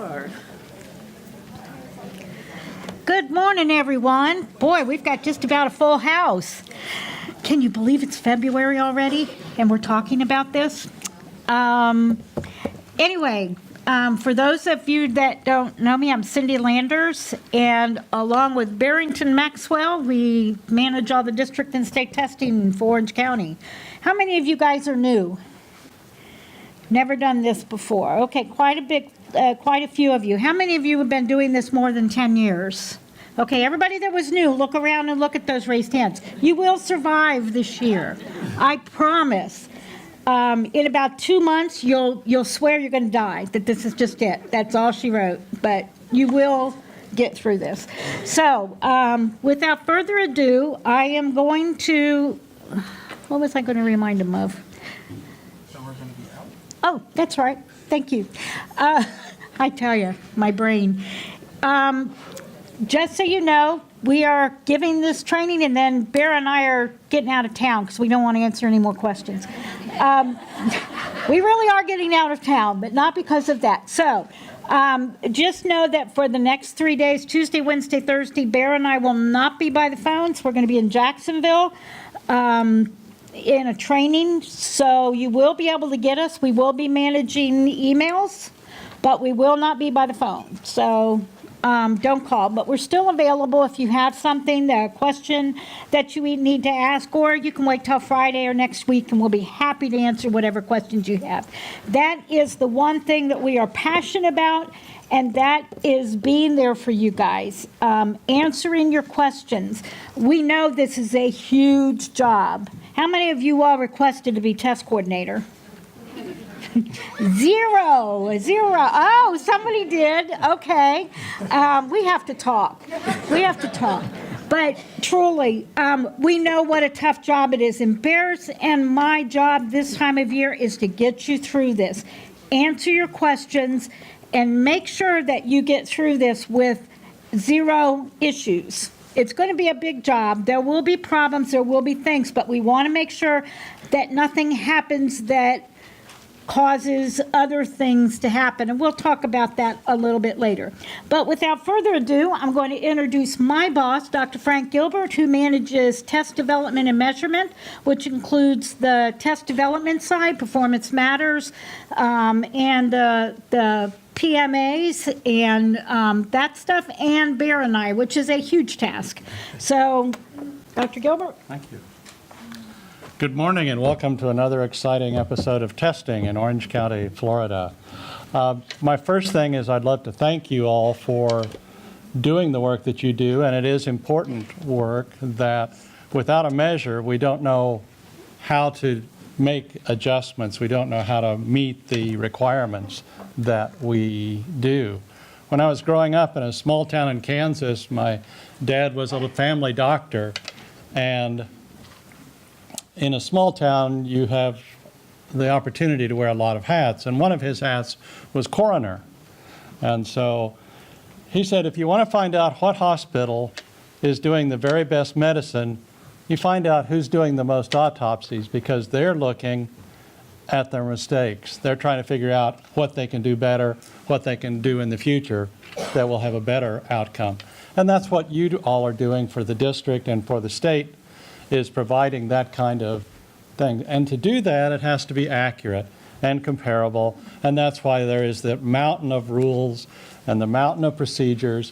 are. Good morning, everyone. Boy, we've got just about a full house. Can you believe it's February already and we're talking about this? Anyway, for those of you that don't know me, I'm Cindy Landers, and along with Barrington Maxwell, we manage all the district and state testing for Orange County. How many of you guys are new? Never done this before. Okay, quite a few of you. How many of you have been doing this more than 10 years? Okay, everybody that was new, look around and look at those raised hands. You will survive this year. I promise. In about 2 months, you'll swear you're going to die, that this is just it. That's all she wrote. But you will get through this. So, without further ado, I am going to, what was I going to remind them of? Oh, that's right. Thank you. I tell you, my brain. Just so you know, we are giving this training, and then Bear and I are getting out of town because we don't want to answer any more questions. We really are getting out of town, but not because of that. So just know that for the next 3 days, Tuesday, Wednesday, Thursday, Bear and I will not be by the phones. We're going to be in Jacksonville in a training, so you will be able to get us. We will be managing emails, but we will not be by the phone. So don't call, but we're still available if you have something, a question that you need to ask, or you can wait till Friday or next week and we'll be happy to answer whatever questions you have. That is the one thing that we are passionate about, and that is being there for you guys, answering your questions. We know this is a huge job. How many of you all requested to be test coordinator? Zero. Oh, somebody did. Okay. We have to talk. But truly, we know what a tough job it is. And Bear's and my job this time of year is to get you through this. Answer your questions and make sure that you get through this with zero issues. It's going to be a big job. There will be problems. There will be things. But we want to make sure that nothing happens that causes other things to happen, and we'll talk about that a little bit later. But without further ado, I'm going to introduce my boss, Dr. Frank Gilbert, who manages test development and measurement, which includes the test development side, Performance Matters, and the PMAs and that stuff, and Bear and I, which is a huge task. So, Dr. Gilbert? Thank you. Good morning and welcome to another exciting episode of Testing in Orange County, Florida. My first thing is I'd love to thank you all for doing the work that you do, and it is important work that without a measure we don't know how to make adjustments. We don't know how to meet the requirements that we do. When I was growing up in a small town in Kansas, my dad was a family doctor, and in a small town, you have the opportunity to wear a lot of hats, and one of his hats was coroner. And so he said, if you want to find out what hospital is doing the very best medicine, you find out who's doing the most autopsies, because they're looking at their mistakes. They're trying to figure out what they can do better, what they can do in the future that will have a better outcome. And that's what you all are doing for the district and for the state, is providing that kind of thing. And to do that, it has to be accurate and comparable, and that's why there is the mountain of rules and the mountain of procedures,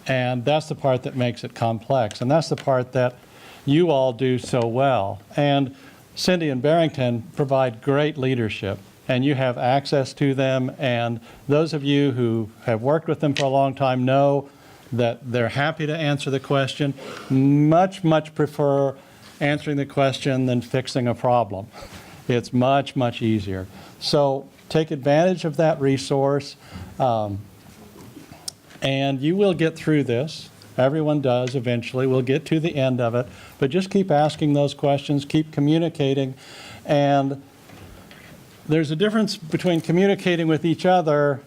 and that's the part that makes it complex, and that's the part that you all do so well. And Cindy and Barrington provide great leadership, and you have access to them, and those of you who have worked with them for a long time know that they're happy to answer the question. Much prefer answering the question than fixing a problem. It's much easier. So take advantage of that resource, and you will get through this. Everyone does eventually. We'll get to the end of it, but just keep asking those questions, keep communicating, and there's a difference between communicating with each other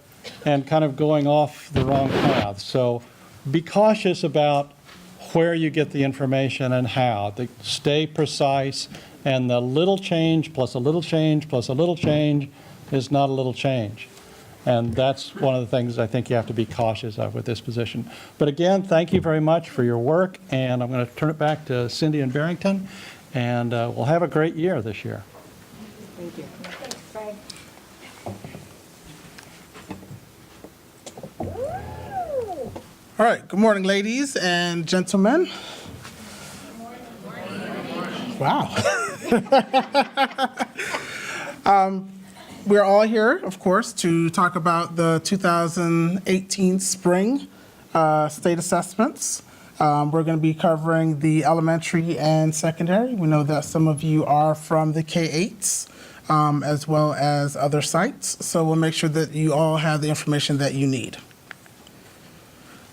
and kind of going off the wrong path. So be cautious about where you get the information and how. Stay precise, and the little change plus a little change plus a little change is not a little change. And that's one of the things I think you have to be cautious of with this position. But again, thank you very much for your work, and I'm going to turn it back to Cindy and Barrington, and we'll have a great year this year. Thank you. All right, good morning, ladies and gentlemen. Wow. We're all here, of course, to talk about the 2018 spring state assessments. We're going to be covering the elementary and secondary. We know that some of you are from the K-8s as well as other sites, so we'll make sure that you all have the information that you need.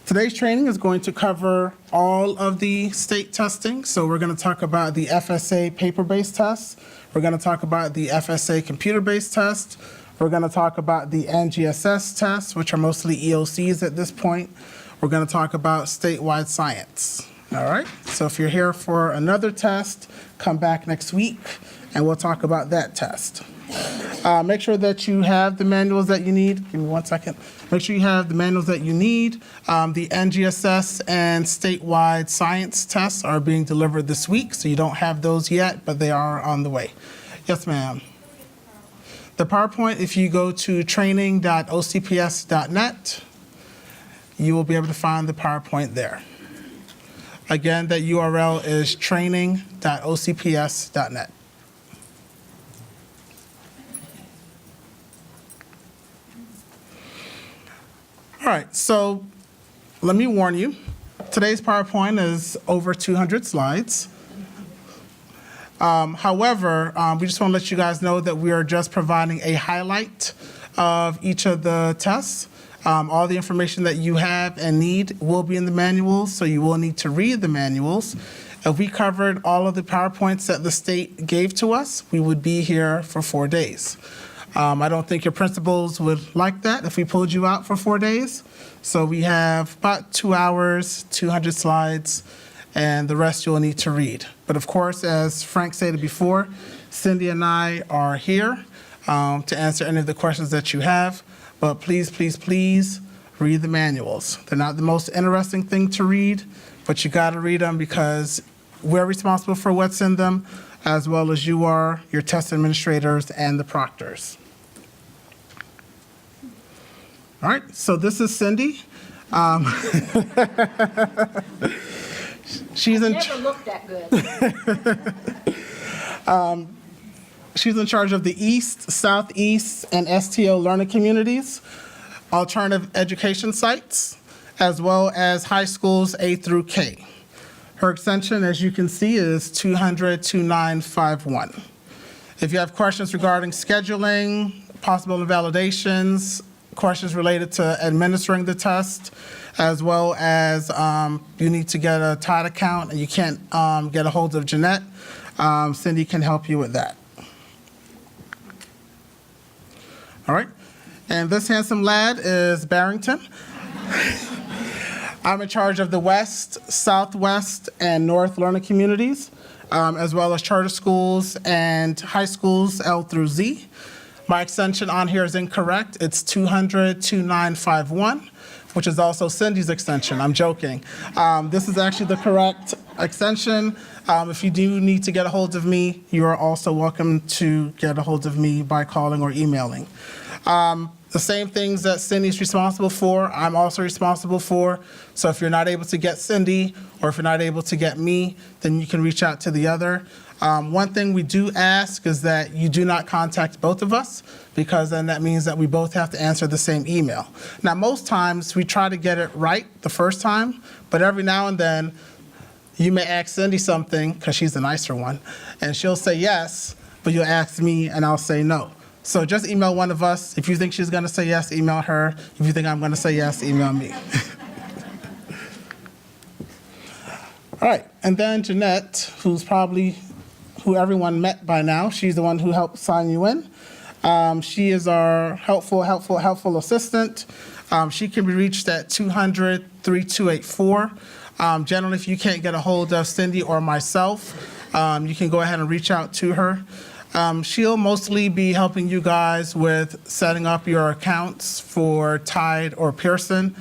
Today's training is going to cover all of the state testing. So we're going to talk about the FSA paper-based test. We're going to talk about the FSA computer-based test. We're going to talk about the NGSS tests, which are mostly EOCs at this point. We're going to talk about statewide science. All right? So if you're here for another test, come back next week and we'll talk about that test. Make sure that you have the manuals that you need. Give me 1 second. Make sure you have the manuals that you need. The NGSS and statewide science tests are being delivered this week, so you don't have those yet, but they are on the way. Yes, ma'am. The PowerPoint, if you go to training.ocps.net, you will be able to find the PowerPoint there. Again, that URL is training.ocps.net. All right, so let me warn you, today's PowerPoint is over 200 slides. However, we just want to let you guys know that we are just providing a highlight of each of the tests. All the information that you have and need will be in the manuals, so you will need to read the manuals. If we covered all of the PowerPoints that the state gave to us, we would be here for 4 days. I don't think your principals would like that if we pulled you out for 4 days. So we have about 2 hours, 200 slides, and the rest you'll need to read. But of course, as Frank stated before, Cindy and I are here to answer any of the questions that you have. But please, please, please read the manuals. They're not the most interesting thing to read, but you got to read them because we're responsible for what's in them, as well as you are, your test administrators, and the proctors. All right, so this is Cindy. She's in. Never looked that good. She's in charge of the East, Southeast, and STO learning communities, alternative education sites, as well as high schools A through K. Her extension, as you can see, is 200-2951. If you have questions regarding scheduling, possible invalidations, questions related to administering the test, as well as you need to get a TOD account and you can't get a hold of Jeanette, Cindy can help you with that. All right, and this handsome lad is Barrington. I'm in charge of the West, Southwest, and North learning communities, as well as charter schools and high schools L through Z. My extension on here is incorrect. It's 200-2951, which is also Cindy's extension. I'm joking. This is actually the correct extension. If you do need to get a hold of me, you are also welcome to get a hold of me by calling or emailing. The same things that Cindy's responsible for, I'm also responsible for. So if you're not able to get Cindy, or if you're not able to get me, then you can reach out to the other. One thing we do ask is that you do not contact both of us, because then that means that we both have to answer the same email. Now, most times we try to get it right the first time, but every now and then you may ask Cindy something, because she's the nicer one, and she'll say yes, but you'll ask me and I'll say no. So just email one of us. If you think she's going to say yes, email her. If you think I'm going to say yes, email me. All right, and then Jeanette, who everyone met by now. She's the one who helped sign you in. She is our helpful assistant. She can be reached at 200-3284. Generally, if you can't get a hold of Cindy or myself, you can go ahead and reach out to her. She'll mostly be helping you guys with setting up your accounts for Tide or Pearson,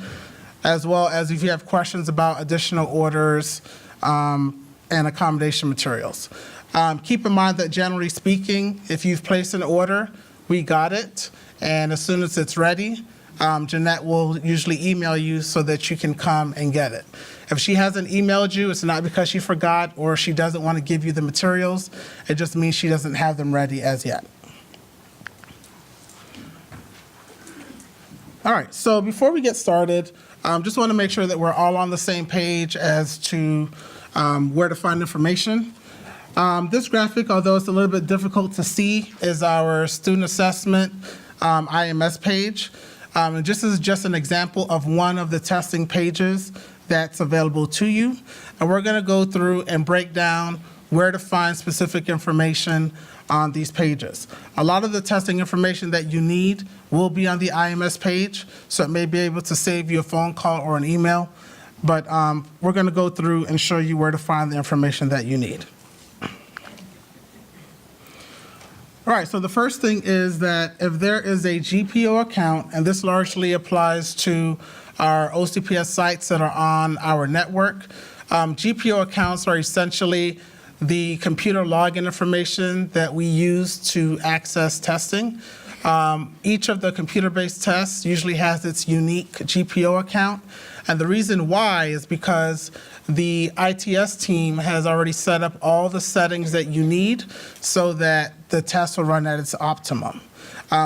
as well as if you have questions about additional orders and accommodation materials. Keep in mind that generally speaking, if you've placed an order, we got it, and as soon as it's ready, Jeanette will usually email you so that you can come and get it. If she hasn't emailed you, it's not because she forgot or she doesn't want to give you the materials. It just means she doesn't have them ready as yet. All right, so before we get started, just want to make sure that we're all on the same page as to where to find information. This graphic, although it's a little bit difficult to see, is our student assessment IMS page. And this is just an example of one of the testing pages that's available to you. And we're going to go through and break down where to find specific information on these pages. A lot of the testing information that you need will be on the IMS page, so it may be able to save you a phone call or an email. But we're going to go through and show you where to find the information that you need. All right, so the first thing is that if there is a GPO account, and this largely applies to our OCPS sites that are on our network, GPO accounts are essentially the computer login information that we use to access testing. Each of the computer-based tests usually has its unique GPO account, and the reason why is because the ITS team has already set up all the settings that you need so that the test will run at its optimum.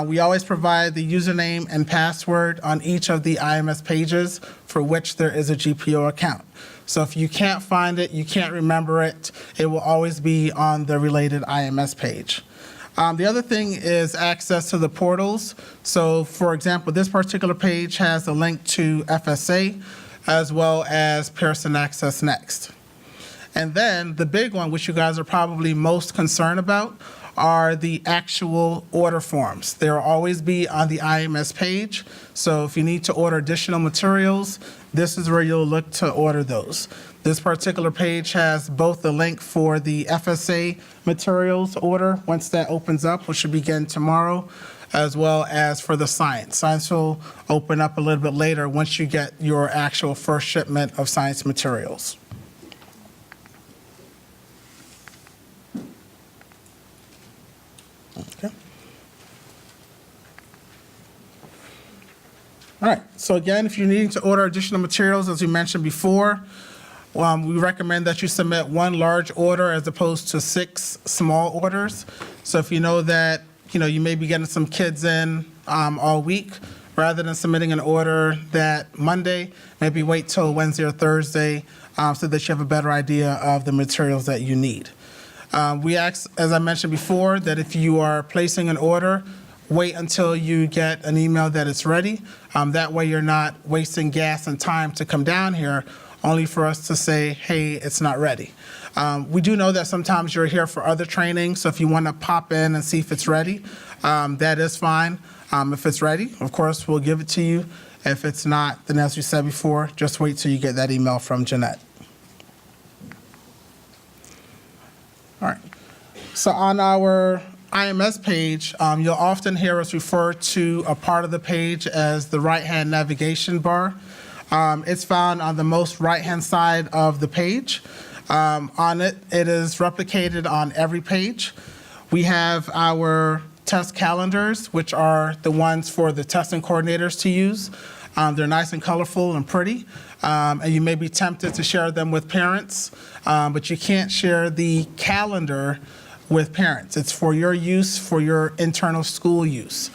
We always provide the username and password on each of the IMS pages for which there is a GPO account. So if you can't find it, you can't remember it, it will always be on the related IMS page. The other thing is access to the portals. So for example, this particular page has a link to FSA as well as Pearson Access Next. And then the big one, which you guys are probably most concerned about, are the actual order forms. They will always be on the IMS page. So if you need to order additional materials, this is where you'll look to order those. This particular page has both the link for the FSA materials order, once that opens up, which should begin tomorrow, as well as for the science. Science will open up a little bit later once you get your actual first shipment of science materials. Okay. All right, so again, if you're needing to order additional materials, as we mentioned before, we recommend that you submit one large order as opposed to 6 small orders. So if you know that you may be getting some kids in all week, rather than submitting an order that Monday, maybe wait till Wednesday or Thursday so that you have a better idea of the materials that you need. We ask, as I mentioned before, that if you are placing an order, wait until you get an email that it's ready. That way you're not wasting gas and time to come down here only for us to say, hey, it's not ready. We do know that sometimes you're here for other training, so if you want to pop in and see if it's ready, that is fine. If it's ready, of course, we'll give it to you. If it's not, then as we said before, just wait till you get that email from Jeanette. All right. So on our IMS page, you'll often hear us refer to a part of the page as the right-hand navigation bar. It's found on the most right-hand side of the page. On it, it is replicated on every page. We have our test calendars, which are the ones for the testing coordinators to use. They're nice and colorful and pretty, and you may be tempted to share them with parents, but you can't share the calendar with parents. It's for your use, for your internal school use.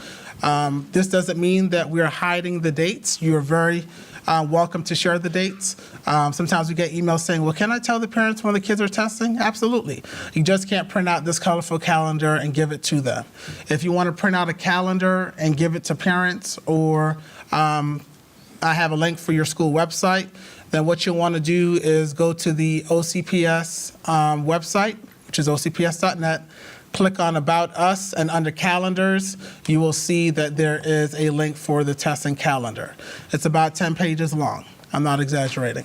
This doesn't mean that we're hiding the dates. You're very welcome to share the dates. Sometimes we get emails saying, well, can I tell the parents when the kids are testing? Absolutely. You just can't print out this colorful calendar and give it to them. If you want to print out a calendar and give it to parents, or I have a link for your school website, then what you'll want to do is go to the OCPS website, which is ocps.net, click on About Us, and under Calendars, you will see that there is a link for the testing calendar. It's about 10 pages long. I'm not exaggerating.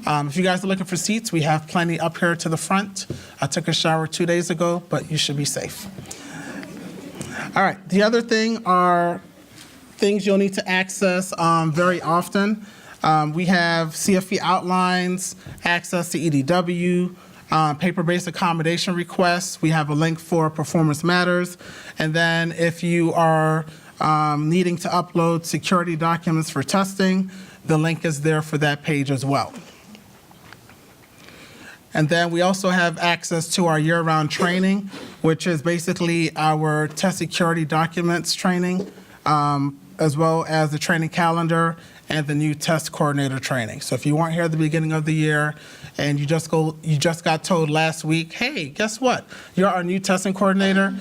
If you guys are looking for seats, we have plenty up here to the front. I took a shower 2 days ago, but you should be safe. All right, the other thing are things you'll need to access very often. We have CFE outlines, access to EDW, paper-based accommodation requests. We have a link for Performance Matters. And then if you are needing to upload security documents for testing, the link is there for that page as well. And then we also have access to our year-round training, which is basically our test security documents training, as well as the training calendar and the new test coordinator training. So if you weren't here at the beginning of the year and you just got told last week, hey, guess what? You're our new testing coordinator.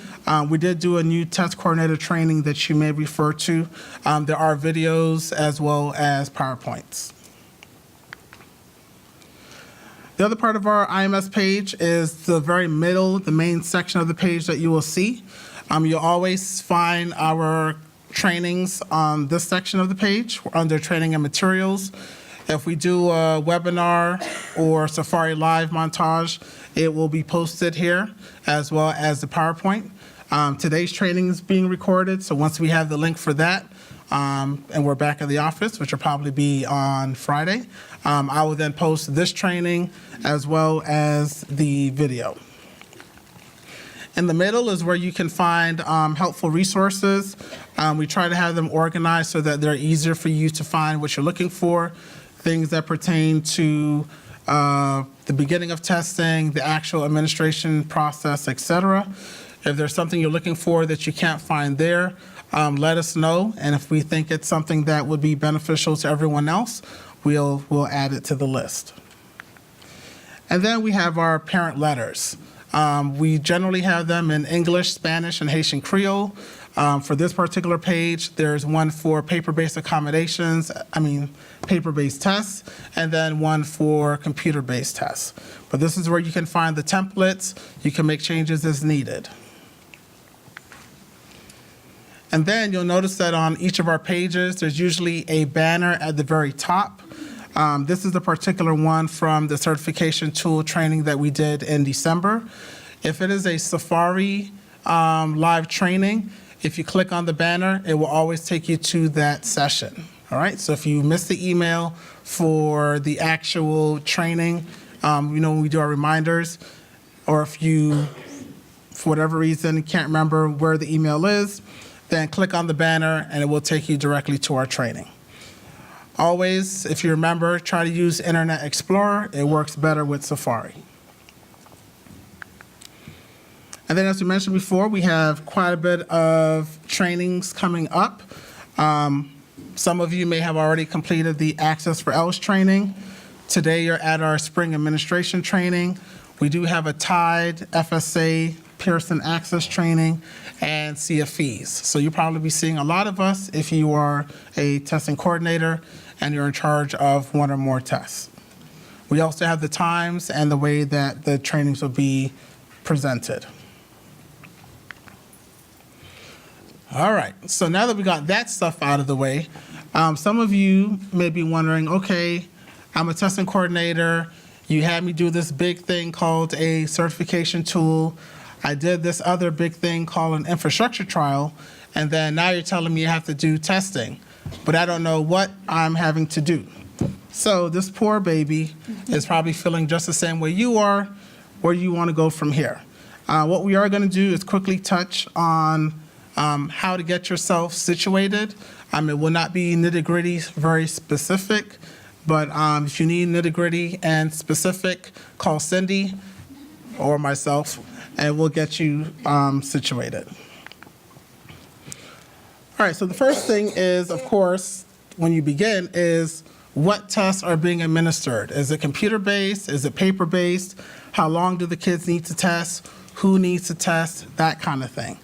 We did do a new test coordinator training that you may refer to. There are videos as well as PowerPoints. The other part of our IMS page is the very middle, the main section of the page that you will see. You'll always find our trainings on this section of the page under training and materials. If we do a webinar or Safari Live montage, it will be posted here as well as the PowerPoint. Today's training is being recorded, so once we have the link for that, and we're back at the office, which will probably be on Friday, I will then post this training as well as the video. In the middle is where you can find helpful resources. We try to have them organized so that they're easier for you to find what you're looking for, things that pertain to the beginning of testing, the actual administration process, etc. If there's something you're looking for that you can't find there, let us know, and if we think it's something that would be beneficial to everyone else, we'll add it to the list. And then we have our parent letters. We generally have them in English, Spanish, and Haitian Creole. For this particular page, there's one for paper-based paper-based tests, and then one for computer-based tests. But this is where you can find the templates. You can make changes as needed. And then you'll notice that on each of our pages, there's usually a banner at the very top. This is the particular one from the certification tool training that we did in December. If it is a Safari live training, if you click on the banner, it will always take you to that session. All right, so if you missed the email for the actual training, when we do our reminders, or if you, for whatever reason, can't remember where the email is, then click on the banner and it will take you directly to our training. Always, if you remember, try to use Internet Explorer. It works better with Safari. And then, as we mentioned before, we have quite a bit of trainings coming up. Some of you may have already completed the Access for ELS training. Today, you're at our spring administration training. We do have a TIDE, FSA, Pearson Access training, and CFEs. So you'll probably be seeing a lot of us if you are a testing coordinator and you're in charge of one or more tests. We also have the times and the way that the trainings will be presented. All right, so now that we got that stuff out of the way, some of you may be wondering, okay, I'm a testing coordinator. You had me do this big thing called a certification tool. I did this other big thing called an infrastructure trial, and then now you're telling me you have to do testing, but I don't know what I'm having to do. So this poor baby is probably feeling just the same way you are. Where do you want to go from here? What we are going to do is quickly touch on how to get yourself situated. It will not be nitty-gritty, very specific, but if you need nitty-gritty and specific, call Cindy or myself, and we'll get you situated. All right, so the first thing is, of course, when you begin, is what tests are being administered? Is it computer-based? Is it paper-based? How long do the kids need to test? Who needs to test? That kind of thing.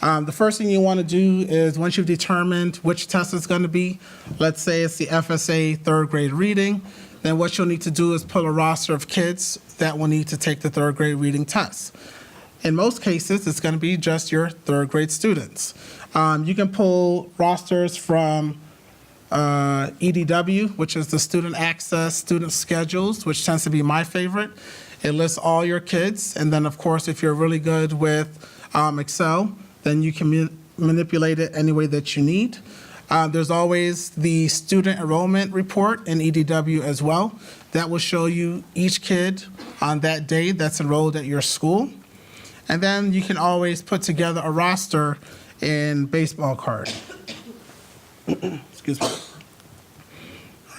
The first thing you want to do is, once you've determined which test it's going to be, let's say it's the FSA third grade reading, then what you'll need to do is pull a roster of kids that will need to take the third grade reading test. In most cases, it's going to be just your third grade students. You can pull rosters from EDW, which is the Student Access Student Schedules, which tends to be my favorite. It lists all your kids, and then, of course, if you're really good with Excel, then you can manipulate it any way that you need. There's always the student enrollment report in EDW as well. That will show you each kid on that day that's enrolled at your school. And then you can always put together a roster in baseball card. Excuse me. All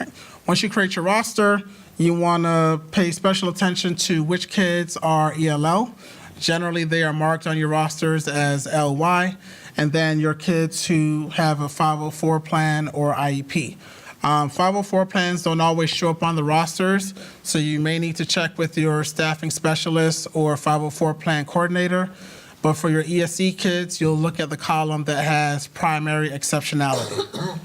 right. Once you create your roster, you want to pay special attention to which kids are ELL. Generally, they are marked on your rosters as LY, and then your kids who have a 504 plan or IEP. 504 plans don't always show up on the rosters, so you may need to check with your staffing specialist or 504 plan coordinator. But for your ESE kids, you'll look at the column that has primary exceptionality.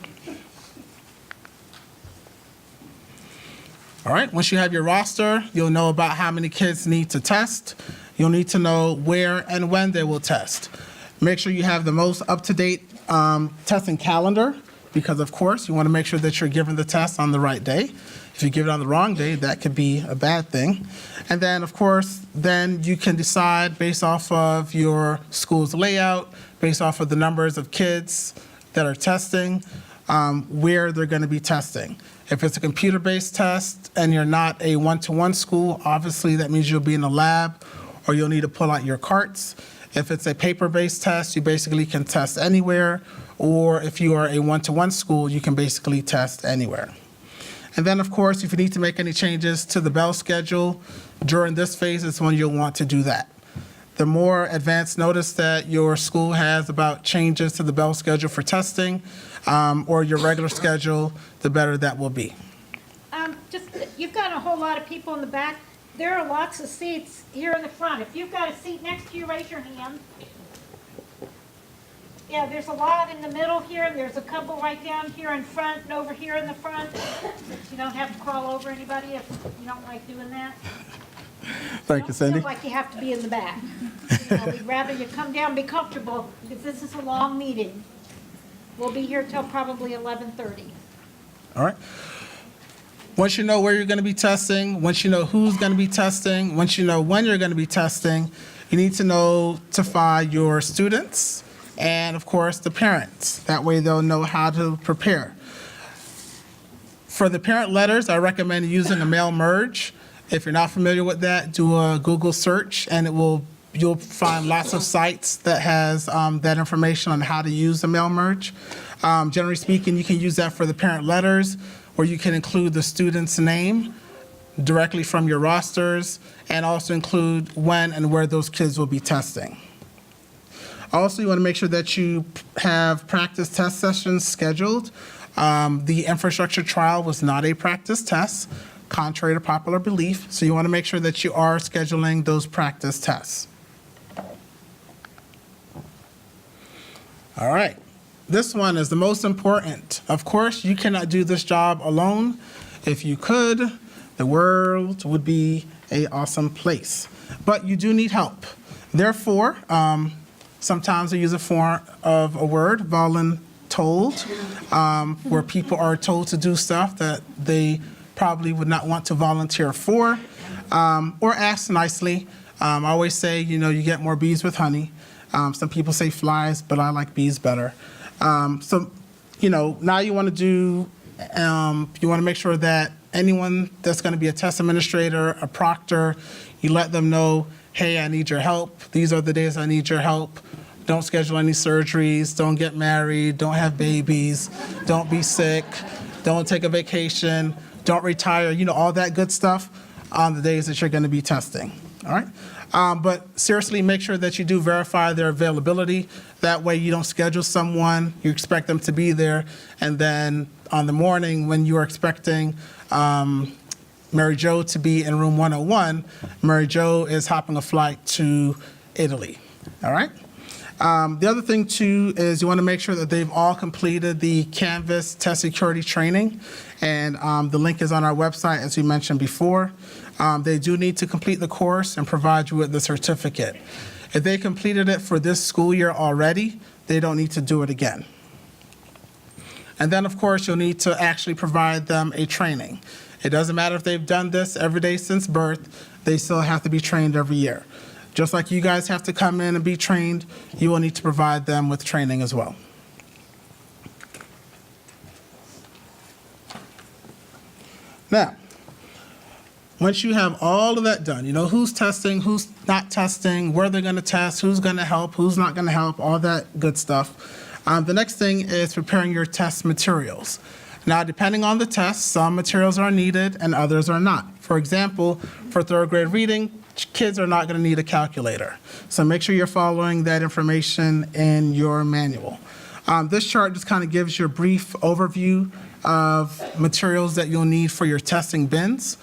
All right, once you have your roster, you'll know about how many kids need to test. You'll need to know where and when they will test. Make sure you have the most up-to-date testing calendar, because of course you want to make sure that you're giving the test on the right day. If you give it on the wrong day, that could be a bad thing. And then of course, then you can decide based off of your school's layout, based off of the numbers of kids that are testing, where they're going to be testing. If it's a computer-based test and you're not a one-to-one school, obviously that means you'll be in a lab or you'll need to pull out your carts. If it's a paper-based test, you basically can test anywhere, or if you are a one-to-one school, you can basically test anywhere. And then, of course, if you need to make any changes to the bell schedule during this phase, is when you'll want to do that. The more advanced notice that your school has about changes to the bell schedule for testing or your regular schedule, the better that will be. You've got a whole lot of people in the back. There are lots of seats here in the front. If you've got a seat next to you, raise your hand. Yeah, there's a lot in the middle here, and there's a couple right down here in front and over here in the front. You don't have to crawl over anybody if you don't like doing that. Thank you, Cindy. Don't feel like you have to be in the back. You know, we'd rather you come down and be comfortable, because this is a long meeting. We'll be here till probably 11:30. All right. Once you know where you're going to be testing, once you know who's going to be testing, once you know when you're going to be testing, you need to notify your students and, of course, the parents. That way they'll know how to prepare. For the parent letters, I recommend using a mail merge. If you're not familiar with that, do a Google search, and you'll find lots of sites that has that information on how to use the mail merge. Generally speaking, you can use that for the parent letters, where you can include the student's name directly from your rosters, and also include when and where those kids will be testing. Also, you want to make sure that you have practice test sessions scheduled. The infrastructure trial was not a practice test, contrary to popular belief, so you want to make sure that you are scheduling those practice tests. All right. This one is the most important. Of course, you cannot do this job alone. If you could, the world would be an awesome place. But you do need help. Therefore, sometimes I use a form of a word, voluntold, where people are told to do stuff that they probably would not want to volunteer for, or ask nicely. I always say, you get more bees with honey. Some people say flies, but I like bees better. So, now you want to do, you want to make sure that anyone that's going to be a test administrator, a proctor, you let them know, hey, I need your help. These are the days I need your help. Don't schedule any surgeries. Don't get married. Don't have babies. Don't be sick. Don't take a vacation. Don't retire. All that good stuff on the days that you're going to be testing. All right? But seriously, make sure that you do verify their availability. That way you don't schedule someone, you expect them to be there, and then on the morning when you are expecting Mary Jo to be in room 101, Mary Jo is hopping a flight to Italy. All right? The other thing, too, is you want to make sure that they've all completed the Canvas test security training, and the link is on our website, as we mentioned before. They do need to complete the course and provide you with the certificate. If they completed it for this school year already, they don't need to do it again. And then, of course, you'll need to actually provide them a training. It doesn't matter if they've done this every day since birth, they still have to be trained every year. Just like you guys have to come in and be trained, you will need to provide them with training as well. Now, once you have all of that done, you know who's testing, who's not testing, where they're going to test, who's going to help, who's not going to help, all that good stuff. The next thing is preparing your test materials. Now, depending on the test, some materials are needed and others are not. For example, for third grade reading, kids are not going to need a calculator. So make sure you're following that information in your manual. This chart just kind of gives you a brief overview of materials that you'll need for your testing bins.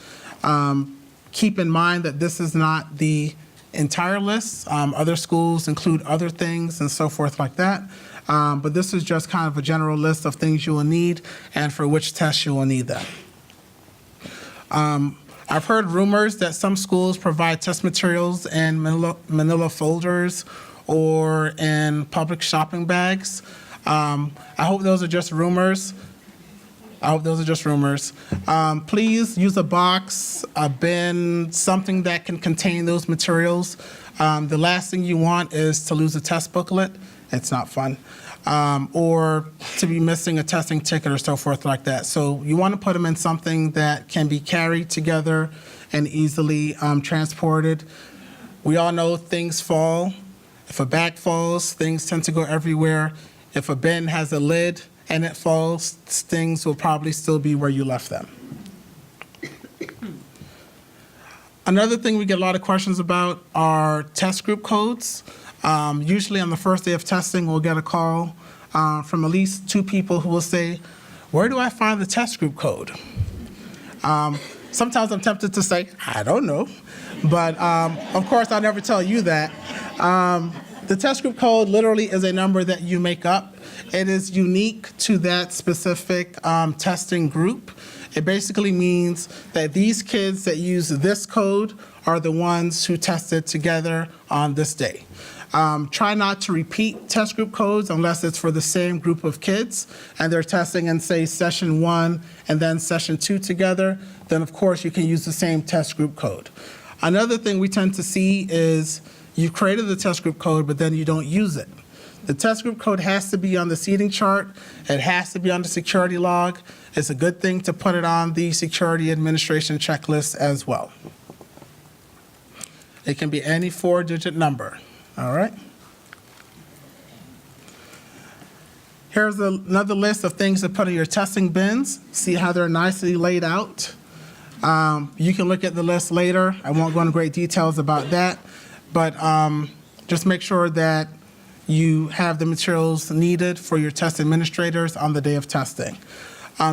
Keep in mind that this is not the entire list. Other schools include other things and so forth like that. But this is just kind of a general list of things you will need and for which tests you will need them. I've heard rumors that some schools provide test materials in manila folders or in public shopping bags. I hope those are just rumors. Please use a box, a bin, something that can contain those materials. The last thing you want is to lose a test booklet. It's not fun. Or to be missing a testing ticket or so forth like that. So you want to put them in something that can be carried together and easily transported. We all know things fall. If a bag falls, things tend to go everywhere. If a bin has a lid and it falls, things will probably still be where you left them. Another thing we get a lot of questions about are test group codes. Usually on the first day of testing, we'll get a call from at least 2 people who will say, "Where do I find the test group code?" Sometimes I'm tempted to say, "I don't know." But of course, I'll never tell you that. The test group code literally is a number that you make up. It is unique to that specific testing group. It basically means that these kids that use this code are the ones who tested together on this day. Try not to repeat test group codes unless it's for the same group of kids and they're testing in, say, session 1 and then session 2 together. Then, of course, you can use the same test group code. Another thing we tend to see is you created the test group code, but then you don't use it. The test group code has to be on the seating chart. It has to be on the security log. It's a good thing to put it on the security administration checklist as well. It can be any 4-digit number, all right? Here's another list of things to put in your testing bins. See how they're nicely laid out. You can look at the list later. I won't go into great details about that, but just make sure that you have the materials needed for your test administrators on the day of testing.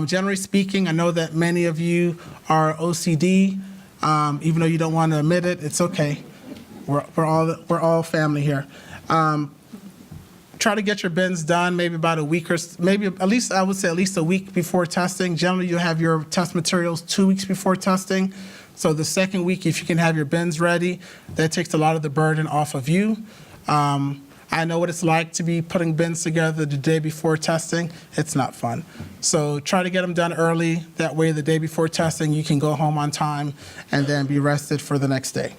Generally speaking, I know that many of you are OCD. Even though you don't want to admit it, it's okay. We're all family here. Try to get your bins done maybe about a week or maybe at least I would say at least a week before testing. Generally, you have your test materials 2 weeks before testing. So the second week, if you can have your bins ready, that takes a lot of the burden off of you. I know what it's like to be putting bins together the day before testing. It's not fun. So try to get them done early. That way, the day before testing, you can go home on time and then be rested for the next day.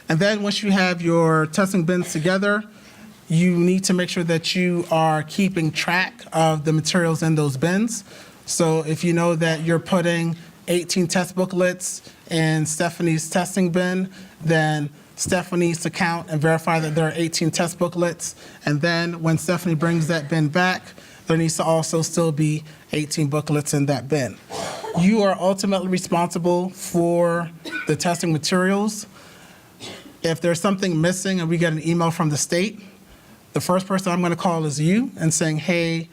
And then once you have your testing bins together, you need to make sure that you are keeping track of the materials in those bins. So if you know that you're putting 18 test booklets in Stephanie's testing bin, then Stephanie needs to count and verify that there are 18 test booklets. And then when Stephanie brings that bin back, there needs to also still be 18 booklets in that bin. You are ultimately responsible for the testing materials. If there's something missing and we get an email from the state, the first person I'm going to call is you and saying, "Hey,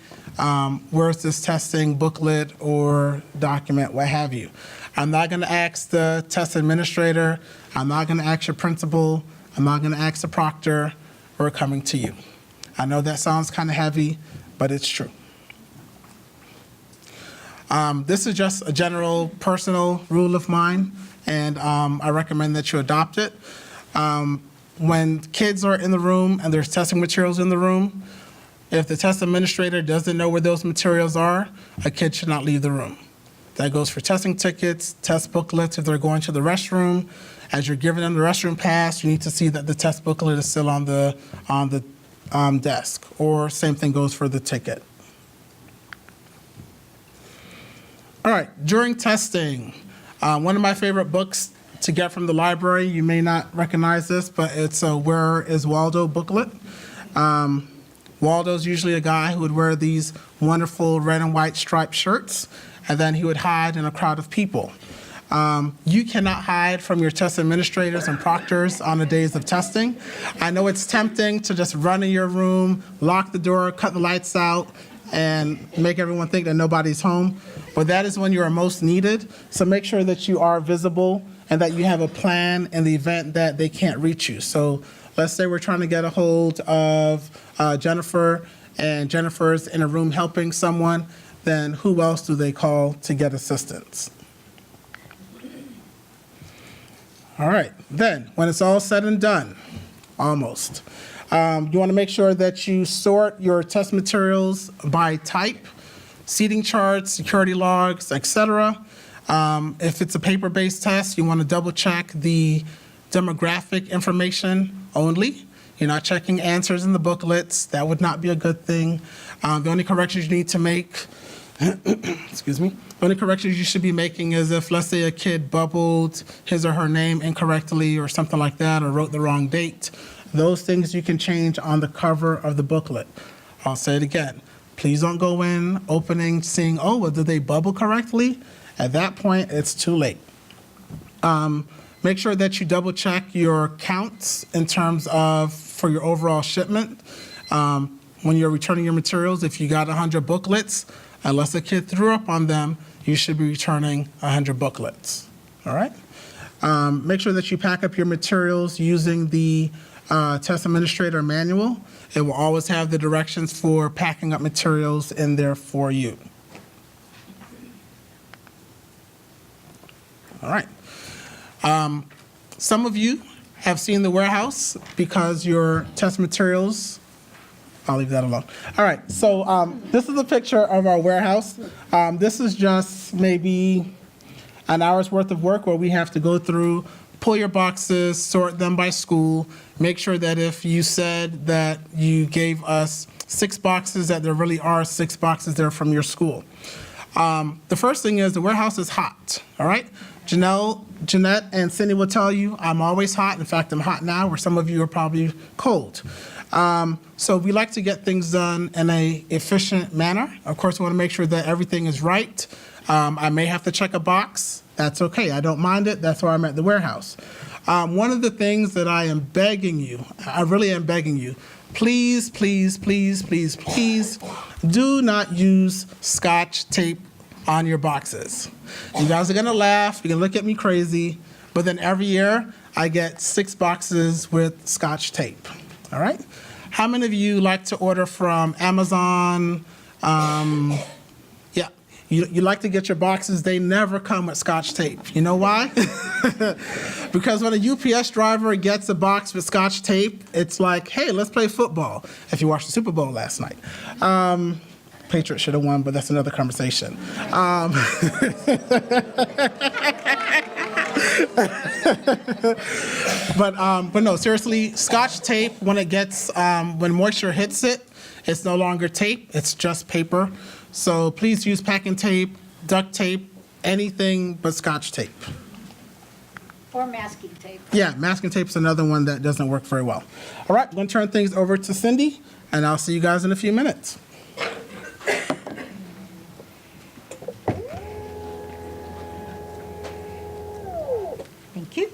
where's this testing booklet or document, what have you?" I'm not going to ask the test administrator. I'm not going to ask your principal. I'm not going to ask the proctor. We're coming to you. I know that sounds kind of heavy, but it's true. This is just a general personal rule of mine, and I recommend that you adopt it. When kids are in the room and there's testing materials in the room, if the test administrator doesn't know where those materials are, a kid should not leave the room. That goes for testing tickets, test booklets if they're going to the restroom, as you're giving them the restroom pass, you need to see that the test booklet is still on the desk, or same thing goes for the ticket. All right, during testing, one of my favorite books to get from the library, you may not recognize this, but it's a Where is Waldo booklet. Waldo's usually a guy who would wear these wonderful red and white striped shirts, and then he would hide in a crowd of people. You cannot hide from your test administrators and proctors on the days of testing. I know it's tempting to just run in your room, lock the door, cut the lights out, and make everyone think that nobody's home, but that is when you are most needed. So make sure that you are visible and that you have a plan in the event that they can't reach you. So let's say we're trying to get a hold of Jennifer, and Jennifer's in a room helping someone, then who else do they call to get assistance? All right, then, when it's all said and done, almost, you want to make sure that you sort your test materials by type, seating charts, security logs, etc. If it's a paper-based test, you want to double-check the demographic information only. You're not checking answers in the booklets. That would not be a good thing. The only corrections you need to make, excuse me, the only corrections you should be making is if, let's say, a kid bubbled his or her name incorrectly or something like that, or wrote the wrong date. Those things you can change on the cover of the booklet. I'll say it again. Please don't go in, opening, seeing, oh, well, did they bubble correctly? At that point, it's too late. Make sure that you double check your counts in terms of for your overall shipment. When you're returning your materials, if you got 100 booklets, unless a kid threw up on them, you should be returning 100 booklets. All right? Make sure that you pack up your materials using the test administrator manual. It will always have the directions for packing up materials in there for you. All right. Some of you have seen the warehouse because your test materials, I'll leave that alone. All right, so this is a picture of our warehouse. This is just maybe an hour's worth of work where we have to go through, pull your boxes, sort them by school, make sure that if you said that you gave us 6 boxes, that there really are 6 boxes there from your school. The first thing is the warehouse is hot, all right? Jeanette and Cindy will tell you I'm always hot. In fact, I'm hot now, where some of you are probably cold. So we like to get things done in an efficient manner. Of course, we want to make sure that everything is right. I may have to check a box. That's okay. I don't mind it. That's why I'm at the warehouse. One of the things that I am begging you, I really am begging you, please, please, please, please, please do not use Scotch tape on your boxes. You guys are going to laugh. You're going to look at me crazy. But then every year, I get 6 boxes with Scotch tape. All right? How many of you like to order from Amazon? Yeah. You like to get your boxes. They never come with Scotch tape. You know why? Because when a UPS driver gets a box with Scotch tape, it's like, hey, let's play football, if you watched the Super Bowl last night. Patriots should have won, but that's another conversation. But no, seriously, Scotch tape, when it gets, when moisture hits it, it's no longer tape, it's just paper. So please use packing tape, duct tape, anything but Scotch tape. Or masking tape. Yeah, masking tape is another one that doesn't work very well. All right, I'm going to turn things over to Cindy, and I'll see you guys in a few minutes. Thank you.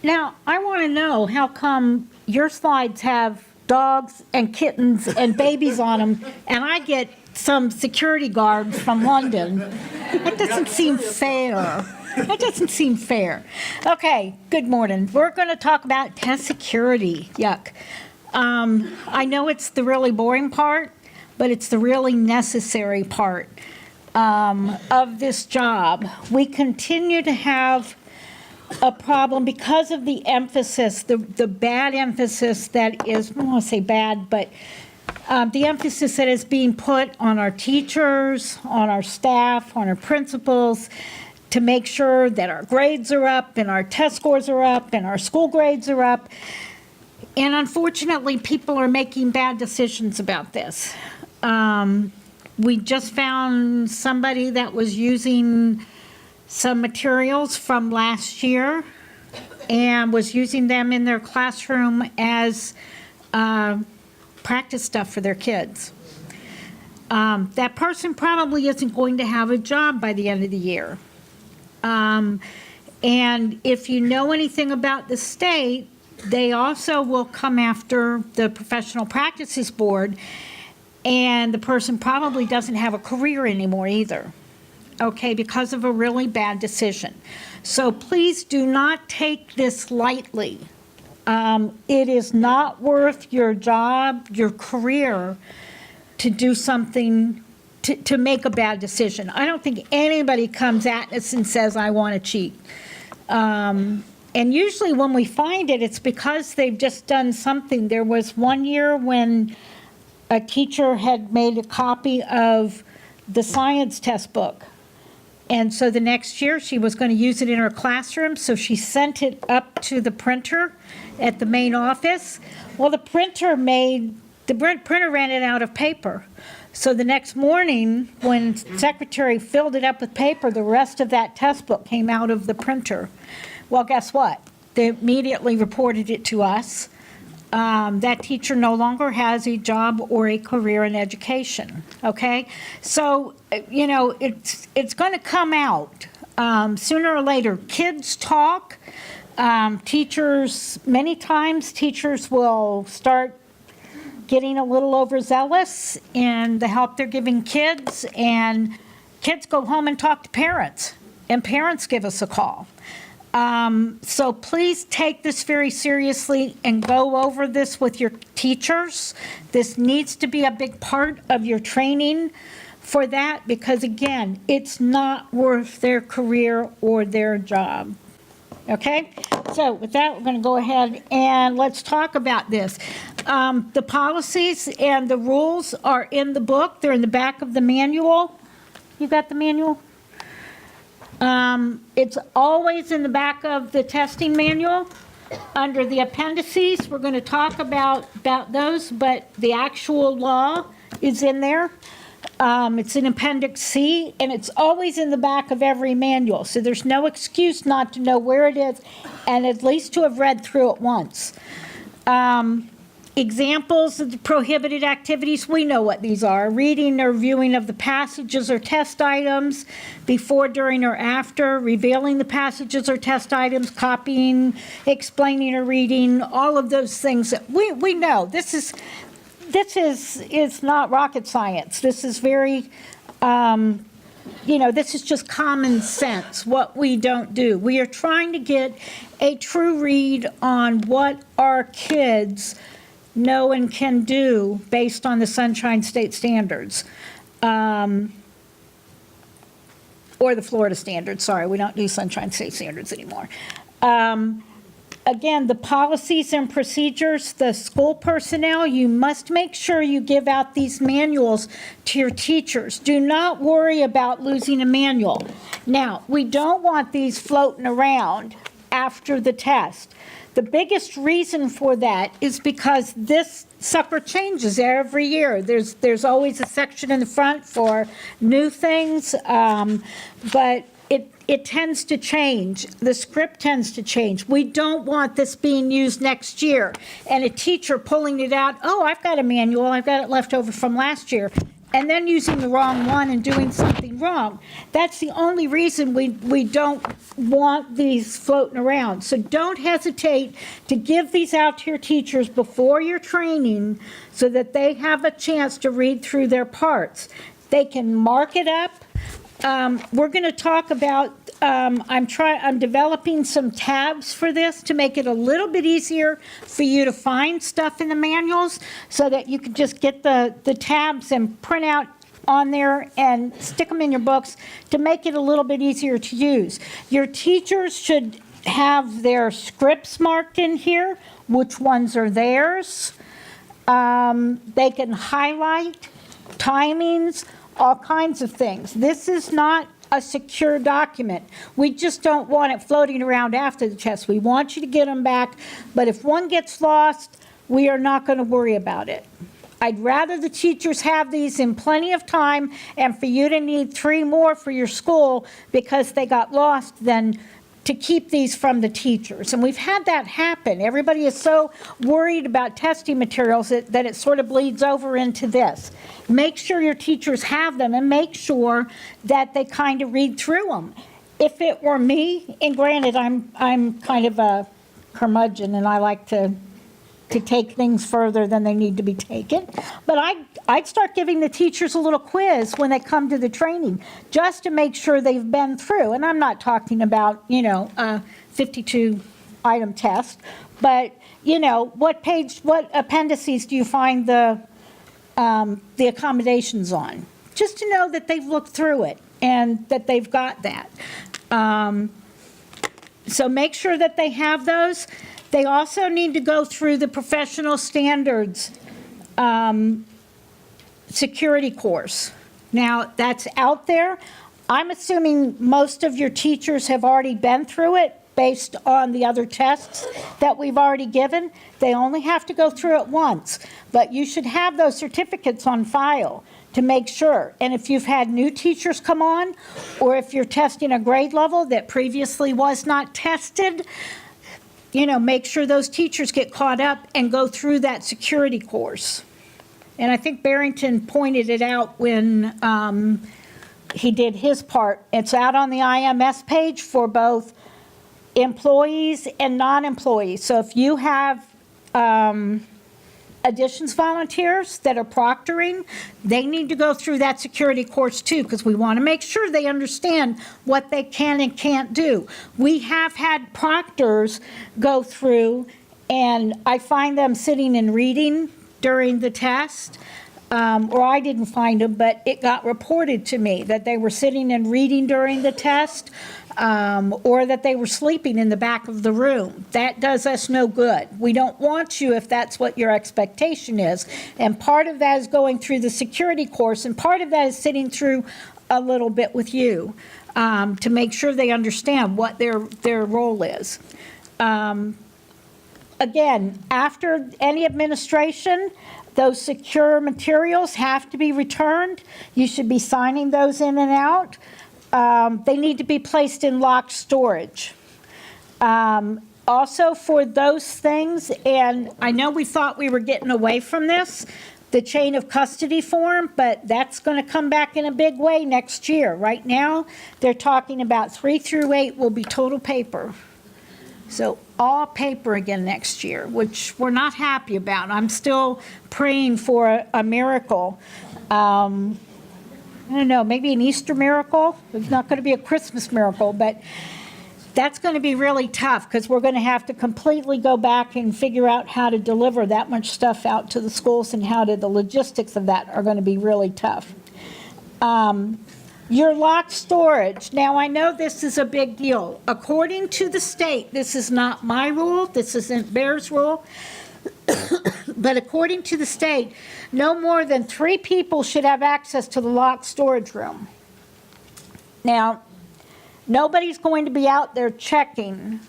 Now, I want to know how come your slides have dogs and kittens and babies on them, and I get some security guards from London. That doesn't seem fair. That doesn't seem fair. Okay, good morning. We're going to talk about test security. Yuck. I know it's the really boring part, but it's the really necessary part of this job. We continue to have a problem because of the emphasis, the bad emphasis that is, I don't want to say bad, but the emphasis that is being put on our teachers, on our staff, on our principals, to make sure that our grades are up and our test scores are up and our school grades are up. And unfortunately, people are making bad decisions about this. We just found somebody that was using some materials from last year and was using them in their classroom as practice stuff for their kids. That person probably isn't going to have a job by the end of the year. And if you know anything about the state, they also will come after the Professional Practices Board, and the person probably doesn't have a career anymore either, okay, because of a really bad decision. So please do not take this lightly. It is not worth your job, your career, to do something, to make a bad decision. I don't think anybody comes at us and says, I want to cheat. And usually when we find it, it's because they've just done something. There was one year when a teacher had made a copy of the science test book. And so the next year she was going to use it in her classroom, so she sent it up to the printer at the main office. Well, the printer ran it out of paper. So the next morning, when secretary filled it up with paper, the rest of that test book came out of the printer. Well, guess what? They immediately reported it to us. That teacher no longer has a job or a career in education, okay? So, you know, it's going to come out sooner or later. Kids talk. Many times teachers will start getting a little overzealous in the help they're giving kids, and kids go home and talk to parents, and parents give us a call. So please take this very seriously and go over this with your teachers. This needs to be a big part of your training for that, because again, it's not worth their career or their job. Okay? So with that, we're going to go ahead and let's talk about this. The policies and the rules are in the book. They're in the back of the manual. You got the manual? It's always in the back of the testing manual. Under the appendices, we're going to talk about those, but the actual law is in there. It's in Appendix C, and it's always in the back of every manual. So there's no excuse not to know where it is, and at least to have read through it once. Examples of the prohibited activities, we know what these are. Reading or viewing of the passages or test items before, during, or after, revealing the passages or test items, copying, explaining or reading, all of those things that we know. This is not rocket science. This is very, this is just common sense, what we don't do. We are trying to get a true read on what our kids know and can do based on the Sunshine State standards. Or the Florida standards, sorry, we don't do Sunshine State standards anymore. Again, the policies and procedures, the school personnel, you must make sure you give out these manuals to your teachers. Do not worry about losing a manual. Now, we don't want these floating around after the test. The biggest reason for that is because this sucker changes every year. There's always a section in the front for new things, but it tends to change. The script tends to change. We don't want this being used next year and a teacher pulling it out, oh, I've got a manual, I've got it left over from last year, and then using the wrong one and doing something wrong. That's the only reason we don't want these floating around. So don't hesitate to give these out to your teachers before your training so that they have a chance to read through their parts. They can mark it up. We're going to talk about, I'm developing some tabs for this to make it a little bit easier for you to find stuff in the manuals so that you can just get the tabs and print out on there and stick them in your books to make it a little bit easier to use. Your teachers should have their scripts marked in here, which ones are theirs. They can highlight timings, all kinds of things. This is not a secure document. We just don't want it floating around after the test. We want you to get them back, but if one gets lost, we are not going to worry about it. I'd rather the teachers have these in plenty of time and for you to need 3 more for your school because they got lost than to keep these from the teachers. And we've had that happen. Everybody is so worried about testing materials that it sort of bleeds over into this. Make sure your teachers have them and make sure that they kind of read through them. If it were me, and granted, I'm kind of a curmudgeon and I like to take things further than they need to be taken. But I'd start giving the teachers a little quiz when they come to the training, just to make sure they've been through. And I'm not talking about, a 52-item test, but, what appendices do you find the accommodations on? Just to know that they've looked through it and that they've got that. So make sure that they have those. They also need to go through the professional standards security course. Now, that's out there. I'm assuming most of your teachers have already been through it based on the other tests that we've already given. They only have to go through it once, but you should have those certificates on file to make sure. And if you've had new teachers come on, or if you're testing a grade level that previously was not tested, make sure those teachers get caught up and go through that security course. And I think Barrington pointed it out when he did his part. It's out on the IMS page for both employees and non-employees. So if you have additions volunteers that are proctoring, they need to go through that security course too, because we want to make sure they understand what they can and can't do. We have had proctors go through, and I find them sitting and reading during the test, or I didn't find them, but it got reported to me that they were sitting and reading during the test, or that they were sleeping in the back of the room. That does us no good. We don't want you if that's what your expectation is. And part of that is going through the security course, and part of that is sitting through a little bit with you to make sure they understand what their role is. Again, after any administration, those secure materials have to be returned. You should be signing those in and out. They need to be placed in locked storage. Also, for those things, and I know we thought we were getting away from this, the chain of custody form, but that's going to come back in a big way next year. Right now, they're talking about 3 through 8 will be total paper. So all paper again next year, which we're not happy about. I'm still praying for a miracle. I don't know, maybe an Easter miracle. It's not going to be a Christmas miracle, but that's going to be really tough because we're going to have to completely go back and figure out how to deliver that much stuff out to the schools, and the logistics of that are going to be really tough. Your locked storage. Now, I know this is a big deal. According to the state, this is not my rule, this isn't Bear's rule, but according to the state, no more than 3 people should have access to the locked storage room. Now, nobody's going to be out there checking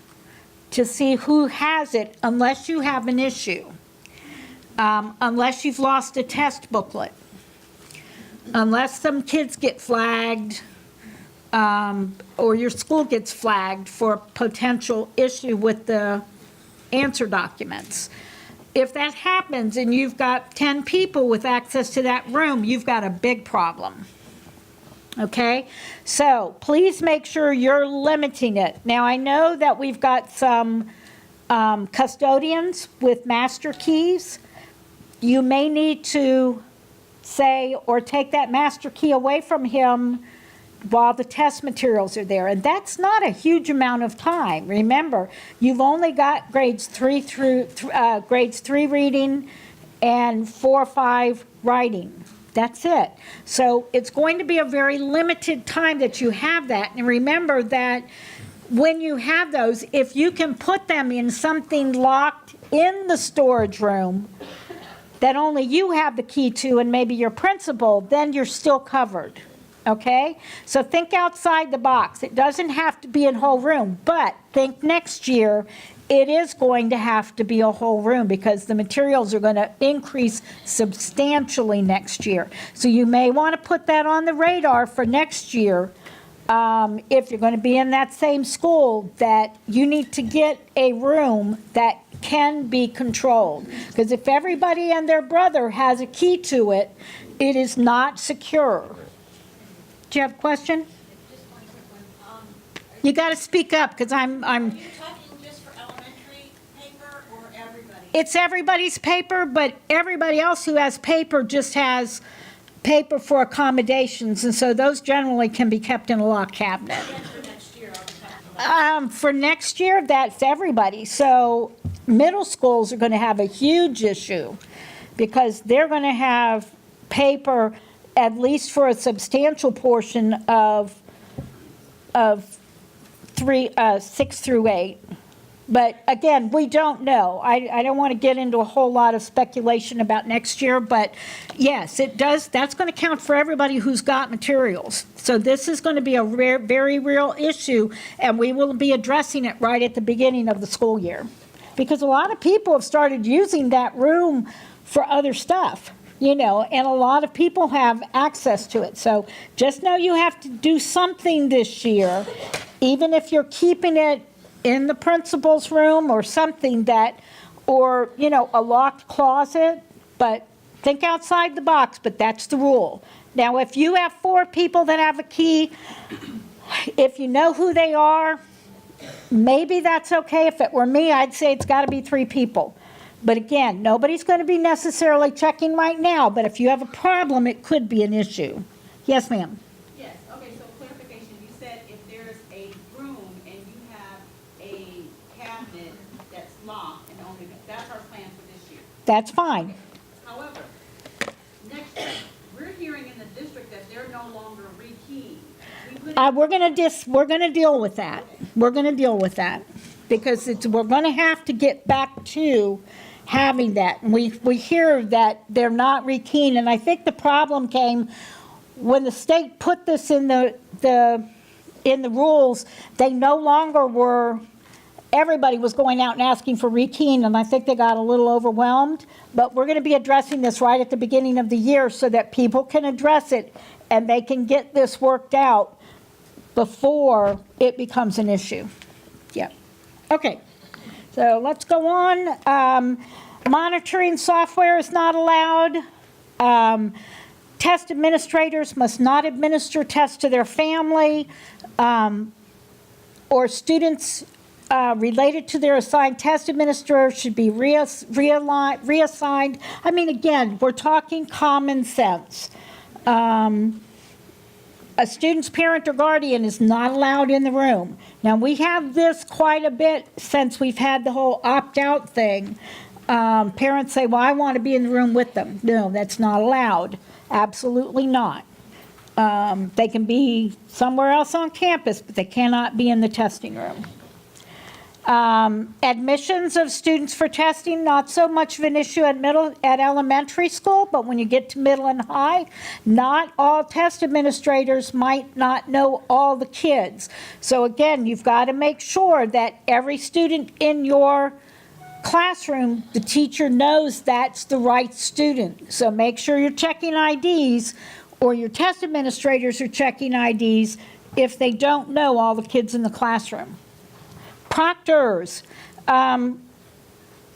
to see who has it unless you have an issue, unless you've lost a test booklet, unless some kids get flagged, or your school gets flagged for a potential issue with the answer documents. If that happens and you've got 10 people with access to that room, you've got a big problem. Okay? So please make sure you're limiting it. Now, I know that we've got some custodians with master keys. You may need to say or take that master key away from him while the test materials are there. And that's not a huge amount of time. Remember, you've only got grades 3 reading and 4 or 5 writing. That's it. So it's going to be a very limited time that you have that. And remember that when you have those, if you can put them in something locked in the storage room that only you have the key to and maybe your principal, then you're still covered. okay? So think outside the box. It doesn't have to be a whole room, but think next year, it is going to have to be a whole room because the materials are going to increase substantially next year. So you may want to put that on the radar for next year. If you're going to be in that same school, that you need to get a room that can be controlled. Because if everybody and their brother has a key to it, it is not secure. Do you have a question? Just one quick one. You got to speak up because I'm Are you talking just for elementary paper or everybody? it's everybody's paper, but everybody else who has paper just has paper for accommodations, and so those generally can be kept in a locked cabinet. Again, for next year, I'll be talking about. For next year, that's everybody. So middle schools are going to have a huge issue because they're going to have paper at least for a substantial portion of 6 through 8. But again, we don't know. I don't want to get into a whole lot of speculation about next year, but yes, it does. That's going to count for everybody who's got materials. So this is going to be a very real issue, and we will be addressing it right at the beginning of the school year. Because a lot of people have started using that room for other stuff, and a lot of people have access to it. So just know you have to do something this year, even if you're keeping it in the principal's room or something or a locked closet, but think outside the box, but that's the rule. Now, if you have 4 people that have a key, if you know who they are, maybe that's okay. If it were me, I'd say it's got to be 3 people. But again, nobody's going to be necessarily checking right now, but if you have a problem, it could be an issue. Yes, ma'am. Yes, okay, so clarification, you said if there's a room and you have a cabinet that's locked and only, that's our plan for this year. That's fine. However, next year, we're hearing in the district that they're no longer rekeying. We put in- We're going to deal with that. We're going to deal with that because we're going to have to get back to having that. And we hear that they're not rekeying, and I think the problem came when the state put this in the rules. They no longer were. Everybody was going out and asking for rekeying, and I think they got a little overwhelmed. But we're going to be addressing this right at the beginning of the year so that people can address it and they can get this worked out before it becomes an issue. Yeah. Okay. So let's go on. Monitoring software is not allowed. Test administrators must not administer tests to their family or students related to their assigned test administrator should be reassigned. I mean, again, we're talking common sense. A student's parent or guardian is not allowed in the room. Now, we have this quite a bit since we've had the whole opt-out thing. Parents say, well, I want to be in the room with them. No, that's not allowed. Absolutely not. They can be somewhere else on campus, but they cannot be in the testing room. Admissions of students for testing, not so much of an issue at elementary school, but when you get to middle and high, not all test administrators might not know all the kids. So again, you've got to make sure that every student in your classroom, the teacher knows that's the right student. So make sure you're checking IDs, or your test administrators are checking IDs if they don't know all the kids in the classroom. Proctors,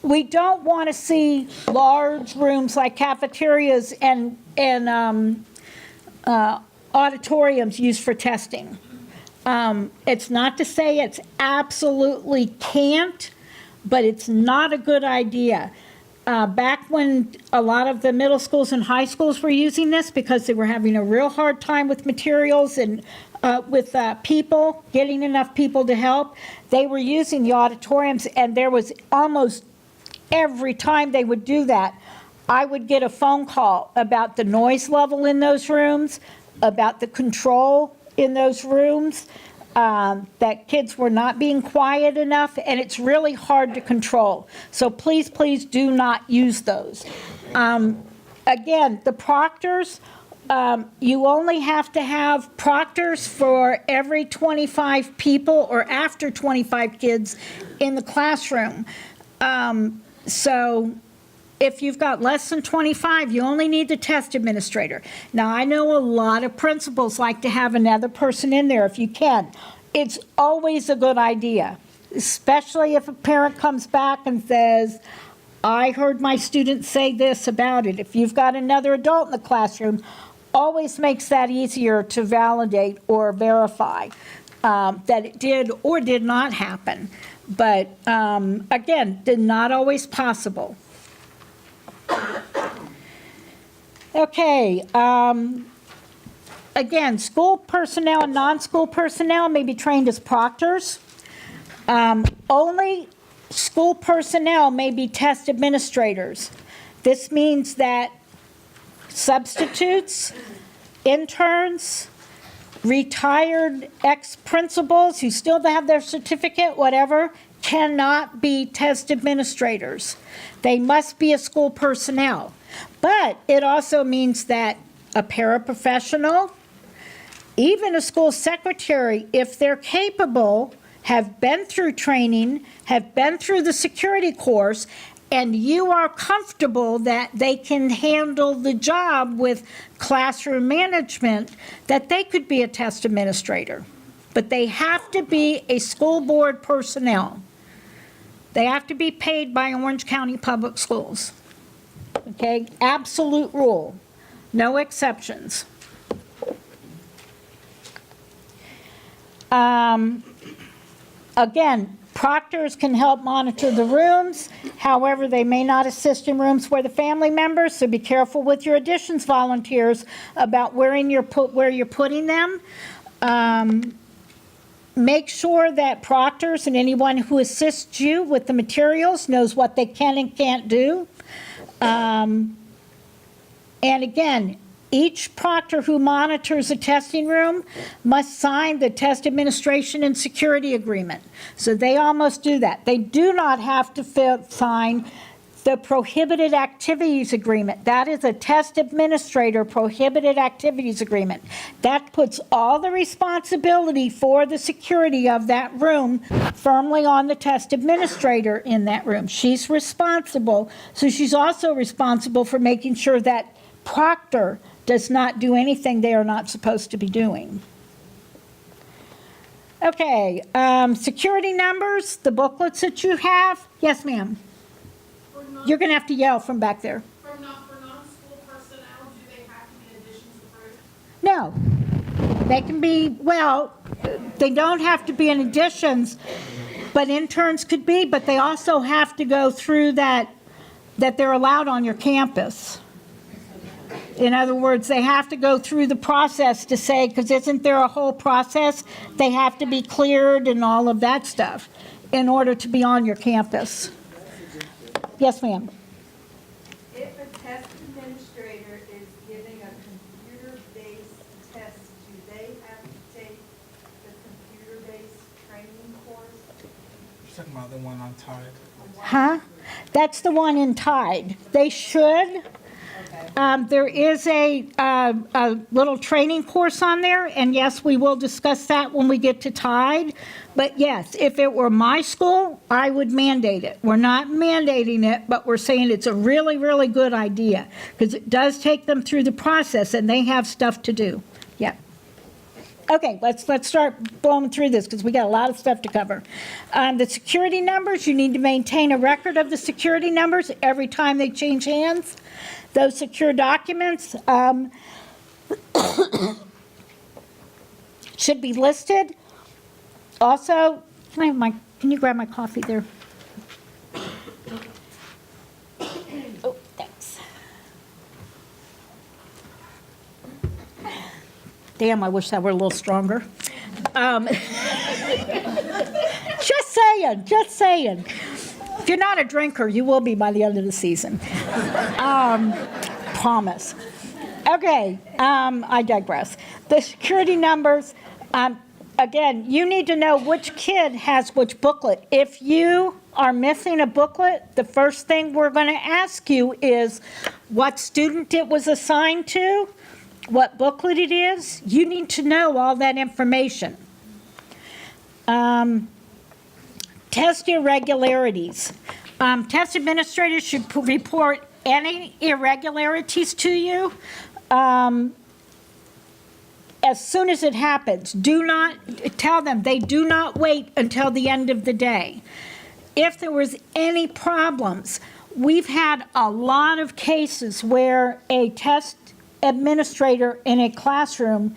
we don't want to see large rooms like cafeterias and auditoriums used for testing. It's not to say it's absolutely can't, but it's not a good idea. Back when a lot of the middle schools and high schools were using this because they were having a real hard time with materials and with people, getting enough people to help, they were using the auditoriums, and there was almost every time they would do that, I would get a phone call about the noise level in those rooms, about the control in those rooms, that kids were not being quiet enough, and it's really hard to control. So please do not use those. Again, the proctors, You only have to have proctors for every 25 people or after 25 kids in the classroom. So if you've got less than 25, you only need the test administrator. Now, I know a lot of principals like to have another person in there if you can. It's always a good idea, especially if a parent comes back and says, I heard my student say this about it. If you've got another adult in the classroom, always makes that easier to validate or verify that it did or did not happen. But again, not always possible. Okay, again, school personnel and non-school personnel may be trained as proctors. Only school personnel may be test administrators. This means that substitutes, interns, retired ex-principals who still have their certificate, whatever, cannot be test administrators. They must be a school personnel. But it also means that a paraprofessional, even a school secretary, if they're capable, have been through training, have been through the security course, and you are comfortable that they can handle the job with classroom management, that they could be a test administrator. But they have to be a school board personnel. They have to be paid by Orange County Public Schools. Okay, absolute rule, no exceptions. Again, proctors can help monitor the rooms. However, they may not assist in rooms where the family members, so be careful with your additions volunteers about where you're putting them. Make sure that proctors and anyone who assists you with the materials knows what they can and can't do. And again, each proctor who monitors a testing room must sign the test administration and security agreement. So they almost do that. They do not have to sign the prohibited activities agreement. That is a test administrator prohibited activities agreement. That puts all the responsibility for the security of that room firmly on the test administrator in that room. She's responsible. So she's also responsible for making sure that proctor does not do anything they are not supposed to be doing. Okay, security numbers, the booklets that you have. Yes, ma'am. You're going to have to yell from back there. For non-school personnel, do they have to be additions approved? No. They can be, well, they don't have to be in additions, but interns could be, but they also have to go through that they're allowed on your campus. In other words, they have to go through the process to say, because isn't there a whole process? They have to be cleared and all of that stuff in order to be on your campus. Yes, ma'am. If a test administrator is giving a computer-based test, do they have to take the computer-based training course? You're talking about the one on Tide. Huh? That's the one in Tide. They should. There is a little training course on there, and yes, we will discuss that when we get to Tide. But yes, if it were my school, I would mandate it. We're not mandating it, but we're saying it's a really, really good idea because it does take them through the process, and they have stuff to do. Yeah. Okay, let's start blowing through this because we got a lot of stuff to cover. The security numbers, you need to maintain a record of the security numbers every time they change hands. Those secure documents should be listed. Also, can you grab my coffee there? Oh, thanks. Damn, I wish that were a little stronger. Just saying. If you're not a drinker, you will be by the end of the season. Promise. Okay, I digress. The security numbers, again, you need to know which kid has which booklet. If you are missing a booklet, the first thing we're going to ask you is what student it was assigned to, what booklet it is, you need to know all that information. Test irregularities. Test administrators should report any irregularities to you as soon as it happens. Do not tell them, they do not wait until the end of the day. If there was any problems, we've had a lot of cases where a test administrator in a classroom,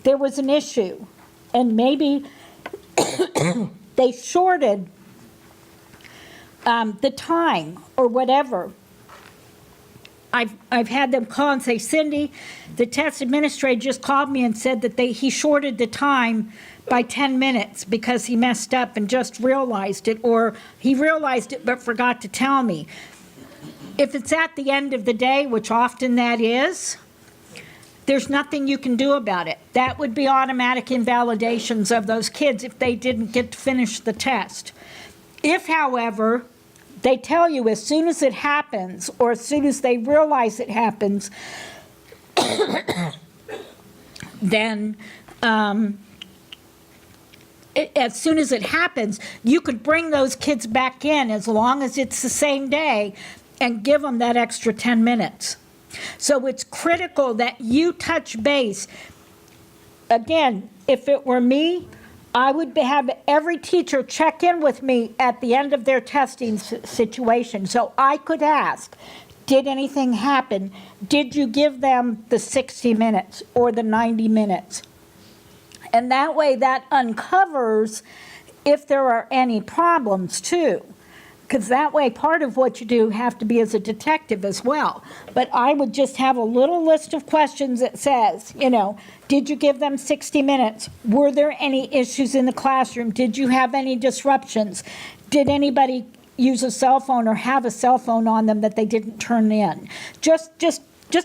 there was an issue, and maybe they shorted the time or whatever. I've had them call and say, Cindy, the test administrator just called me and said that he shorted the time by 10 minutes because he messed up and just realized it, or he realized it but forgot to tell me. If it's at the end of the day, which often that is, there's nothing you can do about it. That would be automatic invalidations of those kids if they didn't get to finish the test. If, however, they tell you as soon as it happens, or as soon as they realize it happens, then as soon as it happens, you could bring those kids back in as long as it's the same day and give them that extra 10 minutes. So it's critical that you touch base. Again, if it were me, I would have every teacher check in with me at the end of their testing situation. So I could ask, did anything happen? Did you give them the 60 minutes or the 90 minutes? And that way that uncovers if there are any problems too. Because that way part of what you do have to be as a detective as well. But I would just have a little list of questions that says, you know, did you give them 60 minutes? Were there any issues in the classroom? Did you have any disruptions? Did anybody use a cell phone or have a cell phone on them that they didn't turn in? Just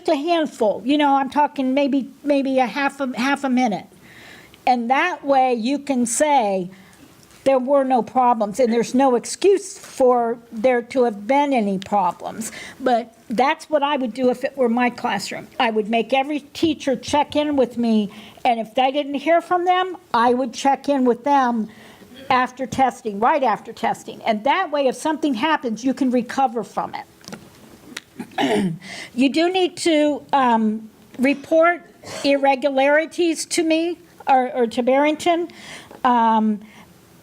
a handful. You know, I'm talking maybe a half a minute. And that way you can say there were no problems, and there's no excuse for there to have been any problems. But that's what I would do if it were my classroom. I would make every teacher check in with me, and if I didn't hear from them, I would check in with them after testing, right after testing. And that way, if something happens, you can recover from it. You do need to report irregularities to me or to Barrington.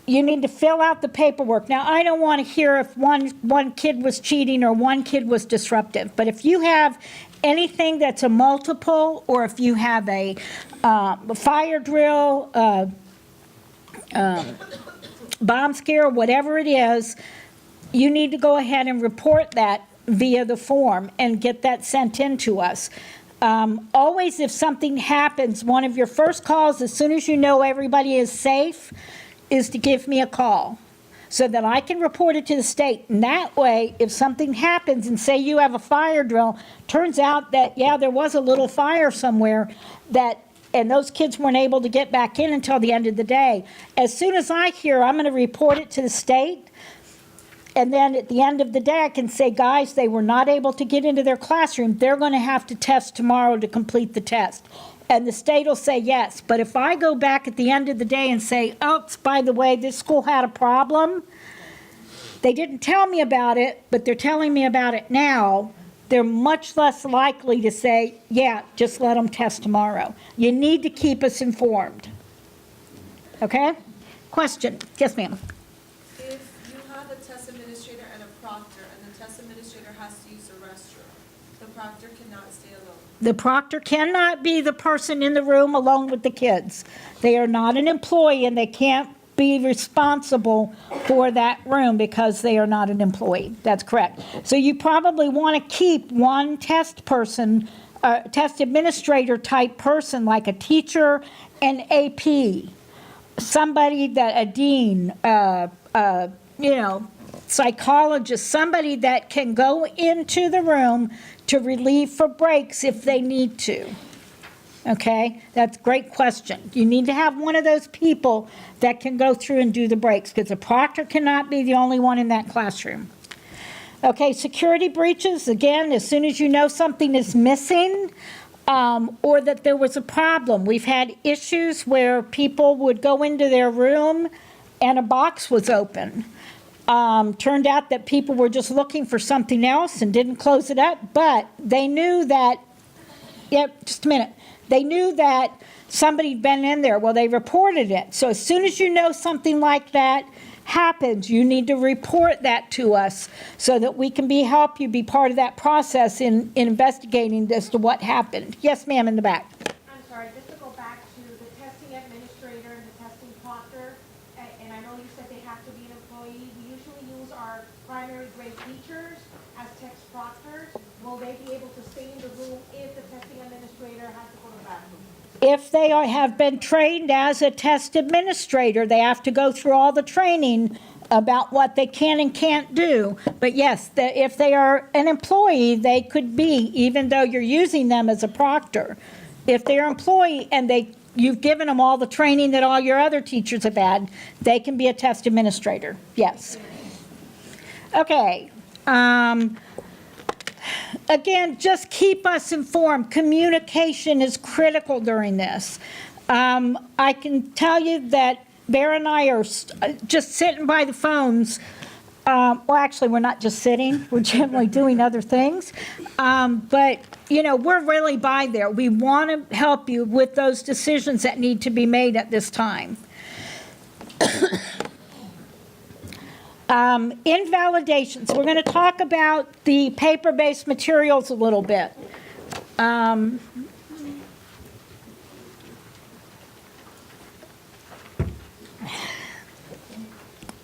You need to fill out the paperwork. Now, I don't want to hear if one kid was cheating or one kid was disruptive, but if you have anything that's a multiple, or if you have a fire drill, bomb scare, whatever it is, you need to go ahead and report that via the form and get that sent in to us. Always, if something happens, one of your first calls, as soon as you know everybody is safe, is to give me a call so that I can report it to the state. And that way, if something happens and say you have a fire drill, turns out that, yeah, there was a little fire somewhere and those kids weren't able to get back in until the end of the day. As soon as I hear, I'm going to report it to the state. And then at the end of the day, I can say, guys, they were not able to get into their classroom. They're going to have to test tomorrow to complete the test. And the state will say yes. But if I go back at the end of the day and say, oh, by the way, this school had a problem, they didn't tell me about it, but they're telling me about it now, they're much less likely to say, yeah, just let them test tomorrow. You need to keep us informed. Okay? Question. Yes, ma'am. If you have a test administrator and a proctor, and the test administrator has to use the restroom, the proctor cannot stay alone. The proctor cannot be the person in the room alone with the kids. They are not an employee, and they can't be responsible for that room because they are not an employee. That's correct. So you probably want to keep one test person, test administrator type person, like a teacher, an AP, somebody that, a dean, psychologist, somebody that can go into the room to relieve for breaks if they need to. Okay, that's a great question. You need to have one of those people that can go through and do the breaks, because the proctor cannot be the only one in that classroom. Okay, security breaches, again, as soon as you know something is missing, or that there was a problem. We've had issues where people would go into their room and a box was open. Turned out that people were just looking for something else and didn't close it up, but they knew that, just a minute. They knew that somebody'd been in there. Well, they reported it. So as soon as you know something like that happens, you need to report that to us so that we can help you be part of that process in investigating as to what happened. Yes, ma'am, in the back. I'm sorry, just to go back to the testing administrator and the testing proctor, and I know you said they have to be an employee. We usually use our primary grade teachers as test proctors. Will they be able to stay in the room if the testing administrator has to go to the bathroom? If they have been trained as a test administrator, they have to go through all the training about what they can and can't do. But yes, if they are an employee, they could be, even though you're using them as a proctor. If they're an employee and you've given them all the training that all your other teachers have had, they can be a test administrator, yes. Okay. Again, just keep us informed. Communication is critical during this. I can tell you that Bear and I are just sitting by the phones. Well, actually, we're not just sitting. We're generally doing other things. But, we're really by there. We want to help you with those decisions that need to be made at this time. Invalidations. We're going to talk about the paper-based materials a little bit.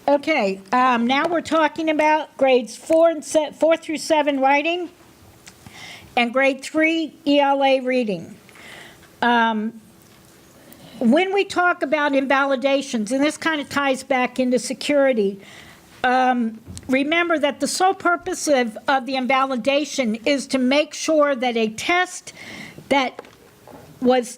Okay, now we're talking about grades 4 through 7 writing and grade 3 ELA reading. When we talk about invalidations, and this kind of ties back into security, remember that the sole purpose of the invalidation is to make sure that a test that is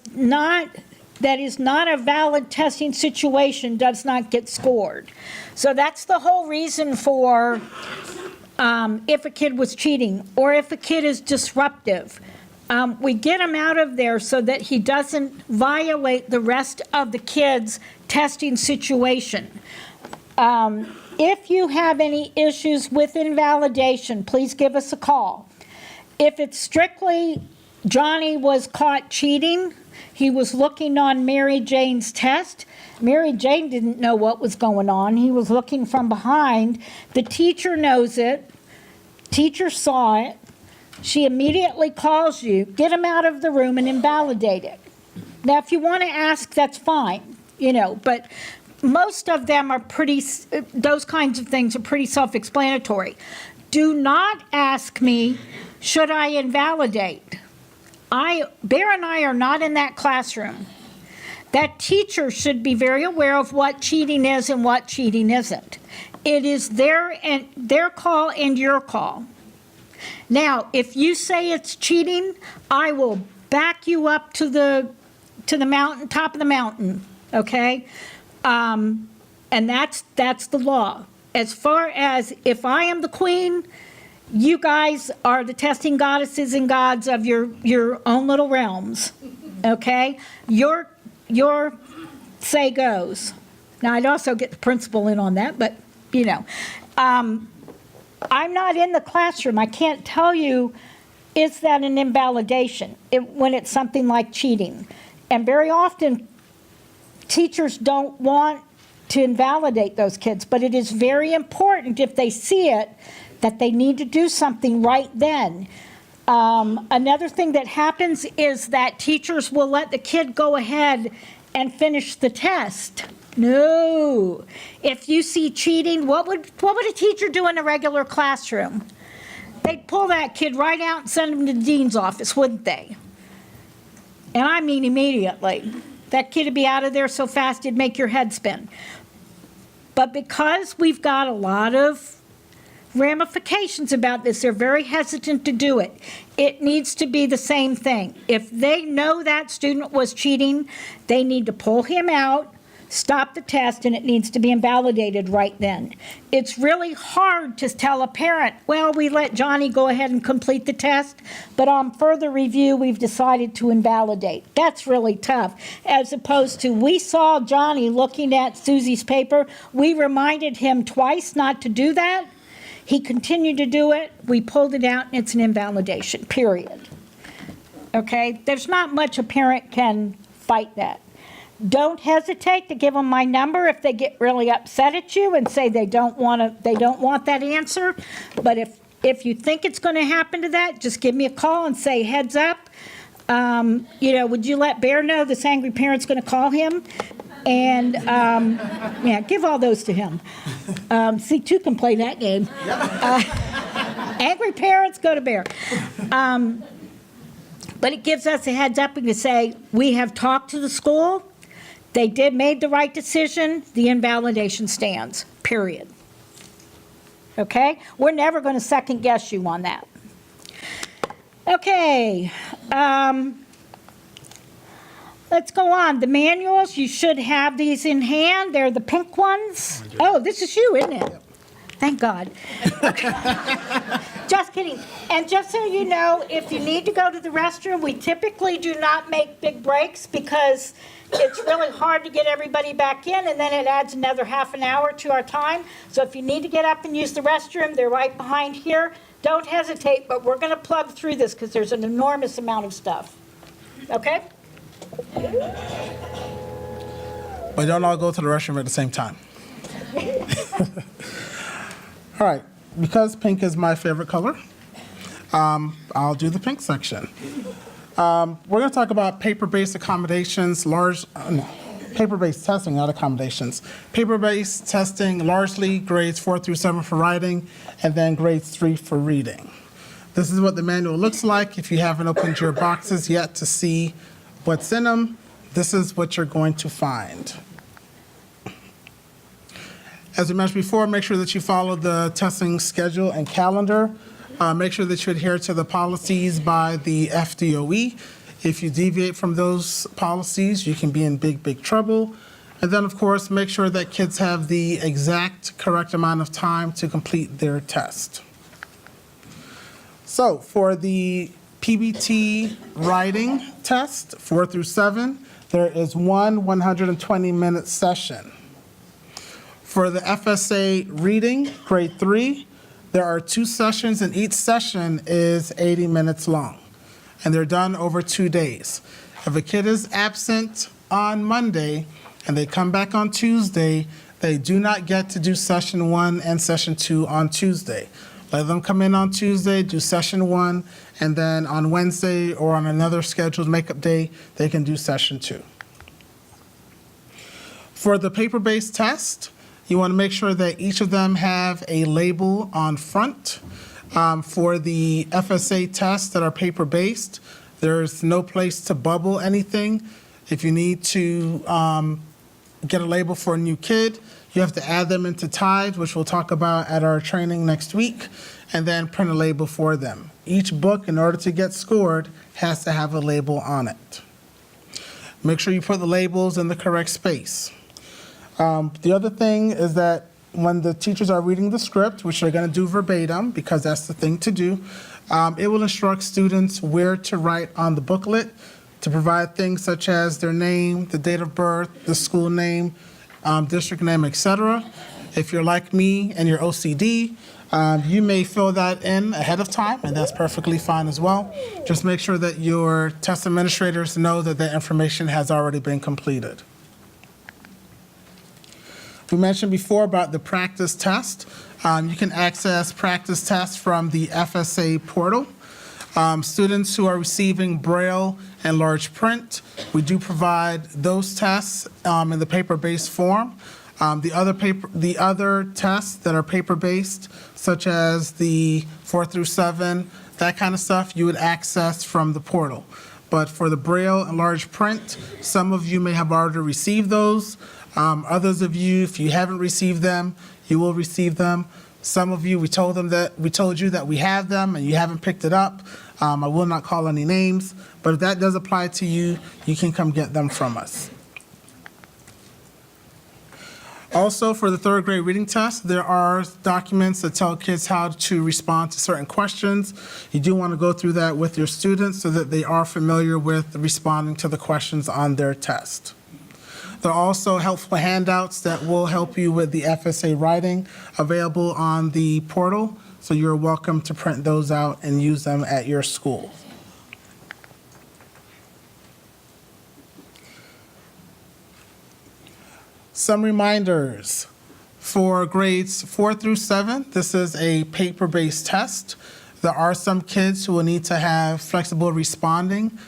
not a valid testing situation does not get scored. So that's the whole reason for if a kid was cheating or if a kid is disruptive. We get him out of there so that he doesn't violate the rest of the kids' testing situation. If you have any issues with invalidation, please give us a call. If it's strictly Johnny was caught cheating, he was looking on Mary Jane's test. Mary Jane didn't know what was going on. He was looking from behind. The teacher knows it. Teacher saw it. She immediately calls you, get him out of the room and invalidate it. Now, if you want to ask, that's fine, but most of them are those kinds of things are pretty self-explanatory. Do not ask me, should I invalidate? Bear and I are not in that classroom. That teacher should be very aware of what cheating is and what cheating isn't. It is their call and your call. Now, if you say it's cheating, I will back you up to the mountain, top of the mountain, okay? And that's the law. As far as if I am the queen, you guys are the testing goddesses and gods of your own little realms, okay? Your say goes. Now, I'd also get the principal in on that, but, I'm not in the classroom. I can't tell you, is that an invalidation when it's something like cheating? And very often, teachers don't want to invalidate those kids, but it is very important if they see it that they need to do something right then. Another thing that happens is that teachers will let the kid go ahead and finish the test. No. If you see cheating, what would a teacher do in a regular classroom? They'd pull that kid right out and send him to the dean's office, wouldn't they? And I mean immediately. That kid would be out of there so fast it'd make your head spin. But because we've got a lot of ramifications about this, they're very hesitant to do it. It needs to be the same thing. If they know that student was cheating, they need to pull him out, stop the test, and it needs to be invalidated right then. It's really hard to tell a parent, well, we let Johnny go ahead and complete the test, but on further review, we've decided to invalidate. That's really tough, as opposed to, we saw Johnny looking at Susie's paper. We reminded him twice not to do that. He continued to do it. We pulled it out, and it's an invalidation, period. Okay? There's not much a parent can fight that. Don't hesitate to give them my number if they get really upset at you and say they don't want that answer. But if you think it's going to happen to that, just give me a call and say, heads up. Would you let Bear know this angry parent's going to call him? And, give all those to him. See, two can play that game. Angry parents, go to Bear. But it gives us a heads up. We can say, we have talked to the school. They made the right decision. The invalidation stands, period. Okay? We're never going to second guess you on that. Okay. Let's go on. The manuals, you should have these in hand. They're the pink ones. Oh, this is you, isn't it? Thank God. Just kidding. And just so you know, if you need to go to the restroom, we typically do not make big breaks because it's really hard to get everybody back in, and then it adds another half an hour to our time. So if you need to get up and use the restroom, they're right behind here. Don't hesitate, but we're going to plug through this because there's an enormous amount of stuff. Okay? But don't all go to the restroom at the same time. All right, because pink is my favorite color, I'll do the pink section. We're going to talk about paper-based accommodations, paper-based testing, not accommodations. Paper-based testing, largely grades 4 through 7 for writing, and then grades 3 for reading. This is what the manual looks like. If you haven't opened your boxes yet to see what's in them, this is what you're going to find. As we mentioned before, make sure that you follow the testing schedule and calendar. Make sure that you adhere to the policies by the FDOE. If you deviate from those policies, you can be in big, big trouble. And then, of course, make sure that kids have the exact correct amount of time to complete their test. So for the PBT writing test, 4 through 7, there is one 120-minute session. For the FSA reading, grade 3, there are 2 sessions, and each session is 80 minutes long, and they're done over 2 days. If a kid is absent on Monday and they come back on Tuesday, they do not get to do session 1 and session 2 on Tuesday. Let them come in on Tuesday, do session 1, and then on Wednesday or on another scheduled makeup day, they can do session 2. For the paper-based test, you want to make sure that each of them have a label on front. For the FSA tests that are paper-based, there's no place to bubble anything. If you need to get a label for a new kid, you have to add them into Tide, which we'll talk about at our training next week, and then print a label for them. Each book, in order to get scored, has to have a label on it. Make sure you put the labels in the correct space. The other thing is that when the teachers are reading the script, which they're going to do verbatim because that's the thing to do, it will instruct students where to write on the booklet to provide things such as their name, the date of birth, the school name, district name, etc. If you're like me and you're OCD, you may fill that in ahead of time, and that's perfectly fine as well. Just make sure that your test administrators know that that information has already been completed. We mentioned before about the practice test. You can access practice tests from the FSA portal. Students who are receiving Braille and large print, we do provide those tests in the paper-based form. The other tests that are paper-based, such as the 4 through 7, that kind of stuff, you would access from the portal. But for the Braille and large print, some of you may have already received those. Others of you, if you haven't received them, you will receive them. Some of you, we told you that we have them and you haven't picked it up. I will not call any names, but if that does apply to you, you can come get them from us. Also, for the third grade reading test, there are documents that tell kids how to respond to certain questions. You do want to go through that with your students so that they are familiar with responding to the questions on their test. There are also helpful handouts that will help you with the FSA writing available on the portal, so you're welcome to print those out and use them at your school. Some reminders. For grades 4 through 7, this is a paper-based test. There are some kids who will need to have flexible responding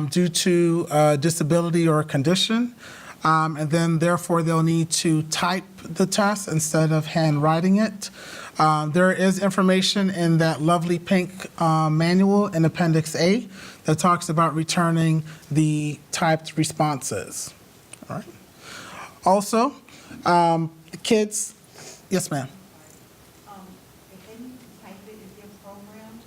due to disability or condition. And then therefore they'll need to type the test instead of handwriting it. There is information in that lovely pink manual in Appendix A that talks about returning the typed responses. All right. Also, the kids, yes, ma'am. Can you type it in their program?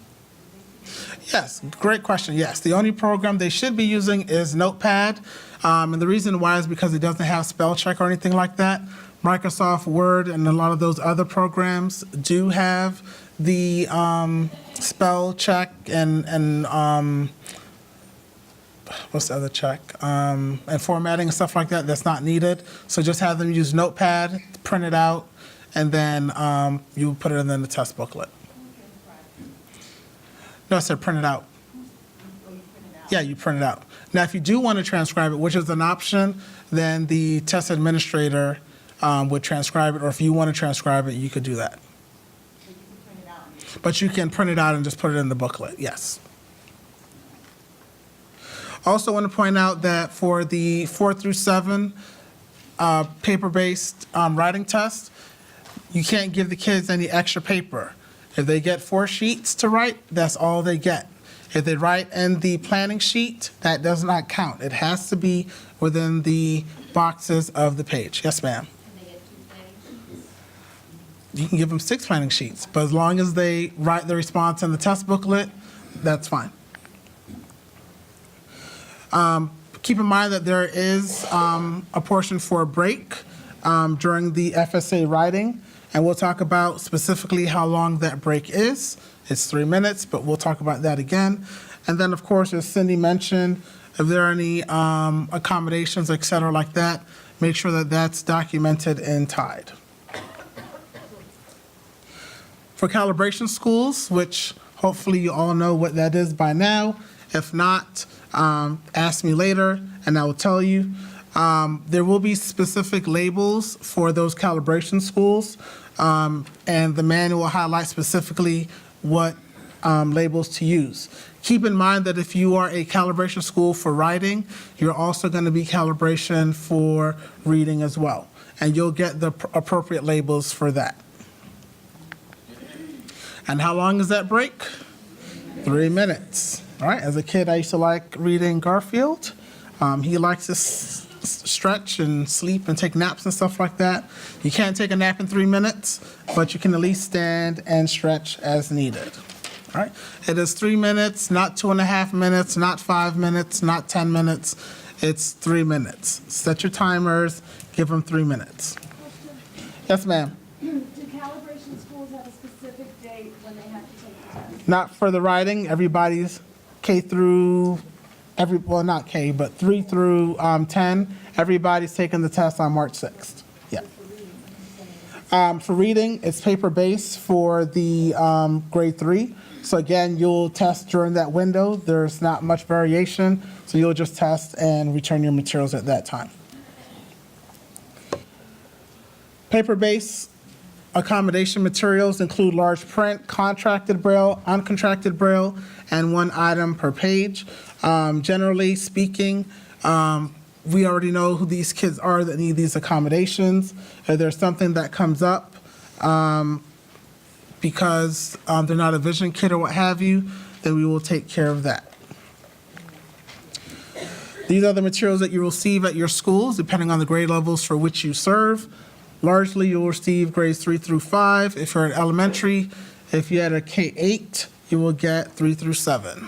Yes, great question. Yes, the only program they should be using is Notepad. And the reason why is because it doesn't have spell check or anything like that. Microsoft Word and a lot of those other programs do have the spell check and what's the other check? And formatting and stuff like that. That's not needed. So just have them use Notepad, print it out, and then you put it in the test booklet. No, I said print it out. Yeah, you print it out. Now, if you do want to transcribe it, which is an option, then the test administrator would transcribe it, or if you want to transcribe it, you could do that. But you can print it out and just put it in the booklet, yes. Also want to point out that for the 4 through 7 paper-based writing test, you can't give the kids any extra paper. If they get 4 sheets to write, that's all they get. If they write in the planning sheet, that does not count. It has to be within the boxes of the page. Yes, ma'am. You can give them 6 planning sheets, but as long as they write the response in the test booklet, that's fine. Keep in mind that there is a portion for a break during the FSA writing, and we'll talk about specifically how long that break is. It's 3 minutes, but we'll talk about that again. And then, of course, as Cindy mentioned, if there are any accommodations, et cetera, like that, make sure that that's documented in TIDE. For calibration schools, which hopefully you all know what that is by now. If not, ask me later and I will tell you. There will be specific labels for those calibration schools, and the manual will highlight specifically what labels to use. Keep in mind that if you are a calibration school for writing, you're also going to be calibration for reading as well, and you'll get the appropriate labels for that. And how long is that break? 3 minutes. All right, as a kid, I used to like reading Garfield. He likes to stretch and sleep and take naps and stuff like that. You can't take a nap in 3 minutes, but you can at least stand and stretch as needed. All right, it is 3 minutes, not 2.5 minutes, not 5 minutes, not 10 minutes. It's 3 minutes. Set your timers, give them 3 minutes. Yes, ma'am. Do calibration schools have a specific date when they have to take the test? Not for the writing, everybody's K through, well, not K, but 3 through 10, everybody's taking the test on March 6th. Yeah. For reading, it's paper-based for the grade 3. So again, you'll test during that window. There's not much variation, so you'll just test and return your materials at that time. Paper-based accommodation materials include large print, contracted Braille, uncontracted Braille, and 1 item per page. Generally speaking, we already know who these kids are that need these accommodations. If there's something that comes up because they're not a vision kid or what have you, then we will take care of that. These are the materials that you receive at your schools, depending on the grade levels for which you serve. Largely, you'll receive grades 3 through 5. If you're at elementary, if you're at a K-8, you will get 3 through 7.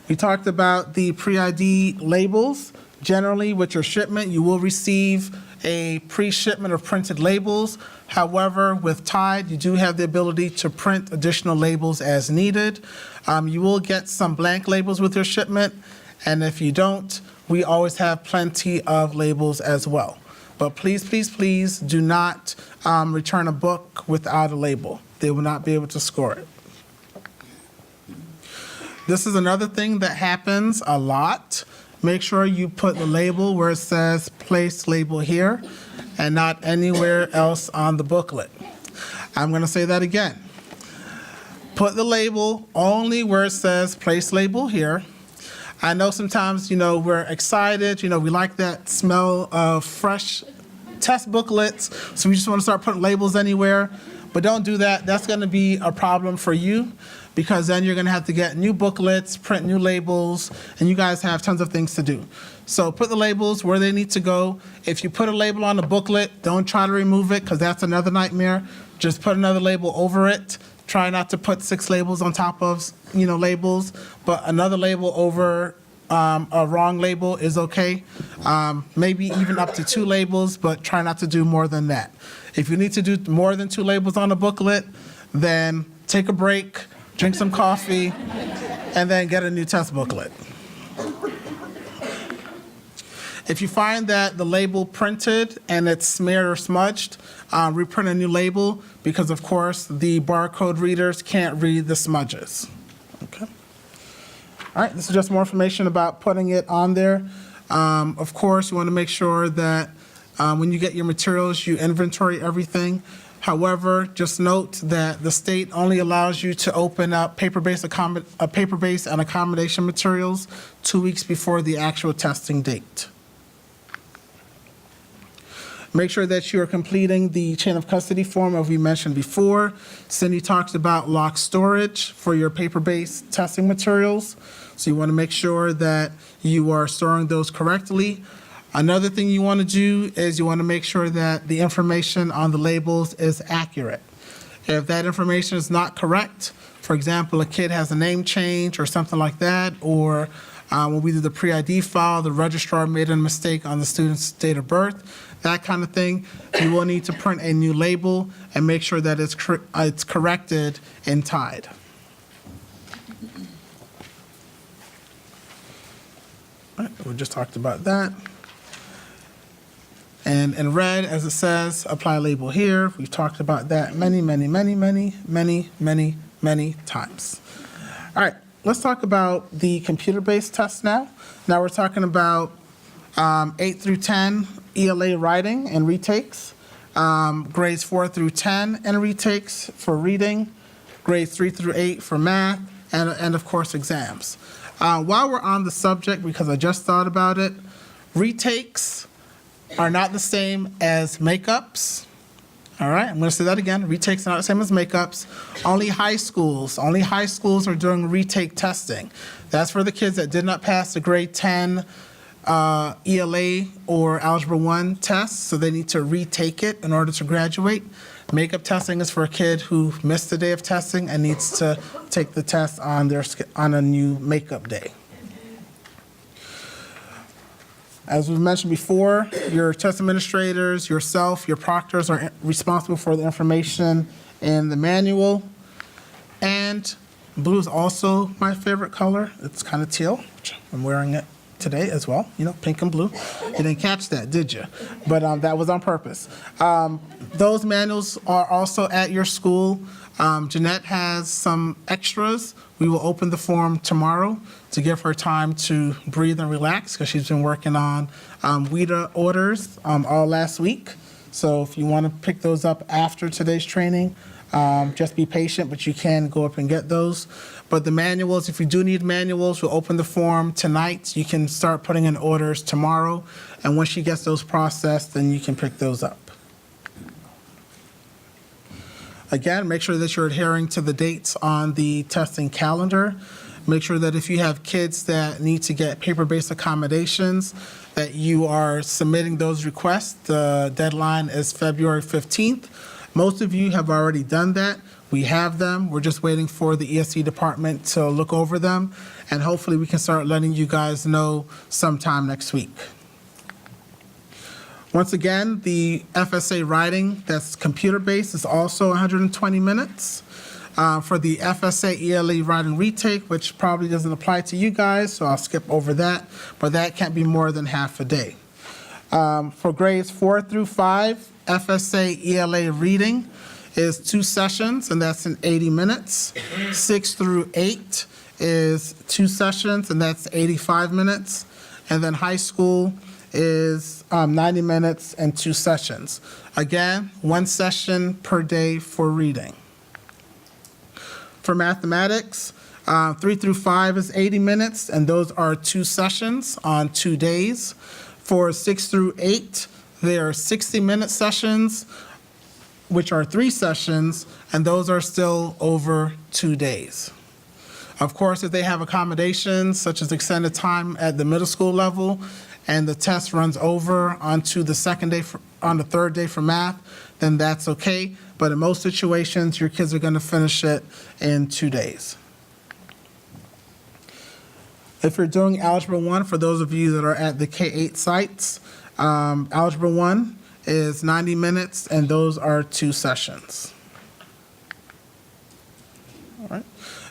We talked about the pre-ID labels. Generally, with your shipment, you will receive a pre-shipment of printed labels. However, with Tide, you do have the ability to print additional labels as needed. You will get some blank labels with your shipment, and if you don't, we always have plenty of labels as well. But please, please, please do not return a book without a label. They will not be able to score it. This is another thing that happens a lot. Make sure you put the label where it says place label here and not anywhere else on the booklet. I'm going to say that again. Put the label only where it says place label here. I know sometimes, we're excited, we like that smell of fresh test booklets, so we just want to start putting labels anywhere. But don't do that. That's going to be a problem for you, because then you're going to have to get new booklets, print new labels, and you guys have tons of things to do. So put the labels where they need to go. If you put a label on the booklet, don't try to remove it, because that's another nightmare. Just put another label over it. Try not to put 6 labels on top of, labels, but another label over a wrong label is okay. Maybe even up to 2 labels, but try not to do more than that. If you need to do more than 2 labels on a booklet, then take a break, drink some coffee, and then get a new test booklet. If you find that the label printed and it's smeared or smudged, reprint a new label, because of course the barcode readers can't read the smudges. Okay. All right, this is just more information about putting it on there. Of course, you want to make sure that when you get your materials, you inventory everything. However, just note that the state only allows you to open up paper-based and accommodation materials 2 weeks before the actual testing date. Make sure that you are completing the chain of custody form, as we mentioned before. Cindy talked about locked storage for your paper-based testing materials. So you want to make sure that you are storing those correctly. Another thing you want to do is you want to make sure that the information on the labels is accurate. If that information is not correct, for example, a kid has a name change or something like that, or when we did the pre-ID file, the registrar made a mistake on the student's date of birth, that kind of thing, you will need to print a new label and make sure that it's corrected in Tide. All right, we just talked about that. And in red, as it says, apply label here. We've talked about that many times. All right, let's talk about the computer-based tests now. Now we're talking about 8 through 10 ELA writing and retakes, grades 4 through 10 and retakes for reading, grades 3 through 8 for math, and of course exams. While we're on the subject, because I just thought about it, retakes are not the same as makeups. All right, I'm going to say that again. Retakes are not the same as makeups. Only high schools are doing retake testing. That's for the kids that did not pass the grade 10 ELA or Algebra 1 tests, so they need to retake it in order to graduate. Makeup testing is for a kid who missed the day of testing and needs to take the test on a new makeup day. As we've mentioned before, your test administrators, yourself, your proctors are responsible for the information in the manual. And blue is also my favorite color. It's kind of teal, which I'm wearing it today as well, pink and blue. You didn't catch that, did you? But that was on purpose. Those manuals are also at your school. Jeanette has some extras. We will open the form tomorrow to give her time to breathe and relax, because she's been working on WIDA orders all last week. So if you want to pick those up after today's training, just be patient, but you can go up and get those. But the manuals, if you do need manuals, we'll open the form tonight. You can start putting in orders tomorrow. And once she gets those processed, then you can pick those up. Again, make sure that you're adhering to the dates on the testing calendar. Make sure that if you have kids that need to get paper-based accommodations, that you are submitting those requests. The deadline is February 15th. Most of you have already done that. We have them. We're just waiting for the ESC department to look over them, and hopefully we can start letting you guys know sometime next week. Once again, the FSA writing that's computer-based is also 120 minutes. For the FSA ELA writing retake, which probably doesn't apply to you guys, so I'll skip over that, but that can't be more than half a day. For grades 4 through 5, FSA ELA reading is 2 sessions, and that's in 80 minutes. 6 through 8 is 2 sessions, and that's 85 minutes. And then high school is 90 minutes and 2 sessions. Again, 1 session per day for reading. For mathematics, 3 through 5 is 80 minutes, and those are 2 sessions on 2 days. For 6 through 8, they are 60-minute sessions, which are 3 sessions, and those are still over 2 days. Of course, if they have accommodations, such as extended time at the middle school level, and the test runs over onto the second day, on the third day for math, then that's okay. But in most situations, your kids are going to finish it in 2 days. If you're doing Algebra 1, for those of you that are at the K-8 sites, Algebra 1 is 90 minutes, and those are 2 sessions. All right.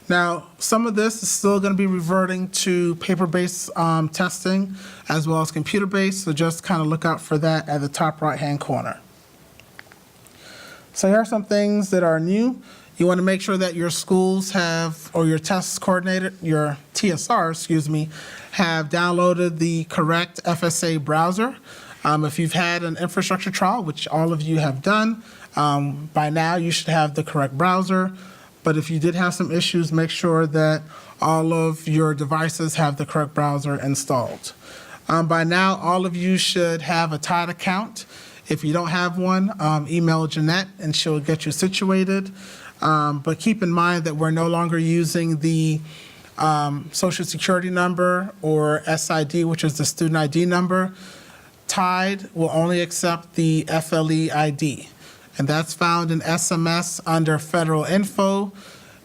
Now, some of this is still going to be reverting to paper-based testing as well as computer-based, so just kind of look out for that at the top right-hand corner. So here are some things that are new. You want to make sure that your schools have, or your test coordinator, your TSR, have downloaded the correct FSA browser. If you've had an infrastructure trial, which all of you have done, by now you should have the correct browser. But if you did have some issues, make sure that all of your devices have the correct browser installed. By now, all of you should have a Tide account. If you don't have one, email Jeanette and she'll get you situated. But keep in mind that we're no longer using the Social Security number or SID, which is the student ID number. Tide will only accept the FLE ID, and that's found in SMS under Federal Info.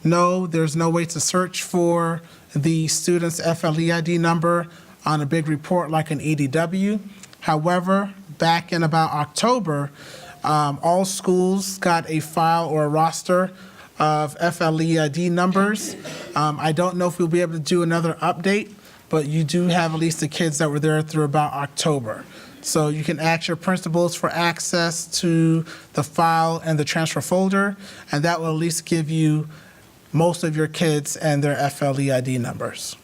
No, there's no way to search for the student's FLE ID number on a big report like an EDW. However, back in about October, all schools got a file or a roster of FLE ID numbers. I don't know if we'll be able to do another update, but you do have at least the kids that were there through about October. So you can ask your principals for access to the file and the transfer folder, and that will at least give you most of your kids and their FLE ID numbers.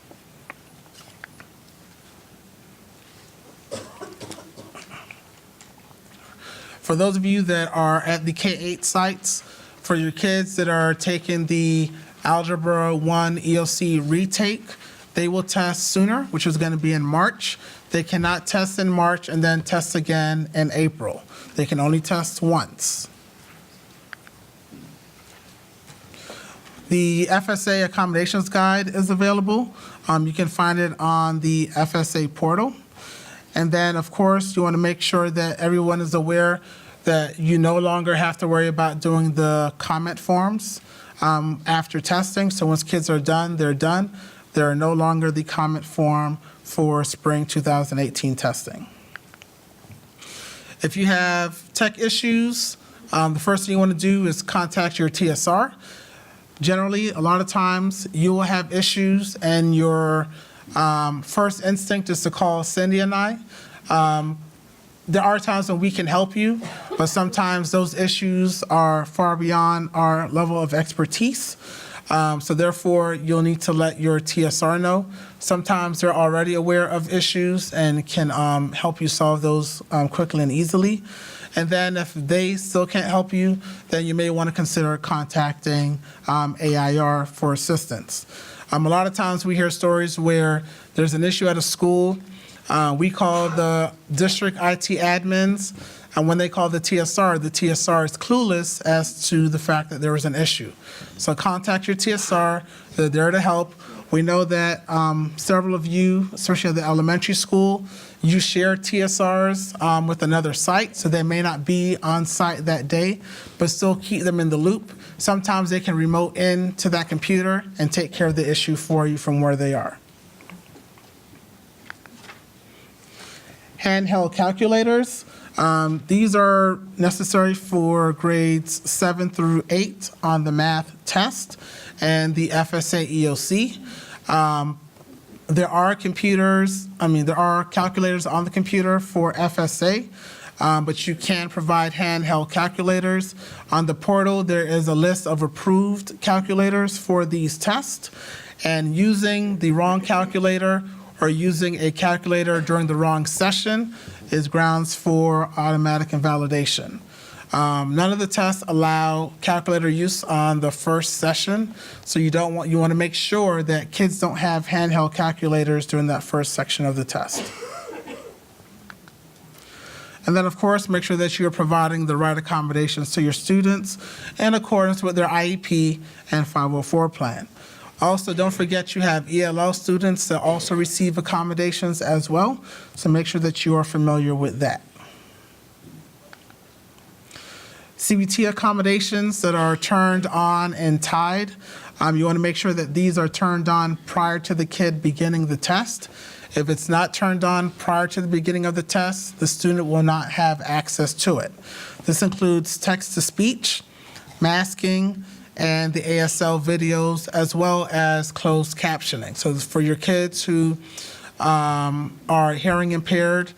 For those of you that are at the K-8 sites, for your kids that are taking the Algebra 1 EOC retake, they will test sooner, which is going to be in March. They cannot test in March and then test again in April. They can only test once. The FSA accommodations guide is available. You can find it on the FSA portal. And then, of course, you want to make sure that everyone is aware that you no longer have to worry about doing the comment forms after testing. So once kids are done, they're done. There are no longer the comment form for spring 2018 testing. If you have tech issues, the first thing you want to do is contact your TSR. Generally, a lot of times you will have issues and your first instinct is to call Cindy and I. There are times when we can help you, but sometimes those issues are far beyond our level of expertise. So therefore, you'll need to let your TSR know. Sometimes they're already aware of issues and can help you solve those quickly and easily. And then if they still can't help you, then you may want to consider contacting AIR for assistance. A lot of times we hear stories where there's an issue at a school. We call the district IT admins, and when they call the TSR is clueless as to the fact that there was an issue. So contact your TSR. They're there to help. We know that several of you, especially at the elementary school, You share TSRs with another site, so they may not be on site that day, but still keep them in the loop. Sometimes they can remote in to that computer and take care of the issue for you from where they are. Handheld calculators. These are necessary for grades 7 through 8 on the math test and the FSA EOC. There are calculators on the computer for FSA, but you can provide handheld calculators. On the portal, there is a list of approved calculators for these tests, and using the wrong calculator or using a calculator during the wrong session is grounds for automatic invalidation. None of the tests allow calculator use on the first session, so you want to make sure that kids don't have handheld calculators during that first section of the test. And then, of course, make sure that you're providing the right accommodations to your students in accordance with their IEP and 504 plan. Also, don't forget you have ELL students that also receive accommodations as well, so make sure that you are familiar with that. CBT accommodations that are turned on and tied. You want to make sure that these are turned on prior to the kid beginning the test. If it's not turned on prior to the beginning of the test, the student will not have access to it. This includes text-to-speech, masking, and the ASL videos, as well as closed captioning. So for your kids who are hearing impaired,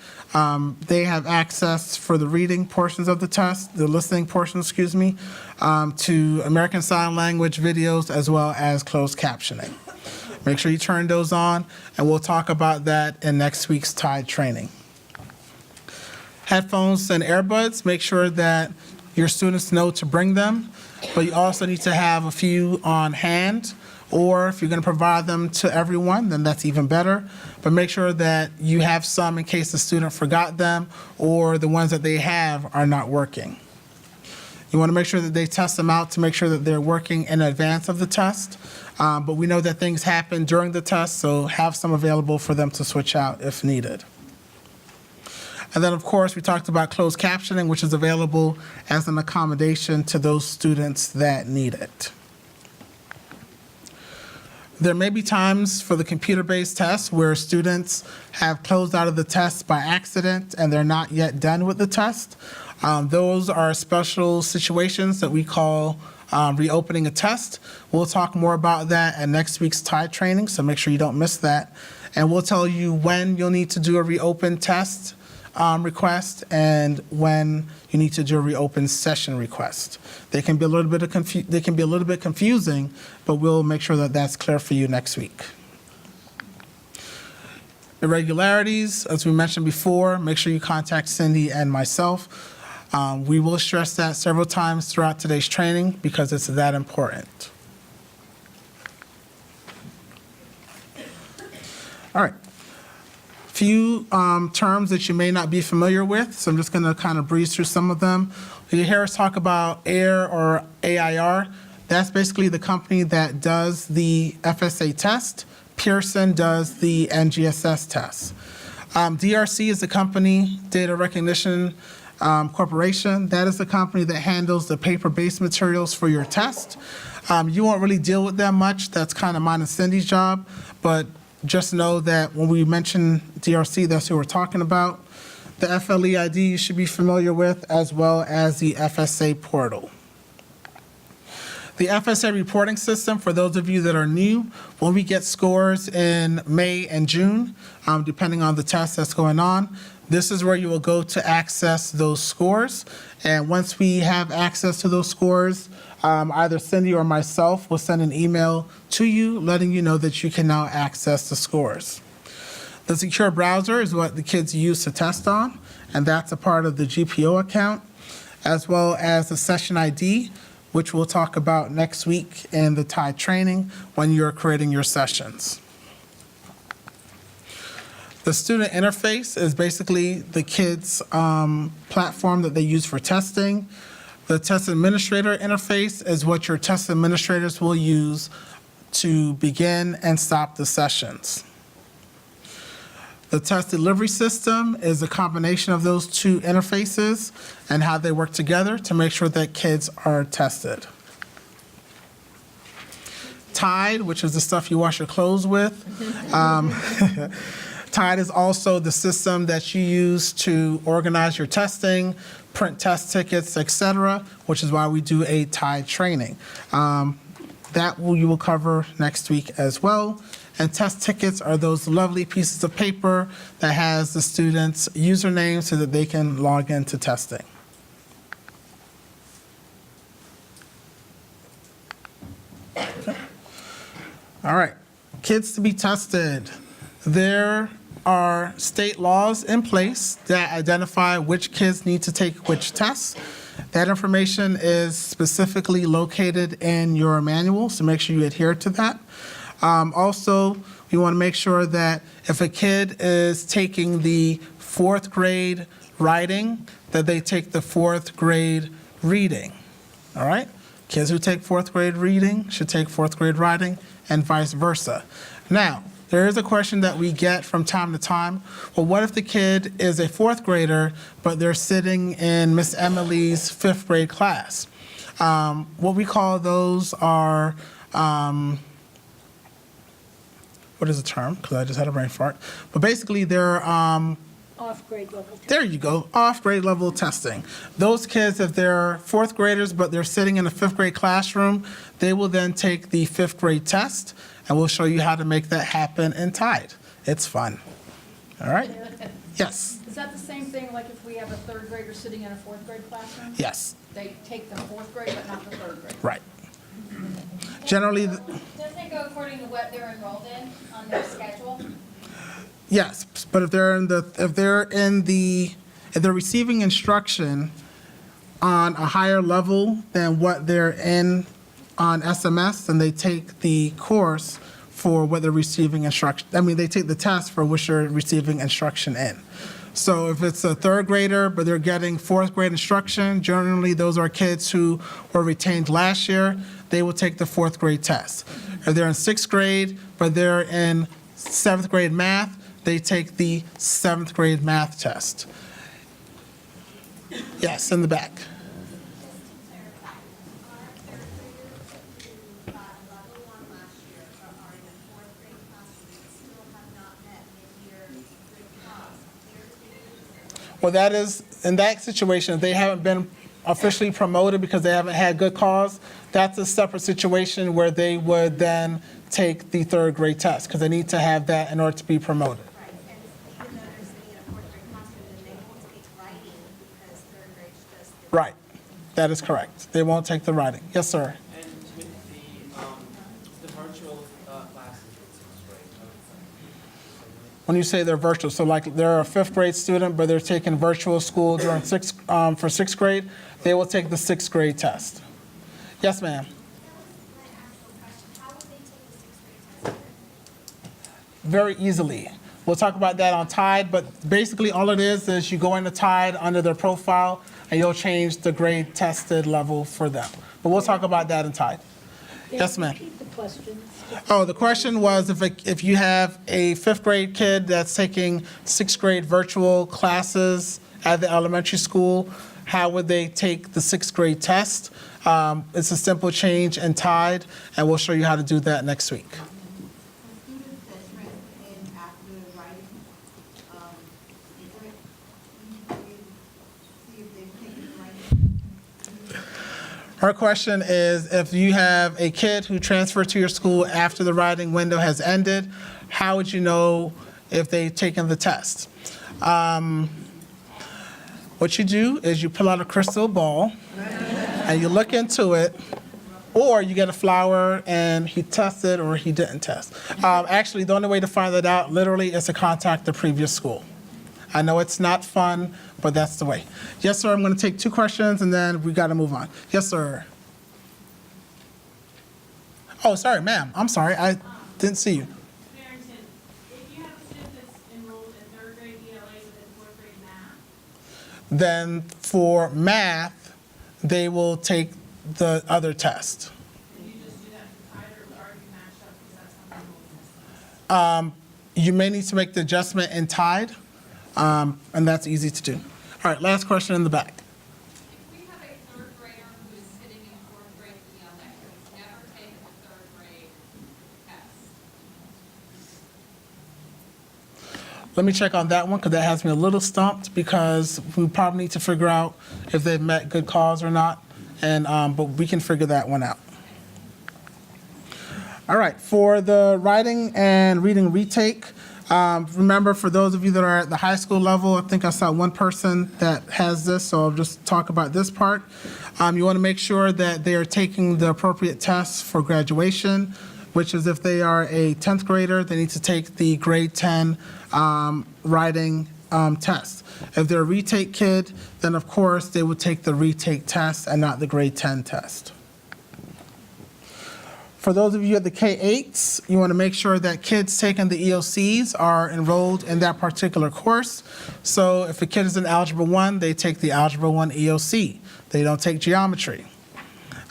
they have access for the reading portions of the test, the listening portion, to American Sign Language videos, as well as closed captioning. Make sure you turn those on, and we'll talk about that in next week's TIDE training. Headphones and earbuds, make sure that your students know to bring them, but you also need to have a few on hand, or if you're going to provide them to everyone, then that's even better. But make sure that you have some in case the student forgot them or the ones that they have are not working. You want to make sure that they test them out to make sure that they're working in advance of the test. But we know that things happen during the test, so have some available for them to switch out if needed. And then, of course, we talked about closed captioning, which is available as an accommodation to those students that need it. There may be times for the computer-based tests where students have closed out of the test by accident and they're not yet done with the test. Those are special situations that we call reopening a test. We'll talk more about that at next week's TIDE training, so make sure you don't miss that. And we'll tell you when you'll need to do a reopen test request and when you need to do a reopen session request. They can be a little bit confusing, but we'll make sure that that's clear for you next week. Irregularities, as we mentioned before, make sure you contact Cindy and myself. We will stress that several times throughout today's training because it's that important. All right. Few terms that you may not be familiar with, so I'm just going to kind of breeze through some of them. You hear us talk about AIR or AIR. That's basically the company that does the FSA test. Pearson does the NGSS test. DRC is the company, Data Recognition Corporation. That is the company that handles the paper-based materials for your test. You won't really deal with them much. That's kind of mine and Cindy's job, but just know that when we mention DRC, that's who we're talking about. The FLE ID you should be familiar with, as well as the FSA portal. The FSA reporting system, for those of you that are new, when we get scores in May and June, depending on the test that's going on, this is where you will go to access those scores. And once we have access to those scores, either Cindy or myself will send an email to you letting you know that you can now access the scores. The secure browser is what the kids use to test on, and that's a part of the GPO account, as well as the session ID, which we'll talk about next week in the TIDE training when you're creating your sessions. The student interface is basically the kids' platform that they use for testing. The test administrator interface is what your test administrators will use to begin and stop the sessions. The test delivery system is a combination of those two interfaces and how they work together to make sure that kids are tested. Tide, which is the stuff you wash your clothes with. Tide is also the system that you use to organize your testing, print test tickets, etc., which is why we do a Tide training. You will cover next week as well. And test tickets are those lovely pieces of paper that has the student's username so that they can log into testing. All right, kids to be tested. There are state laws in place that identify which kids need to take which tests. That information is specifically located in your manual, so make sure you adhere to that. Also, we want to make sure that if a kid is taking the 4th grade writing, that they take the 4th grade reading. All right? Kids who take 4th grade reading should take 4th grade writing, and vice versa. Now, there is a question that we get from time to time. Well, what if the kid is a 4th grader, but they're sitting in Miss Emily's 5th grade class? What we call those are, what is the term? Because I just had a brain fart. But basically, they're, Off-grade level. there you go, off-grade level testing. Those kids, if they're 4th graders, but they're sitting in a 5th grade classroom, they will then take the 5th grade test, and we'll show you how to make that happen in Tide. It's fun. All right? Yes, Is that the same thing, like if we have a 3rd grader sitting in a 4th grade classroom? yes, They take the 4th grade, but not the 3rd grade? right. Generally, Doesn't it go according to what they're enrolled in on their schedule? yes, but if they're receiving instruction on a higher level than what they're in on SMS, then they take the course for what they're receiving instruction. I mean, they take the test for which they're receiving instruction in. So if it's a 3rd grader, but they're getting 4th grade instruction, generally those are kids who were retained last year, they will take the 4th grade test. If they're in 6th grade, but they're in 7th grade math, they take the 7th grade math test. Yes, in the back. Well, that is, in that situation, if they haven't been officially promoted because they haven't had good cause, that's a separate situation where they would then take the 3rd grade test because they need to have that in order to be promoted. Right, and even though they're sitting in a 4th grade classroom, then they won't take writing because 3rd grade's just. Right. That is correct. They won't take the writing. Yes, sir. And with the virtual classes in 6th grade, how is that? When you say they're virtual, so like they're a 5th grade student, but they're taking virtual school during for 6th grade, they will take the 6th grade test. Yes, ma'am. How would they take the 6th grade test? Very easily. We'll talk about that on Tide, but basically all it is you go into Tide under their profile and you'll change the grade tested level for them. But we'll talk about that in Tide. Yes, ma'am. Repeat the questions. Oh, the question was if you have a 5th grade kid that's taking 6th grade virtual classes at the elementary school, how would they take the 6th grade test? It's a simple change in Tide, and we'll show you how to do that next week. Students that transfer in after writing, is there, you see if they've taken writing? Her question is, if you have a kid who transferred to your school after the writing window has ended, how would you know if they've taken the test? What you do is you pull out a crystal ball and you look into it, or you get a flower and he tested or he didn't test. Actually, the only way to find that out literally is to contact the previous school. I know it's not fun, but that's the way. Yes, sir, I'm going to take 2 questions and then we got to move on. Yes, sir. Oh, sorry, ma'am. I'm sorry. I didn't see you. Barrington, if you have a student that's enrolled in 3rd grade ELA but in 4th grade math, Then for math, they will take the other test. can you just do that for Tide or already matched up because that's how the enrollment is? You may need to make the adjustment in Tide, and that's easy to do. All right, last question in the back. If we have a third grader who is sitting in fourth grade ELA, who's never taken the third grade test, Let me check on that one because that has me a little stumped because we probably need to figure out if they've met good cause or not, and but we can figure that one out. All right, for the writing and reading retake, remember for those of you that are at the high school level, I think I saw one person that has this, so I'll just talk about this part. You want to make sure that they are taking the appropriate tests for graduation, which is if they are a 10th grader, they need to take the grade 10 writing test. If they're a retake kid, then of course they would take the retake test and not the grade 10 test. For those of you at the K-8s, you want to make sure that kids taking the EOCs are enrolled in that particular course. So if a kid is in Algebra 1, they take the Algebra 1 EOC. They don't take geometry.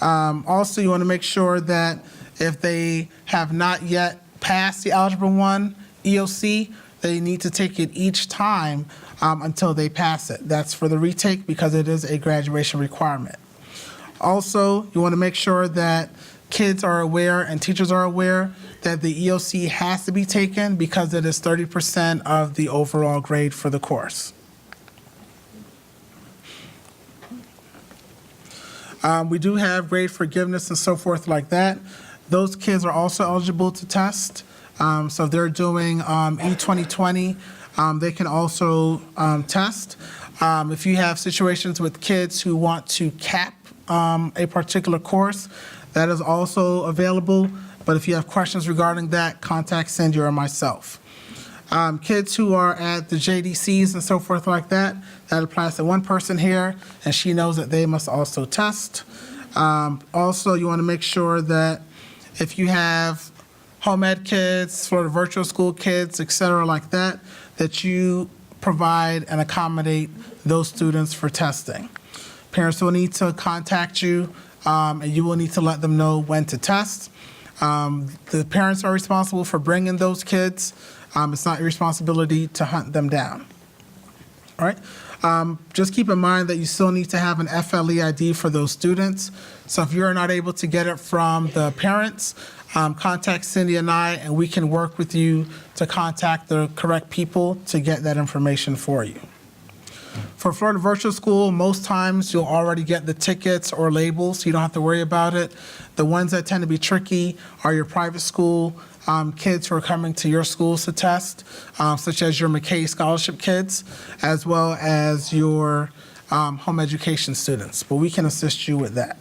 Also, you want to make sure that if they have not yet passed the Algebra 1 EOC, they need to take it each time until they pass it. That's for the retake because it is a graduation requirement. Also, you want to make sure that kids are aware and teachers are aware that the EOC has to be taken because it is 30% of the overall grade for the course. We do have grade forgiveness and so forth like that. Those kids are also eligible to test. So if they're doing E2020, they can also test. If you have situations with kids who want to cap a particular course, that is also available, but if you have questions regarding that, contact Cindy or myself. Kids who are at the JDCs and so forth like that, that applies to one person here, and she knows that they must also test. Also, you want to make sure that if you have home ed kids, Florida virtual school kids, et cetera, like that, that you provide and accommodate those students for testing. Parents will need to contact you, and you will need to let them know when to test. The parents are responsible for bringing those kids. It's not your responsibility to hunt them down. All right? Just keep in mind that you still need to have an FLE ID for those students. So if you're not able to get it from the parents, contact Cindy and I, and we can work with you to contact the correct people to get that information for you. For Florida Virtual School, most times you'll already get the tickets or labels, so you don't have to worry about it. The ones that tend to be tricky are your private school kids who are coming to your schools to test, such as your McKay Scholarship kids, as well as your home education students, but we can assist you with that.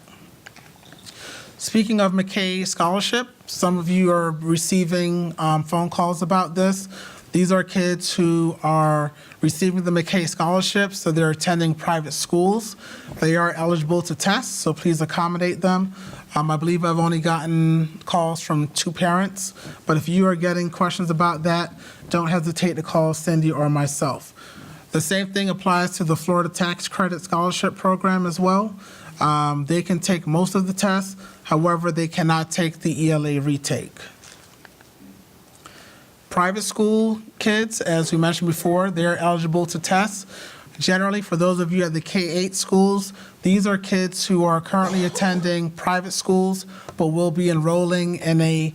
Speaking of McKay Scholarship, some of you are receiving phone calls about this. These are kids who are receiving the McKay Scholarship, so they're attending private schools. They are eligible to test, so please accommodate them. I believe I've only gotten calls from 2 parents, but if you are getting questions about that, don't hesitate to call Cindy or myself. The same thing applies to the Florida Tax Credit Scholarship Program as well. They can take most of the tests, however, they cannot take the ELA retake. Private school kids, as we mentioned before, they're eligible to test. Generally, for those of you at the K-8 schools, these are kids who are currently attending private schools but will be enrolling in a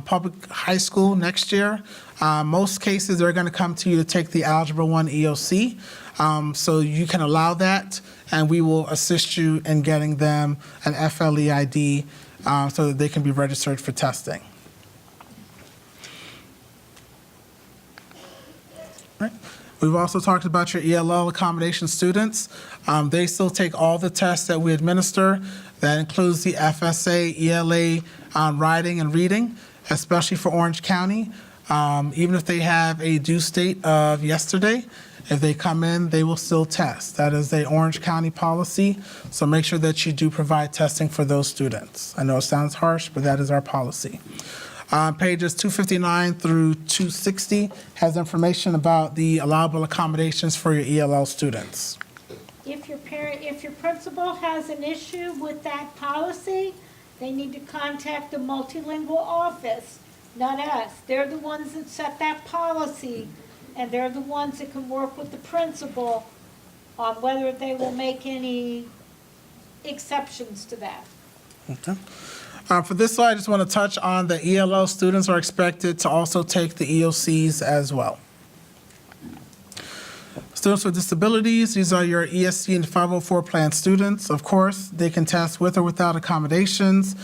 public high school next year. Most cases, they're going to come to you to take the Algebra 1 EOC. So you can allow that, and we will assist you in getting them an FLE ID so that they can be registered for testing. Right. We've also talked about your ELL accommodation students. They still take all the tests that we administer. That includes the FSA, ELA, writing and reading, especially for Orange County. Even if they have a due date of yesterday, if they come in, they will still test. That is a Orange County policy, so make sure that you do provide testing for those students. I know it sounds harsh, but that is our policy. Pages 259 through 260 has information about the allowable accommodations for your ELL students. If your principal has an issue with that policy, they need to contact the multilingual office. not us. They're the ones that set that policy, and they're the ones that can work with the principal on whether they will make any exceptions to that. Okay. For this slide, I just want to touch on the ELL students are expected to also take the EOCs as well. Students with disabilities, these are your ESC and 504 plan students. Of course, they can test with or without accommodations.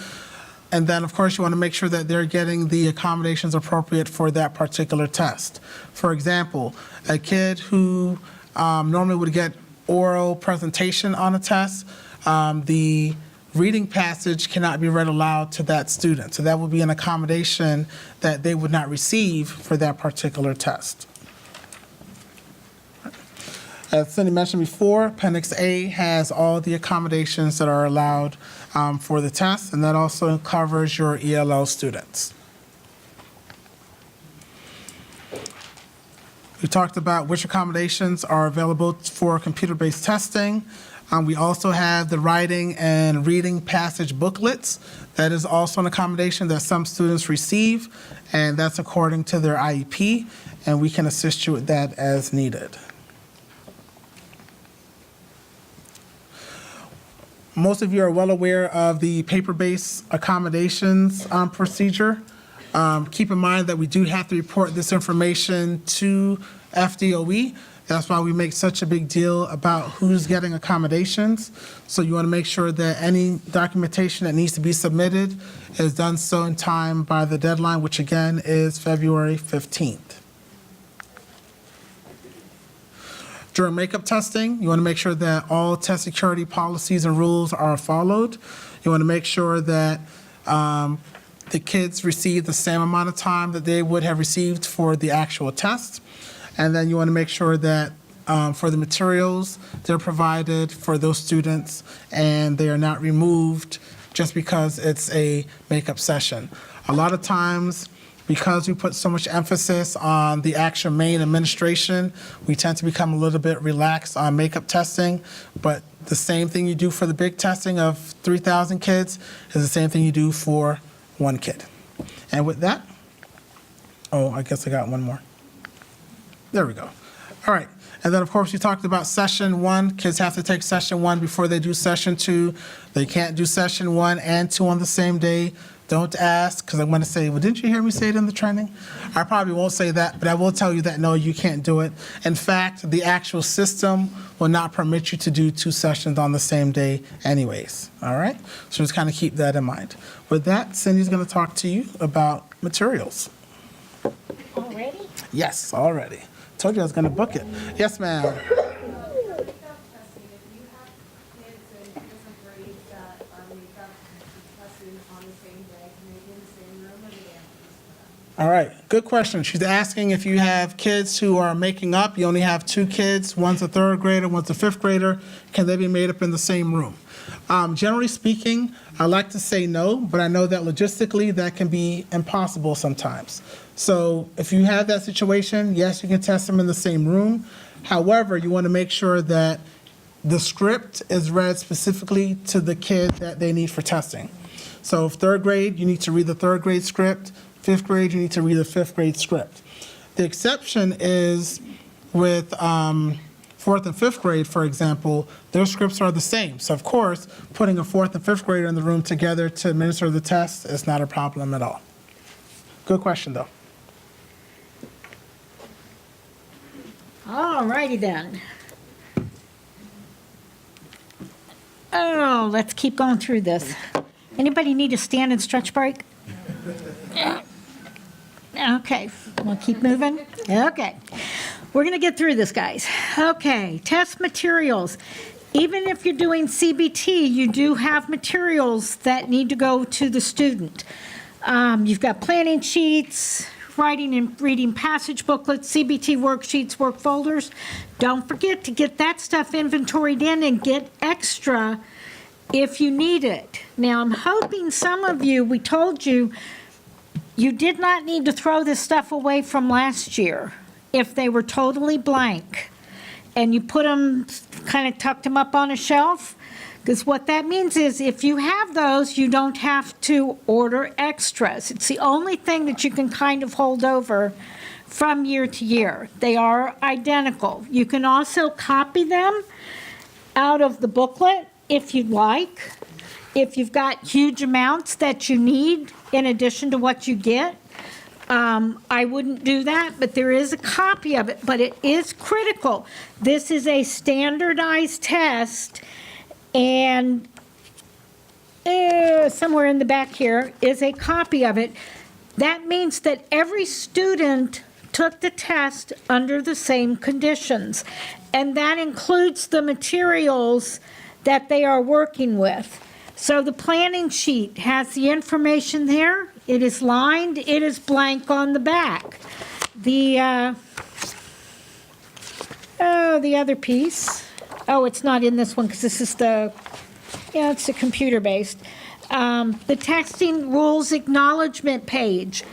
And then, of course, you want to make sure that they're getting the accommodations appropriate for that particular test. For example, a kid who normally would get oral presentation on a test, the reading passage cannot be read aloud to that student. So that would be an accommodation that they would not receive for that particular test. As Cindy mentioned before, Appendix A has all the accommodations that are allowed for the test, and that also covers your ELL students. We talked about which accommodations are available for computer-based testing. We also have the writing and reading passage booklets. That is also an accommodation that some students receive, and that's according to their IEP, and we can assist you with that as needed. Most of you are well aware of the paper-based accommodations procedure. Keep in mind that we do have to report this information to FDOE. That's why we make such a big deal about who's getting accommodations. So you want to make sure that any documentation that needs to be submitted is done so in time by the deadline, which again is February 15th. During makeup testing, you want to make sure that all test security policies and rules are followed. You want to make sure that the kids receive the same amount of time that they would have received for the actual test. And then you want to make sure that for the materials, they're provided for those students and they are not removed just because it's a makeup session. A lot of times, because we put so much emphasis on the actual main administration, we tend to become a little bit relaxed on makeup testing, but the same thing you do for the big testing of 3,000 kids is the same thing you do for one kid. And with that, oh, I guess I got one more. There we go. All right. And then, of course, you talked about session 1. Kids have to take session 1 before they do session 2. They can't do session 1 and 2 on the same day. Don't ask, because I'm going to say, well, didn't you hear me say it in the training? I probably won't say that, but I will tell you that, no, you can't do it. In fact, the actual system will not permit you to do 2 sessions on the same day anyways, all right? So just kind of keep that in mind. With that, Cindy's going to talk to you about materials. Already? Yes, already. Told you I was going to book it. Yes, ma'am. Testing, if you have kids in different grades that are makeup tested on the same day, can they be in the same room or do they have to be split up? All right, good question. She's asking if you have kids who are making up, you only have 2 kids, one's a 3rd grader, one's a 5th grader, can they be made up in the same room? Generally speaking, I like to say no, but I know that logistically that can be impossible sometimes. So if you have that situation, yes, you can test them in the same room. However, you want to make sure that the script is read specifically to the kid that they need for testing. So if 3rd grade, you need to read the 3rd grade script. 5th grade, you need to read the 5th grade script. The exception is with 4th and 5th grade, for example, their scripts are the same. So of course, putting a 4th and 5th grader in the room together to administer the test is not a problem at all. Good question, though. All righty then. Oh, let's keep going through this. Anybody need a stand and stretch break? Okay, we'll keep moving. Okay, we're going to get through this, guys. Okay, test materials. Even if you're doing CBT, you do have materials that need to go to the student. You've got planning sheets, writing and reading passage booklets, CBT worksheets, work folders. Don't forget to get that stuff inventoried in and get extra if you need it. Now, I'm hoping some of you, we told you, you did not need to throw this stuff away from last year if they were totally blank. And you put them, kind of tucked them up on a shelf. Because what that means is if you have those, you don't have to order extras. It's the only thing that you can kind of hold over from year to year. They are identical. You can also copy them out of the booklet if you'd like. If you've got huge amounts that you need in addition to what you get, I wouldn't do that, but there is a copy of it, but it is critical. This is a standardized test, and somewhere in the back here is a copy of it. That means that every student took the test under the same conditions, and that includes the materials that they are working with. So the planning sheet has the information there. It is lined, it is blank on the back. The other piece, it's not in this one because this is it's the computer-based. The testing rules acknowledgement page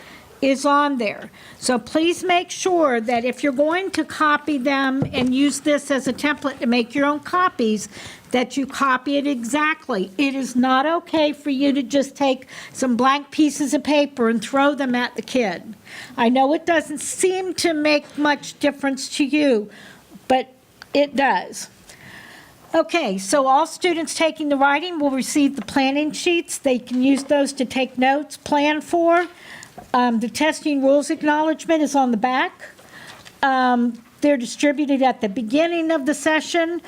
is on there. So please make sure that if you're going to copy them and use this as a template to make your own copies, that you copy it exactly. It is not okay for you to just take some blank pieces of paper and throw them at the kid. I know it doesn't seem to make much difference to you, but it does. Okay, so all students taking the writing will receive the planning sheets. They can use those to take notes, plan for. The testing rules acknowledgement is on the back. They're distributed at the beginning of the session.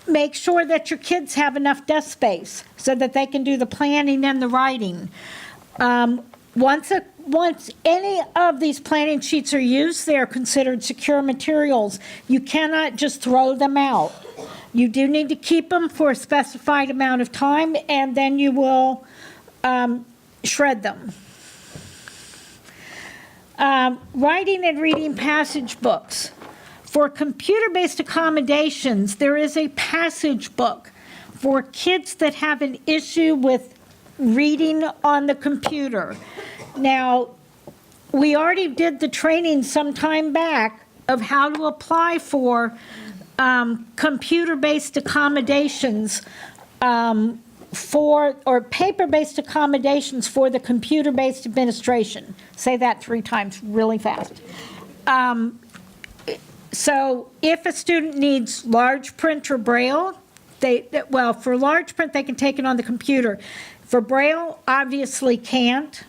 Make sure that your kids have enough desk space so that they can do the planning and the writing. Once any of these planning sheets are used, they are considered secure materials. You cannot just throw them out. You do need to keep them for a specified amount of time, and then you will shred them. Writing and reading passage books. For computer-based accommodations, there is a passage book for kids that have an issue with reading on the computer. Now, we already did the training some time back of how to apply for computer-based accommodations or paper-based accommodations for the computer-based administration. Say that 3 times really fast. So if a student needs large print or Braille, for large print, they can take it on the computer. For Braille, obviously can't.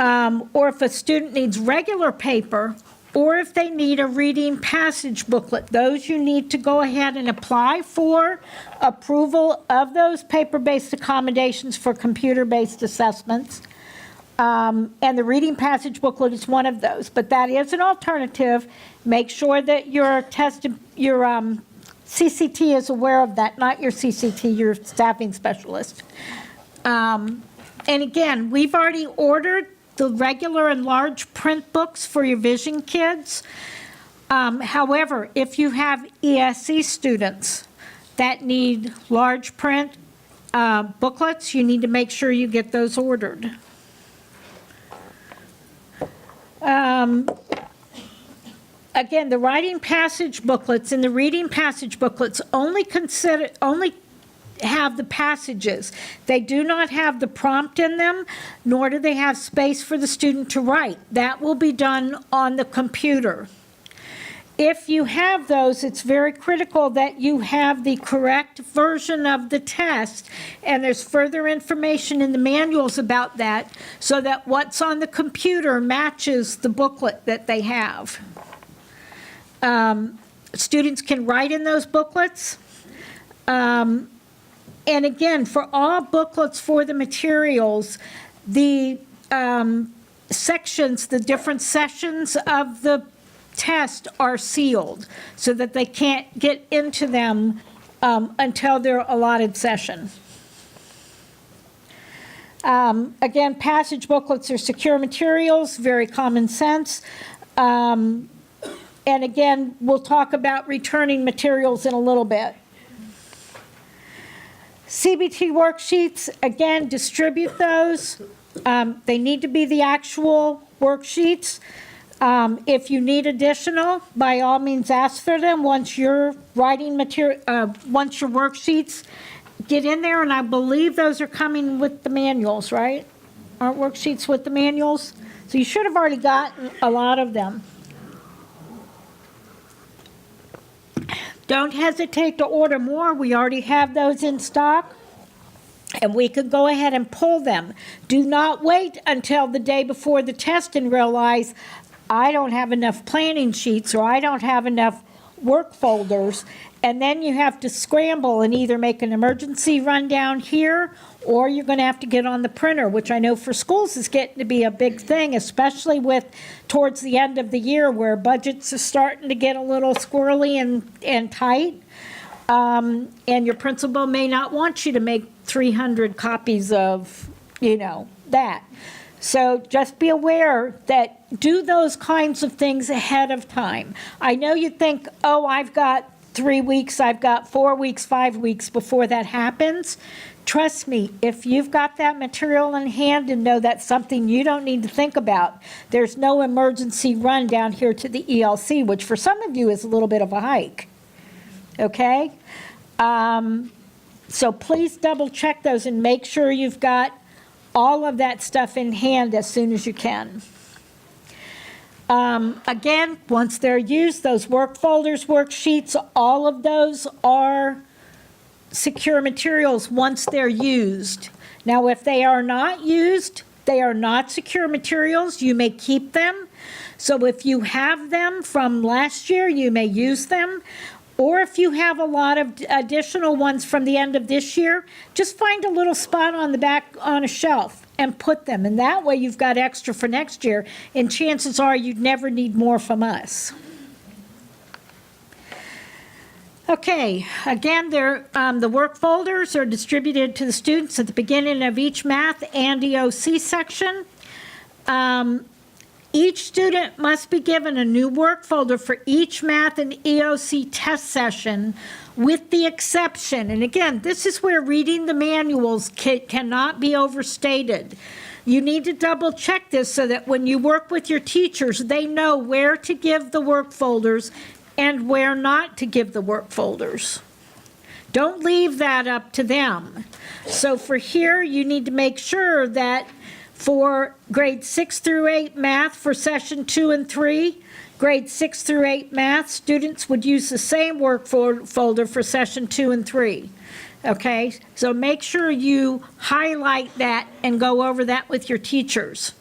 Or if a student needs regular paper, or if they need a reading passage booklet, those you need to go ahead and apply for approval of those paper-based accommodations for computer-based assessments. And the reading passage booklet is one of those, but that is an alternative. Make sure that your CCT is aware of that, not your CCT, your staffing specialist. And again, we've already ordered the regular and large print books for your vision kids. However, if you have ESE students that need large print booklets, you need to make sure you get those ordered. Again, the writing passage booklets and the reading passage booklets only have the passages. They do not have the prompt in them, nor do they have space for the student to write. That will be done on the computer. If you have those, it's very critical that you have the correct version of the test, and there's further information in the manuals about that, so that what's on the computer matches the booklet that they have. Students can write in those booklets. And again, for all booklets for the materials, the sections, the different sessions of the test are sealed so that they can't get into them until their allotted session. Again, passage booklets are secure materials, very common sense. And again, we'll talk about returning materials in a little bit. CBT worksheets, again, distribute those. They need to be the actual worksheets. If you need additional, by all means ask for them once your writing material, once your worksheets get in there, and I believe those are coming with the manuals, right? Aren't worksheets with the manuals? So you should have already gotten a lot of them. Don't hesitate to order more. We already have those in stock, and we could go ahead and pull them. Do not wait until the day before the test and realize, I don't have enough planning sheets or I don't have enough work folders, and then you have to scramble and either make an emergency run down here, or you're going to have to get on the printer, which I know for schools is getting to be a big thing, especially with towards the end of the year where budgets are starting to get a little squirrely and tight. And your principal may not want you to make 300 copies of, that. So just be aware that do those kinds of things ahead of time. I know you think, oh, I've got 3 weeks, I've got 4 weeks, 5 weeks before that happens. Trust me, if you've got that material in hand and know that's something you don't need to think about, there's no emergency run down here to the ELC, which for some of you is a little bit of a hike. Okay? So please double check those and make sure you've got all of that stuff in hand as soon as you can. Again, once they're used, those work folders, worksheets, all of those are secure materials once they're used. Now, if they are not used, they are not secure materials. You may keep them. So if you have them from last year, you may use them. Or if you have a lot of additional ones from the end of this year, just find a little spot on the back on a shelf and put them. And that way you've got extra for next year. And chances are you'd never need more from us. Okay, again, the work folders are distributed to the students at the beginning of each math and EOC section. Each student must be given a new work folder for each math and EOC test session, with the exception, and again, this is where reading the manuals cannot be overstated. You need to double check this so that when you work with your teachers, they know where to give the work folders and where not to give the work folders. Don't leave that up to them. So for here, you need to make sure that for grade 6 through 8 math for session 2 and 3, grade 6 through 8 math, students would use the same work folder for session 2 and 3. Okay, so make sure you highlight that and go over that with your teachers.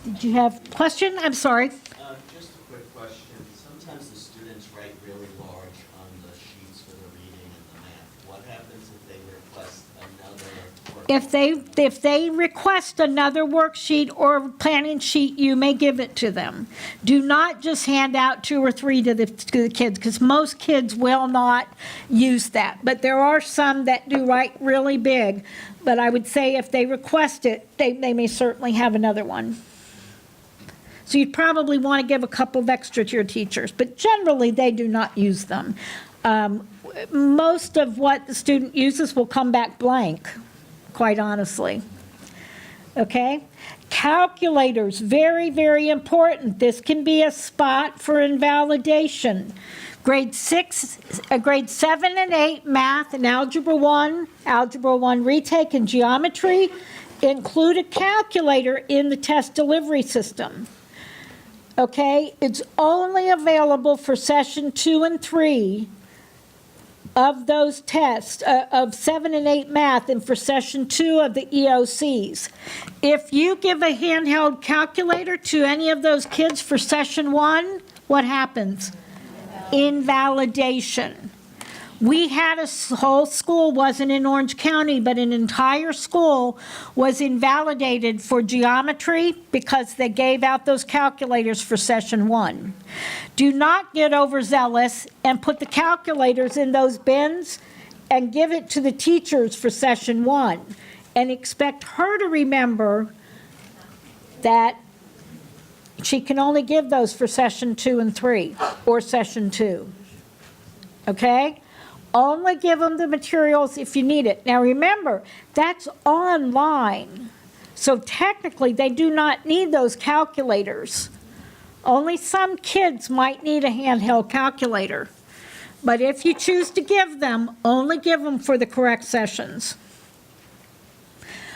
Did you have a question? I'm sorry. Just a quick question. Sometimes the students write really large on the sheets for the reading and the math. What happens if they request another work? If they request another worksheet or planning sheet, you may give it to them. Do not just hand out 2 or 3 to the kids, because most kids will not use that. But there are some that do write really big. But I would say if they request it, they may certainly have another one. So you'd probably want to give a couple of extra to your teachers, but generally they do not use them. Most of what the student uses will come back blank, quite honestly. Okay? Calculators, very, very important. This can be a spot for invalidation. Grade 7 and 8 math and Algebra 1 retake and geometry include a calculator in the test delivery system. Okay, it's only available for session 2 and 3 of those tests, of 7 and 8 math, and for session 2 of the EOCs. If you give a handheld calculator to any of those kids for session 1, what happens? Invalidation. We had a whole school, wasn't in Orange County, but an entire school was invalidated for geometry because they gave out those calculators for session 1. Do not get overzealous and put the calculators in those bins and give it to the teachers for session 1 and expect her to remember that she can only give those for session 2 and 3 or session 2. Okay? Only give them the materials if you need it. Now remember, that's online. So technically, they do not need those calculators. Only some kids might need a handheld calculator. But if you choose to give them, only give them for the correct sessions.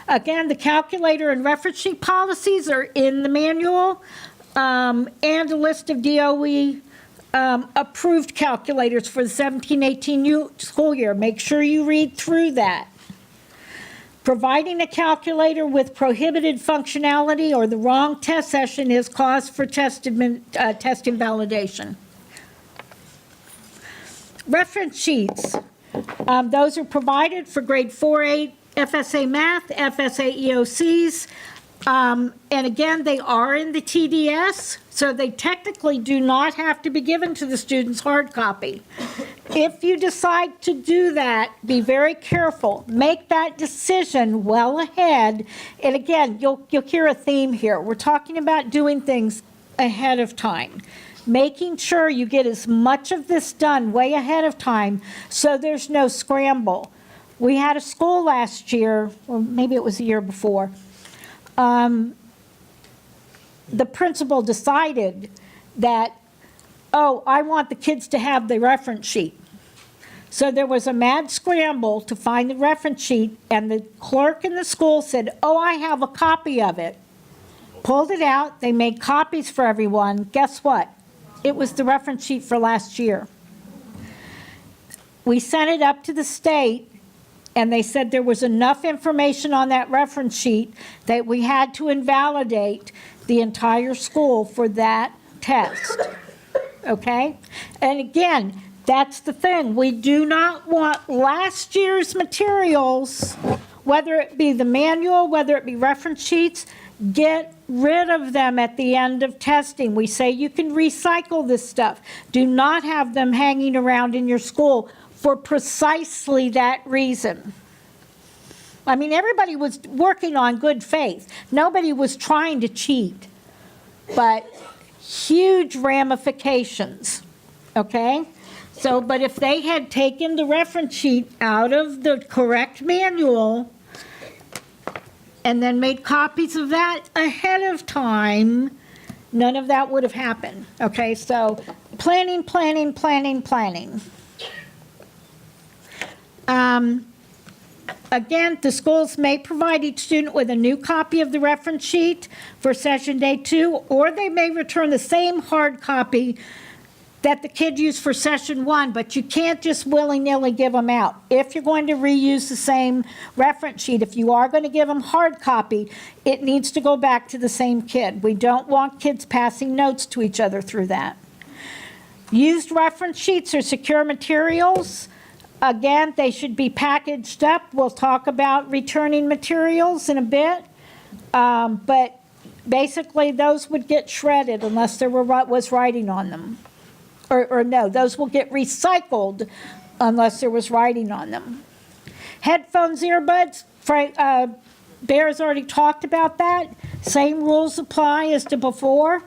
Again, the calculator and reference sheet policies are in the manual, and a list of DOE approved calculators for the 17-18 school year. Make sure you read through that. Providing a calculator with prohibited functionality or the wrong test session is cause for test invalidation. Reference sheets. Those are provided for grade 4A FSA Math, FSA EOCs, and again, they are in the TDS, so they technically do not have to be given to the student's hard copy. If you decide to do that, be very careful. Make that decision well ahead. And again, you'll hear a theme here. We're talking about doing things ahead of time. Making sure you get as much of this done way ahead of time so there's no scramble. We had a school last year, or maybe it was the year before. The principal decided that, oh, I want the kids to have the reference sheet. So there was a mad scramble to find the reference sheet, and the clerk in the school said, oh, I have a copy of it. Pulled it out, they made copies for everyone. Guess what? It was the reference sheet for last year. We sent it up to the state, and they said there was enough information on that reference sheet that we had to invalidate the entire school for that test, okay? And again, that's the thing. We do not want last year's materials, whether it be the manual, whether it be reference sheets, get rid of them at the end of testing. We say you can recycle this stuff. Do not have them hanging around in your school for precisely that reason. I mean, everybody was working on good faith. Nobody was trying to cheat, but huge ramifications, okay? So, but if they had taken the reference sheet out of the correct manual and then made copies of that ahead of time, none of that would have happened, okay? So planning, planning, planning, planning. Again, the schools may provide each student with a new copy of the reference sheet for session day 2, or they may return the same hard copy that the kid used for session 1, but you can't just willy-nilly give them out. If you're going to reuse the same reference sheet, if you are going to give them hard copy, it needs to go back to the same kid. We don't want kids passing notes to each other through that. Used reference sheets are secure materials. Again, they should be packaged up. We'll talk about returning materials in a bit. But basically, those would get shredded unless there was writing on them. Or no, those will get recycled unless there was writing on them. Headphones, earbuds, Bear's already talked about that. Same rules apply as to before.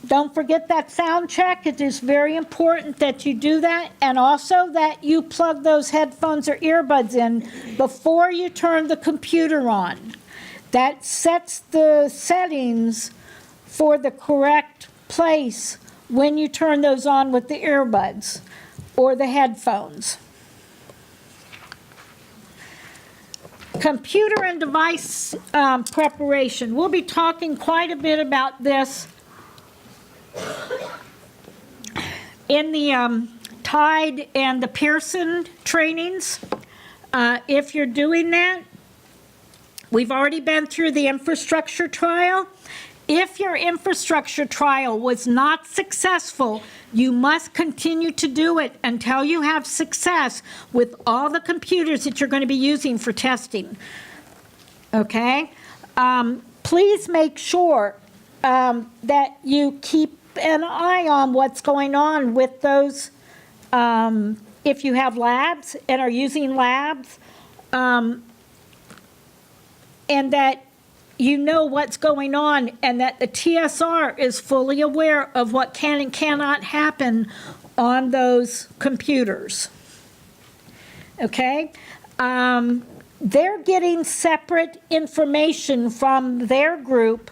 Don't forget that sound check. It is very important that you do that, and also that you plug those headphones or earbuds in before you turn the computer on. That sets the settings for the correct place when you turn those on with the earbuds or the headphones. Computer and device preparation. We'll be talking quite a bit about this in the Tide and the Pearson trainings. If you're doing that, we've already been through the infrastructure trial. If your infrastructure trial was not successful, you must continue to do it until you have success with all the computers that you're going to be using for testing. Okay? Please make sure that you keep an eye on what's going on with those, if you have labs and are using labs, and that you know what's going on, and that the TSR is fully aware of what can and cannot happen on those computers. Okay? they're getting separate information from their group.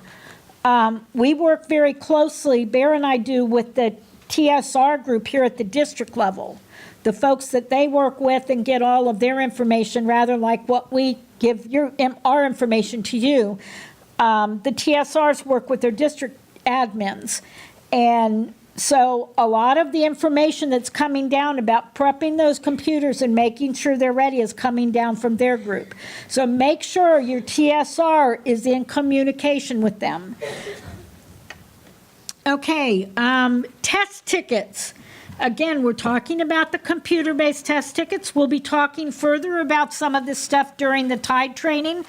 We work very closely, Bear and I do, with the TSR group here at the district level. The folks that they work with and get all of their information, rather like what we give our information to you. The TSRs work with their district admins. And so a lot of the information that's coming down about prepping those computers and making sure they're ready is coming down from their group. So make sure your TSR is in communication with them. Okay, test tickets. Again, we're talking about the computer-based test tickets. We'll be talking further about some of this stuff during the TIDE training,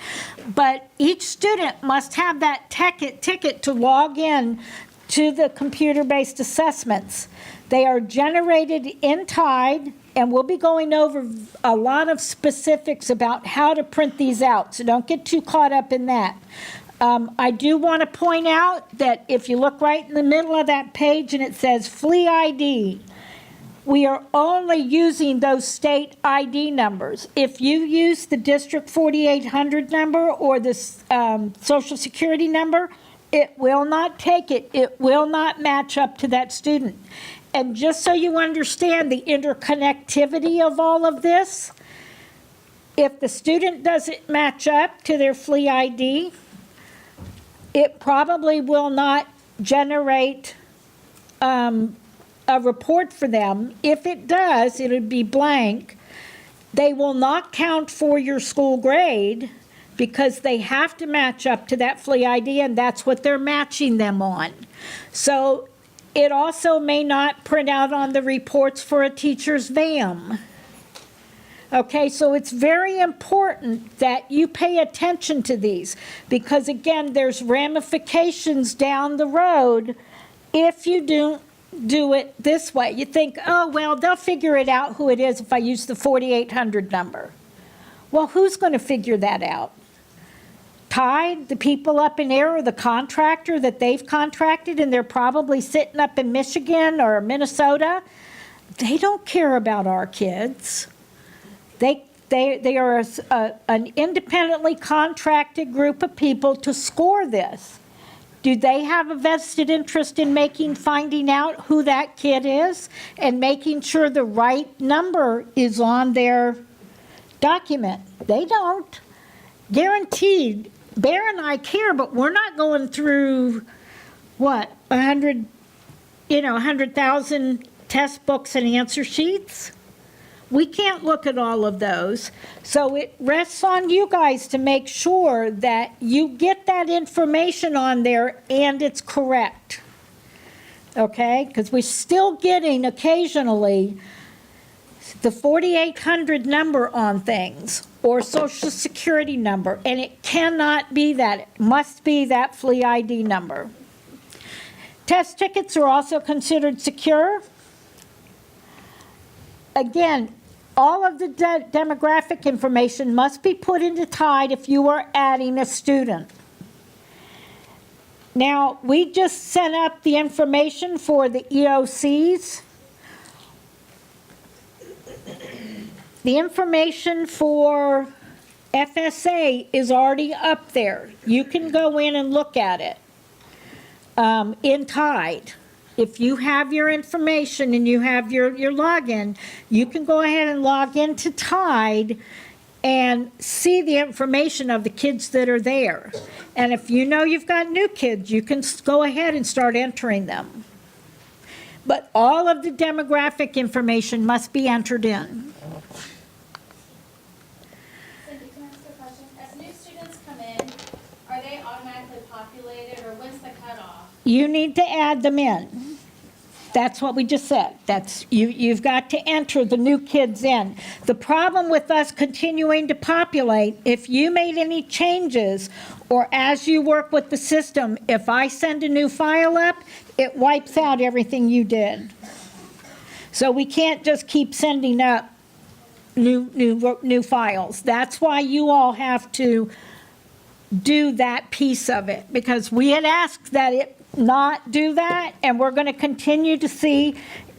but each student must have that ticket to log in to the computer-based assessments. They are generated in TIDE, and we'll be going over a lot of specifics about how to print these out, so don't get too caught up in that. I do want to point out that if you look right in the middle of that page and it says FLE ID, we are only using those state ID numbers. If you use the District 4800 number or the Social Security number, it will not take it. It will not match up to that student. And just so you understand the interconnectivity of all of this, if the student doesn't match up to their FLE ID, it probably will not generate a report for them. If it does, it would be blank. They will not count for your school grade because they have to match up to that FLE ID, and that's what they're matching them on. So it also may not print out on the reports for a teacher's VAM. Okay, so it's very important that you pay attention to these because, again, there's ramifications down the road if you don't do it this way. You think, oh, well, they'll figure it out who it is if I use the 4800 number. Well, who's going to figure that out? TIDE, the people up in there, or the contractor that they've contracted, and they're probably sitting up in Michigan or Minnesota. They don't care about our kids. They are an independently contracted group of people to score this. Do they have a vested interest in finding out who that kid is and making sure the right number is on their document? They don't. Guaranteed. Bear and I care, but we're not going through, what, 100,000 test books and answer sheets? We can't look at all of those. So it rests on you guys to make sure that you get that information on there and it's correct. Okay? Because we're still getting occasionally the 4800 number on things or Social Security number, and it cannot be that. It must be that FLE ID number. Test tickets are also considered secure. Again, all of the demographic information must be put into TIDE if you are adding a student. Now, we just sent up the information for the EOCs. The information for FSA is already up there. You can go in and look at it in TIDE. If you have your information and you have your login, you can go ahead and log into TIDE and see the information of the kids that are there. And if you know you've got new kids, you can go ahead and start entering them. But all of the demographic information must be entered in. Cindy, can I ask a question? As new students come in, are they automatically populated, or when's the cutoff? You need to add them in. That's what we just said. That's you've got to enter the new kids in. The problem with us continuing to populate, if you made any changes or as you work with the system, if I send a new file up, it wipes out everything you did. So we can't just keep sending up new files. That's why you all have to do that piece of it, because we had asked that it not do that, and we're going to continue to see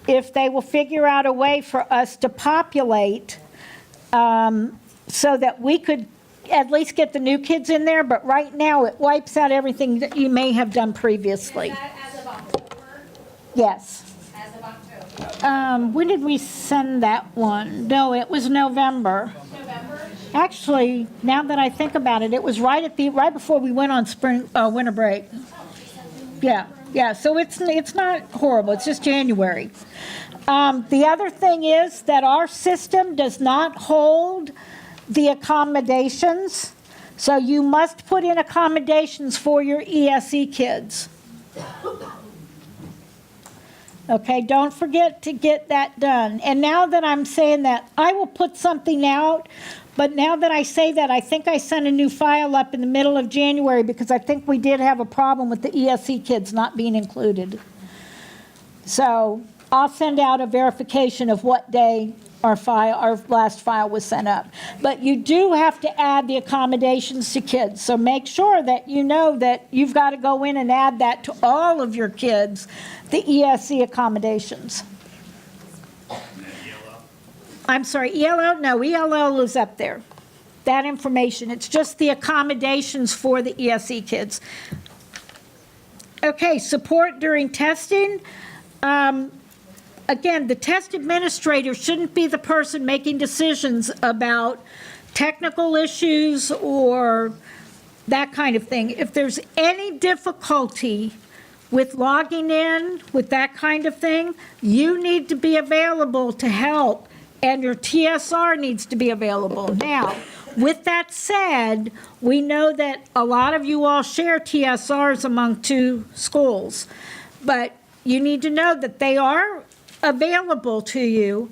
if they will figure out a way for us to populate so that we could at least get the new kids in there, but right now it wipes out everything that you may have done previously. Is that as of October? Yes. As of October? When did we send that one? No, it was November. November? Actually, now that I think about it, it was right before we went on winter break. Yeah, so it's not horrible, it's just January. The other thing is that our system does not hold the accommodations, so you must put in accommodations for your ESE kids. Okay, don't forget to get that done. And now that I'm saying that, I will put something out, but now that I say that, I think I sent a new file up in the middle of January because I think we did have a problem with the ESE kids not being included. So I'll send out a verification of what day our last file was sent up. But you do have to add the accommodations to kids. So make sure that you know that you've got to go in and add that to all of your kids, the ESE accommodations. I'm sorry, ELL? No, ELL is up there. That information. It's just the accommodations for the ESE kids. Okay, support during testing. Again, the test administrator shouldn't be the person making decisions about technical issues or that kind of thing. If there's any difficulty with logging in, with that kind of thing, you need to be available to help, and your TSR needs to be available. Now, with that said, we know that a lot of you all share TSRs among 2 schools, but you need to know that they are available to you,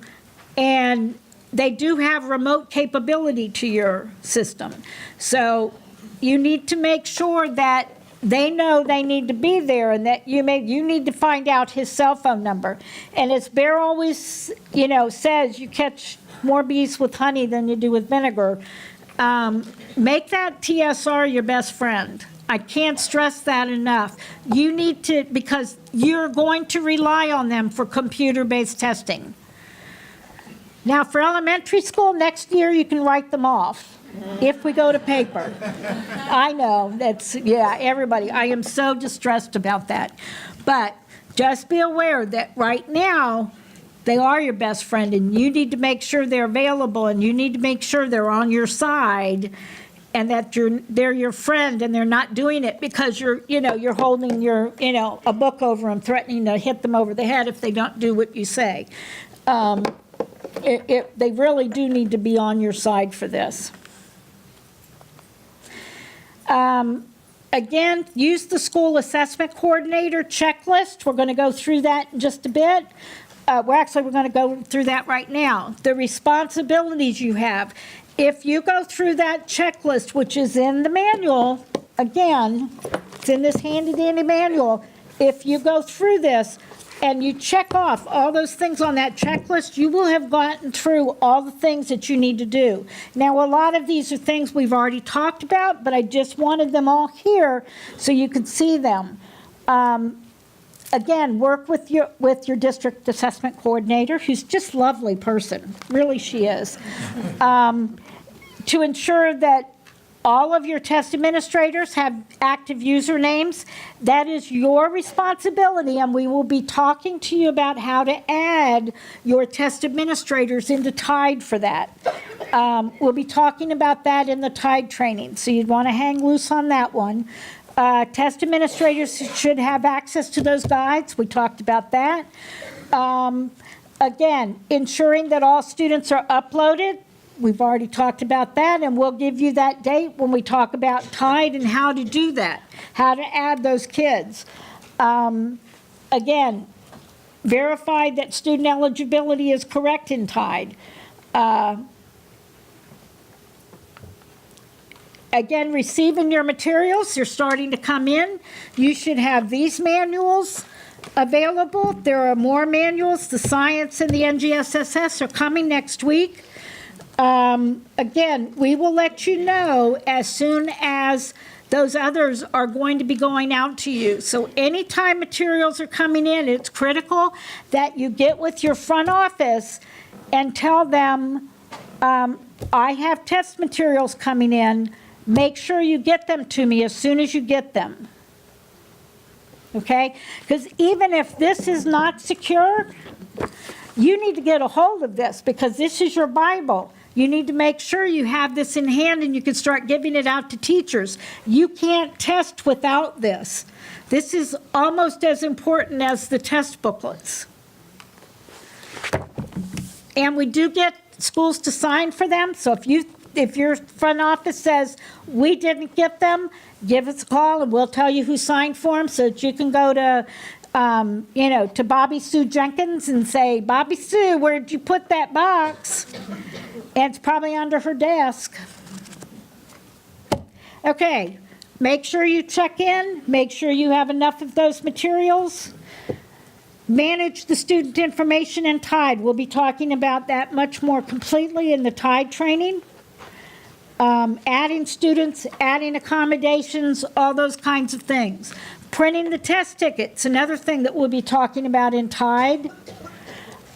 and they do have remote capability to your system. So you need to make sure that they know they need to be there, and that you need to find out his cell phone number. And as Bear always, says, you catch more bees with honey than you do with vinegar. Make that TSR your best friend. I can't stress that enough. You need to, because you're going to rely on them for computer-based testing. Now, for elementary school, next year you can write them off if we go to paper. I know, everybody. I am so distressed about that. But just be aware that right now, they are your best friend, and you need to make sure they're available, and you need to make sure they're on your side, and that they're your friend, and they're not doing it because you're holding a book over them, threatening to hit them over the head if they don't do what you say. They really do need to be on your side for this. Again, use the school assessment coordinator checklist. We're going to go through that in just a bit. We're going to go through that right now. The responsibilities you have. If you go through that checklist, which is in the manual, again, it's in this handy-dandy manual. If you go through this and you check off all those things on that checklist, you will have gotten through all the things that you need to do. Now, a lot of these are things we've already talked about, but I just wanted them all here so you could see them. Again, work with your district assessment coordinator, who's just a lovely person. Really, she is. To ensure that all of your test administrators have active usernames. That is your responsibility, and we will be talking to you about how to add your test administrators into TIDE for that. We'll be talking about that in the TIDE training, so you'd want to hang loose on that one. Test administrators should have access to those guides. We talked about that. Again, ensuring that all students are uploaded. We've already talked about that, and we'll give you that date when we talk about TIDE and how to do that, how to add those kids. Again, verify that student eligibility is correct in TIDE. Again, receiving your materials, they're starting to come in. You should have these manuals available. There are more manuals. The science and the NGSSS are coming next week. Again, we will let you know as soon as those others are going to be going out to you. So anytime materials are coming in, it's critical that you get with your front office and tell them I have test materials coming in. Make sure you get them to me as soon as you get them. Okay? Because even if this is not secure, you need to get a hold of this because this is your Bible. You need to make sure you have this in hand and you can start giving it out to teachers. You can't test without this. This is almost as important as the test booklets. And we do get schools to sign for them, so if your front office says, we didn't get them, give us a call and we'll tell you who signed for them so that you can go to, to Bobby Sue Jenkins and say, Bobby Sue, where'd you put that box? And it's probably under her desk. Okay, make sure you check in, make sure you have enough of those materials. Manage the student information in TIDE. We'll be talking about that much more completely in the TIDE training. Adding students, adding accommodations, all those kinds of things. Printing the test tickets, another thing that we'll be talking about in TIDE.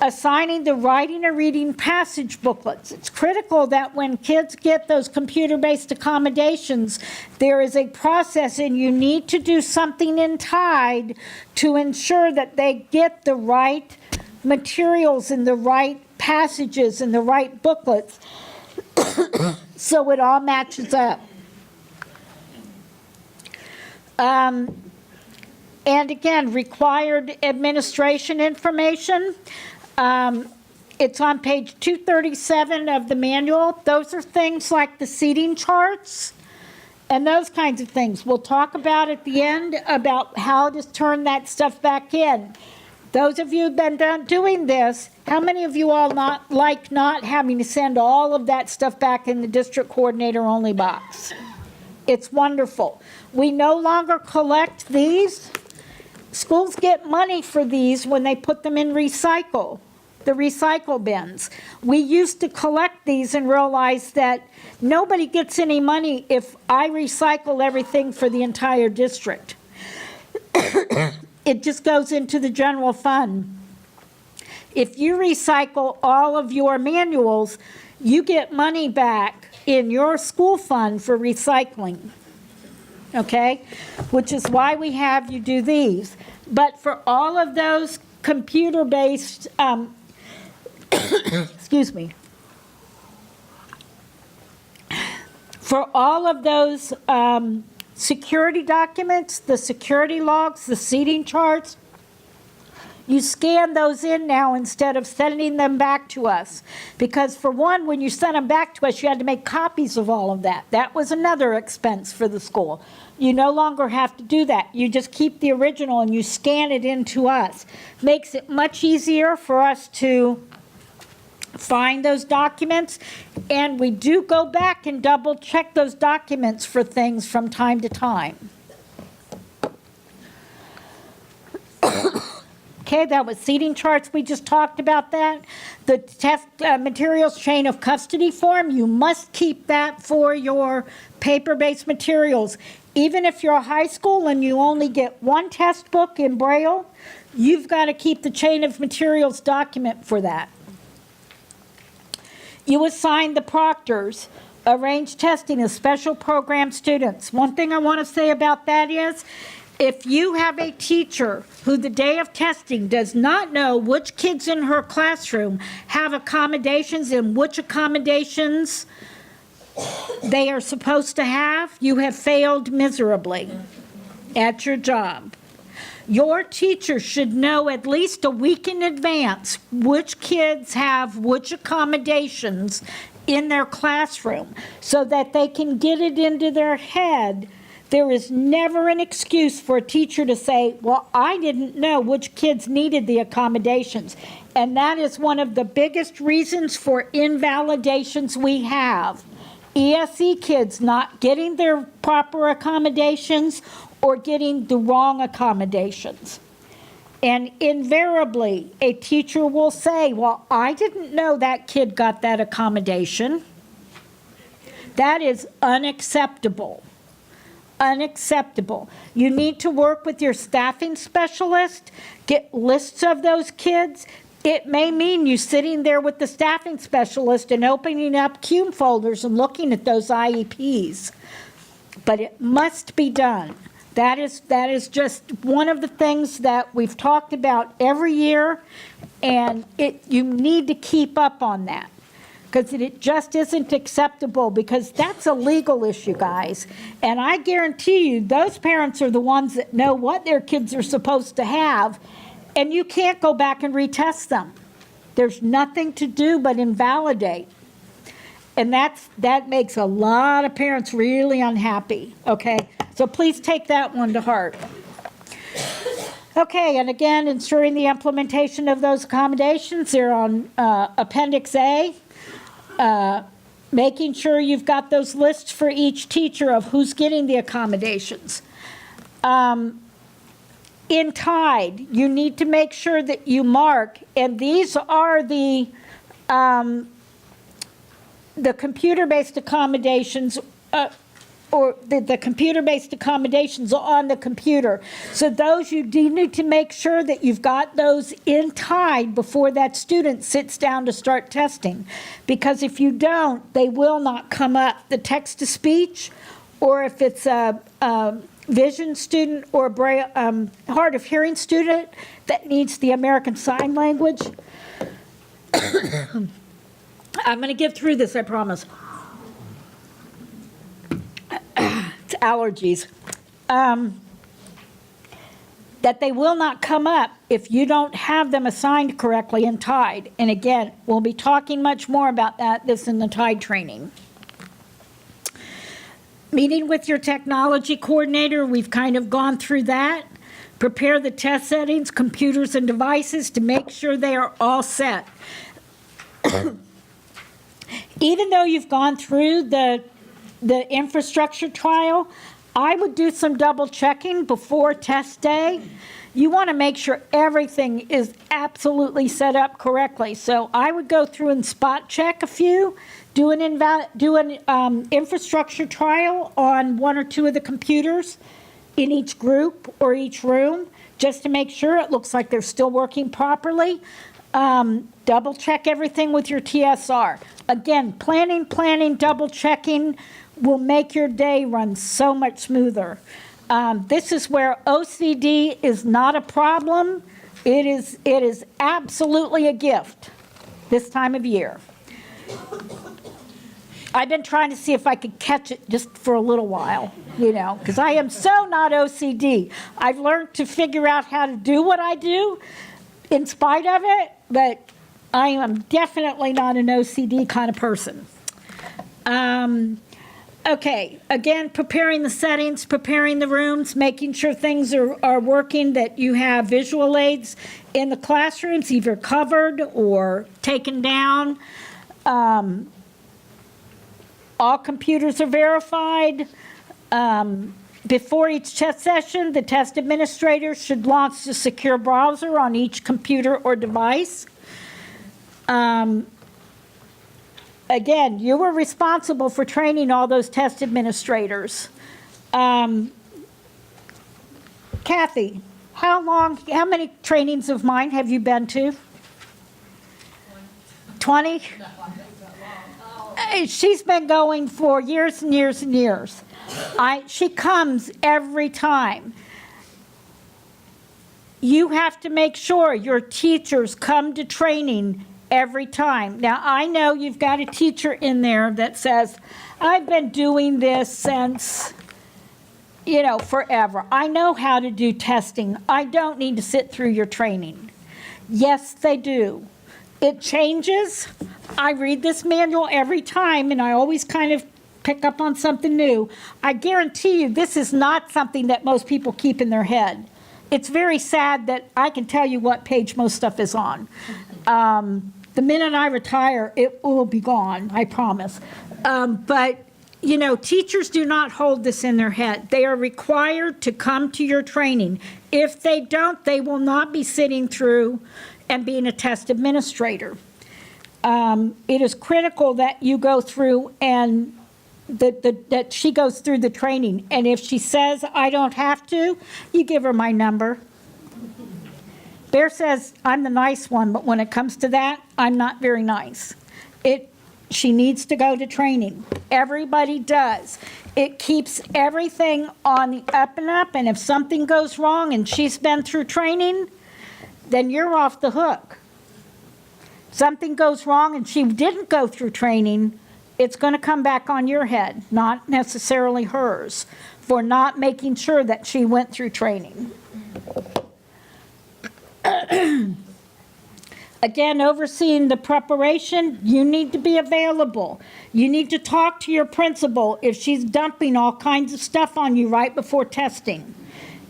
Assigning the writing and reading passage booklets. It's critical that when kids get those computer-based accommodations, there is a process and you need to do something in TIDE to ensure that they get the right materials and the right passages and the right booklets so it all matches up. And again, required administration information. It's on page 237 of the manual. Those are things like the seating charts and those kinds of things. We'll talk about at the end about how to turn that stuff back in. Those of you who've been doing this, how many of you all not having to send all of that stuff back in the district coordinator only box? It's wonderful. We no longer collect these. Schools get money for these when they put them in the recycle bins. We used to collect these and realize that nobody gets any money if I recycle everything for the entire district. It just goes into the general fund. If you recycle all of your manuals, you get money back in your school fund for recycling. Okay, which is why we have you do these. But for all of those computer-based, excuse me, for all of those security documents, the security logs, the seating charts, you scan those in now instead of sending them back to us. Because for one, when you sent them back to us, you had to make copies of all of that. That was another expense for the school. You no longer have to do that. You just keep the original and you scan it into us. Makes it much easier for us to find those documents. And we do go back and double check those documents for things from time to time. Okay, that was seating charts. We just talked about that. The test materials chain of custody form, you must keep that for your paper-based materials. Even if you're a high school and you only get one test book in Braille, you've got to keep the chain of materials document for that. You assign the proctors, arrange testing of special program students. One thing I want to say about that is, if you have a teacher who the day of testing does not know which kids in her classroom have accommodations and which accommodations they are supposed to have, you have failed miserably at your job. Your teacher should know at least a week in advance which kids have which accommodations in their classroom so that they can get it into their head. There is never an excuse for a teacher to say, well, I didn't know which kids needed the accommodations. And that is one of the biggest reasons for invalidations we have. ESE kids not getting their proper accommodations or getting the wrong accommodations. And invariably, a teacher will say, well, I didn't know that kid got that accommodation. That is unacceptable. Unacceptable. You need to work with your staffing specialist, get lists of those kids, It may mean you sitting there with the staffing specialist and opening up CUME folders and looking at those IEPs. But it must be done. That is just one of the things that we've talked about every year, and you need to keep up on that, because it just isn't acceptable, because that's a legal issue, guys. And I guarantee you, those parents are the ones that know what their kids are supposed to have, and you can't go back and retest them. There's nothing to do but invalidate. And that makes a lot of parents really unhappy, okay? So please take that one to heart. Okay, and again, ensuring the implementation of those accommodations, they're on Appendix A. Making sure you've got those lists for each teacher of who's getting the accommodations. In TIDE, you need to make sure that you mark, and these are the computer-based accommodations, or the computer-based accommodations on the computer. So those, you do need to make sure that you've got those in TIDE before that student sits down to start testing. Because if you don't, they will not come up. The text-to-speech, or if it's a vision student or a hard of hearing student that needs the American Sign Language. I'm going to get through this, I promise. It's allergies. That they will not come up if you don't have them assigned correctly in TIDE. And again, we'll be talking much more about this in the TIDE training. Meeting with your technology coordinator, we've kind of gone through that. Prepare the test settings, computers, and devices to make sure they are all set. Even though you've gone through the infrastructure trial, I would do some double checking before test day. You want to make sure everything is absolutely set up correctly. So I would go through and spot check a few, do an infrastructure trial on one or two of the computers in each group or each room, just to make sure it looks like they're still working properly. Double check everything with your TSR. Again, planning, double checking will make your day run so much smoother. This is where OCD is not a problem. It is absolutely a gift this time of year. I've been trying to see if I could catch it just for a little while, because I am so not OCD. I've learned to figure out how to do what I do in spite of it, but I am definitely not an OCD kind of person. Okay, again, preparing the settings, preparing the rooms, making sure things are working, that you have visual aids in the classrooms, either covered or taken down. All computers are verified. Before each test session, the test administrator should launch the secure browser on each computer or device. Again, you were responsible for training all those test administrators. Kathy, how many trainings of mine have you been to? 20? She's been going for years and years and years. She comes every time. You have to make sure your teachers come to training every time. Now, I know you've got a teacher in there that says, I've been doing this since, forever. I know how to do testing. I don't need to sit through your training. Yes, they do. It changes. I read this manual every time, and I always kind of pick up on something new. I guarantee you this is not something that most people keep in their head. It's very sad that I can tell you what page most stuff is on. The minute I retire, it will be gone, I promise. But, teachers do not hold this in their head. They are required to come to your training. If they don't, they will not be sitting through and being a test administrator. It is critical that you go through and that she goes through the training. And if she says, I don't have to, you give her my number. Bear says, I'm the nice one, but when it comes to that, I'm not very nice. She needs to go to training. Everybody does. It keeps everything on the up and up, and if something goes wrong and she's been through training, then you're off the hook. Something goes wrong and she didn't go through training, it's going to come back on your head, not necessarily hers, for not making sure that she went through training. Again, overseeing the preparation, you need to be available. You need to talk to your principal if she's dumping all kinds of stuff on you right before testing.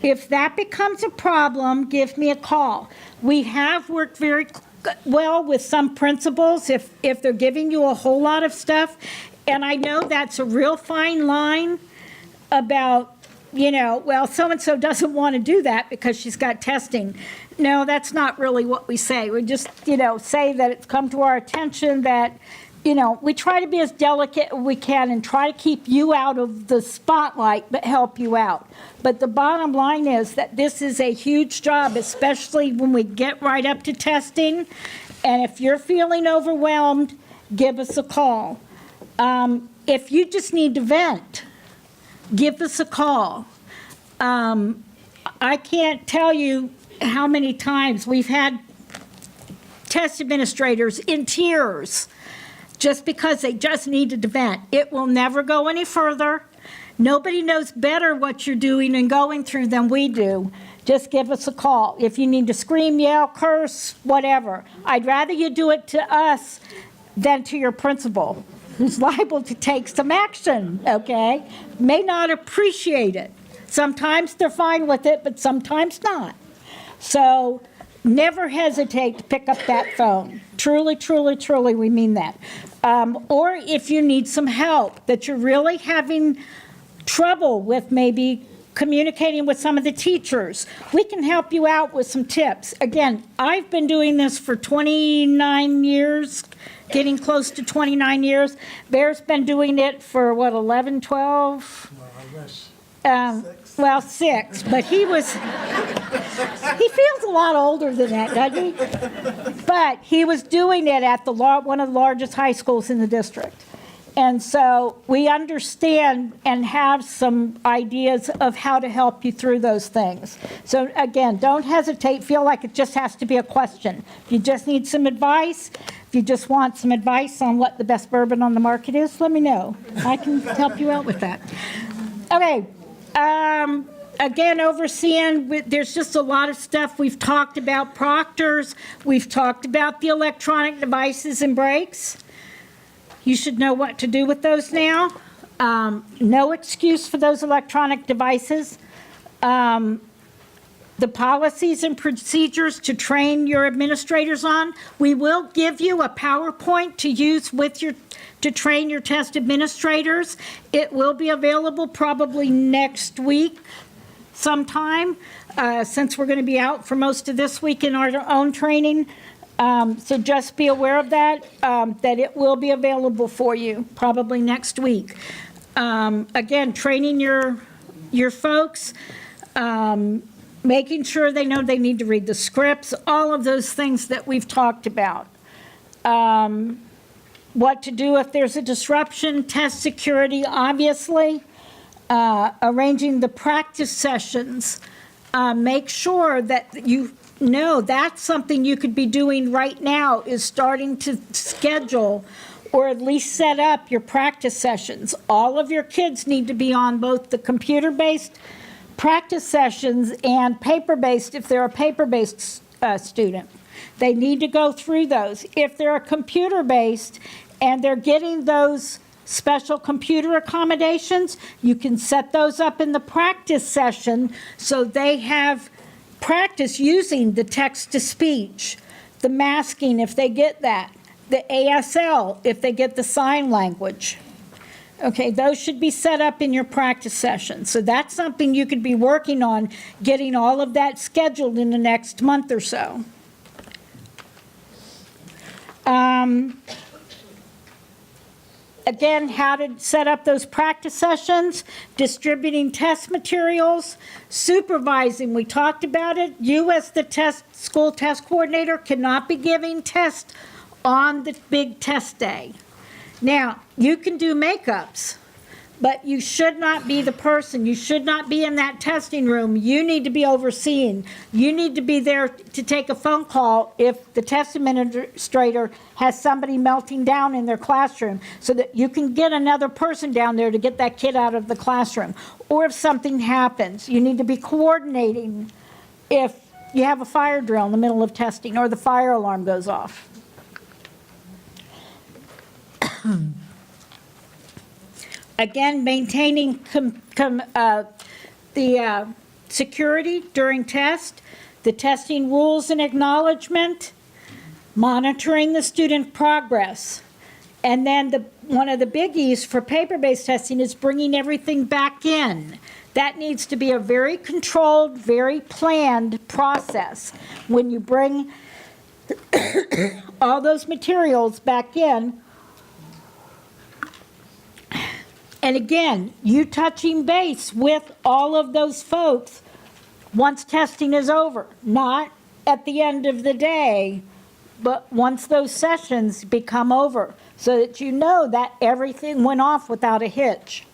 If that becomes a problem, give me a call. We have worked very well with some principals if they're giving you a whole lot of stuff. And I know that's a real fine line about, well, so-and-so doesn't want to do that because she's got testing. No, that's not really what we say. We just, say that it's come to our attention that, we try to be as delicate as we can and try to keep you out of the spotlight, but help you out. But the bottom line is that this is a huge job, especially when we get right up to testing. And if you're feeling overwhelmed, give us a call. If you just need to vent, give us a call. I can't tell you how many times we've had test administrators in tears just because they just needed to vent. It will never go any further. Nobody knows better what you're doing and going through than we do. Just give us a call. If you need to scream, yell, curse, whatever. I'd rather you do it to us than to your principal, who's liable to take some action, okay? May not appreciate it. Sometimes they're fine with it, but sometimes not. So never hesitate to pick up that phone. Truly, truly, truly, we mean that. Or if you need some help, that you're really having trouble with maybe communicating with some of the teachers, we can help you out with some tips. Again, I've been doing this for 29 years, getting close to 29 years. Bear's been doing it for, 11, 12? Well, I wish. Well, 6, but he feels a lot older than that, doesn't he? But he was doing it at one of the largest high schools in the district. And so we understand and have some ideas of how to help you through those things. So again, don't hesitate, feel like it just has to be a question. If you just need some advice, if you just want some advice on what the best bourbon on the market is, let me know. I can help you out with that. Okay. Again, overseeing, there's just a lot of stuff. We've talked about proctors. We've talked about the electronic devices and breaks. You should know what to do with those now. No excuse for those electronic devices. The policies and procedures to train your administrators on. We will give you a PowerPoint to use to train your test administrators. It will be available probably next week sometime, since we're going to be out for most of this week in our own training. So just be aware of that it will be available for you probably next week. Again, training your folks, making sure they know they need to read the scripts, all of those things that we've talked about. What to do if there's a disruption, test security, obviously. Arranging the practice sessions. Make sure that you know that's something you could be doing right now, is starting to schedule or at least set up your practice sessions. All of your kids need to be on both the computer-based practice sessions and paper-based if they're a paper-based student. They need to go through those. If they're a computer-based and they're getting those special computer accommodations, you can set those up in the practice session so they have practice using the text-to-speech, the masking if they get that, the ASL if they get the sign language. Okay, those should be set up in your practice session. So that's something you could be working on, getting all of that scheduled in the next month or so. Again, how to set up those practice sessions, distributing test materials, supervising, we talked about it. You as the school test coordinator cannot be giving tests on the big test day. Now, you can do makeups, but you should not be the person. You should not be in that testing room. You need to be overseeing. You need to be there to take a phone call if the test administrator has somebody melting down in their classroom so that you can get another person down there to get that kid out of the classroom. Or if something happens, you need to be coordinating if you have a fire drill in the middle of testing or the fire alarm goes off. Again, maintaining the security during test, the testing rules and acknowledgement, monitoring the student progress. And then one of the biggies for paper-based testing is bringing everything back in. That needs to be a very controlled, very planned process. When you bring all those materials back in, and again, you touching base with all of those folks once testing is over, not at the end of the day, but once those sessions become over, so that you know that everything went off without a hitch.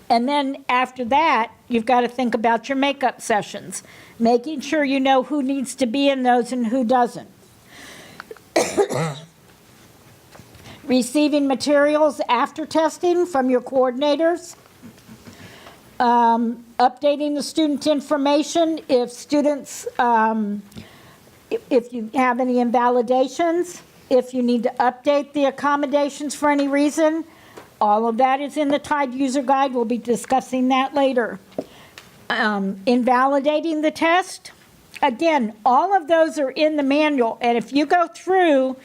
And then after that, you've got to think about your makeup sessions, making sure you know who needs to be in those and who doesn't. Receiving materials after testing from your coordinators. Updating the student information if students, if you have any invalidations, if you need to update the accommodations for any reason. All of that is in the Tide User Guide. We'll be discussing that later. Invalidating the test. Again, all of those are in the manual, and if you go through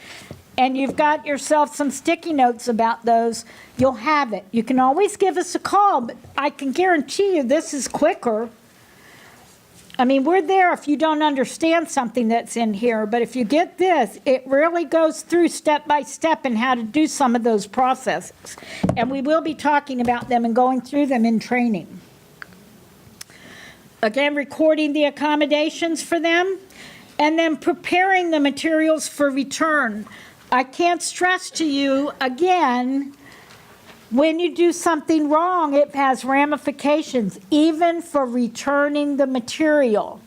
and you've got yourself some sticky notes about those, you'll have it. You can always give us a call, but I can guarantee you this is quicker. I mean, we're there if you don't understand something that's in here, but if you get this, it really goes through step by step in how to do some of those processes. And we will be talking about them and going through them in training. Again, recording the accommodations for them, and then preparing the materials for return. I can't stress to you, again, when you do something wrong, it has ramifications, even for returning the material.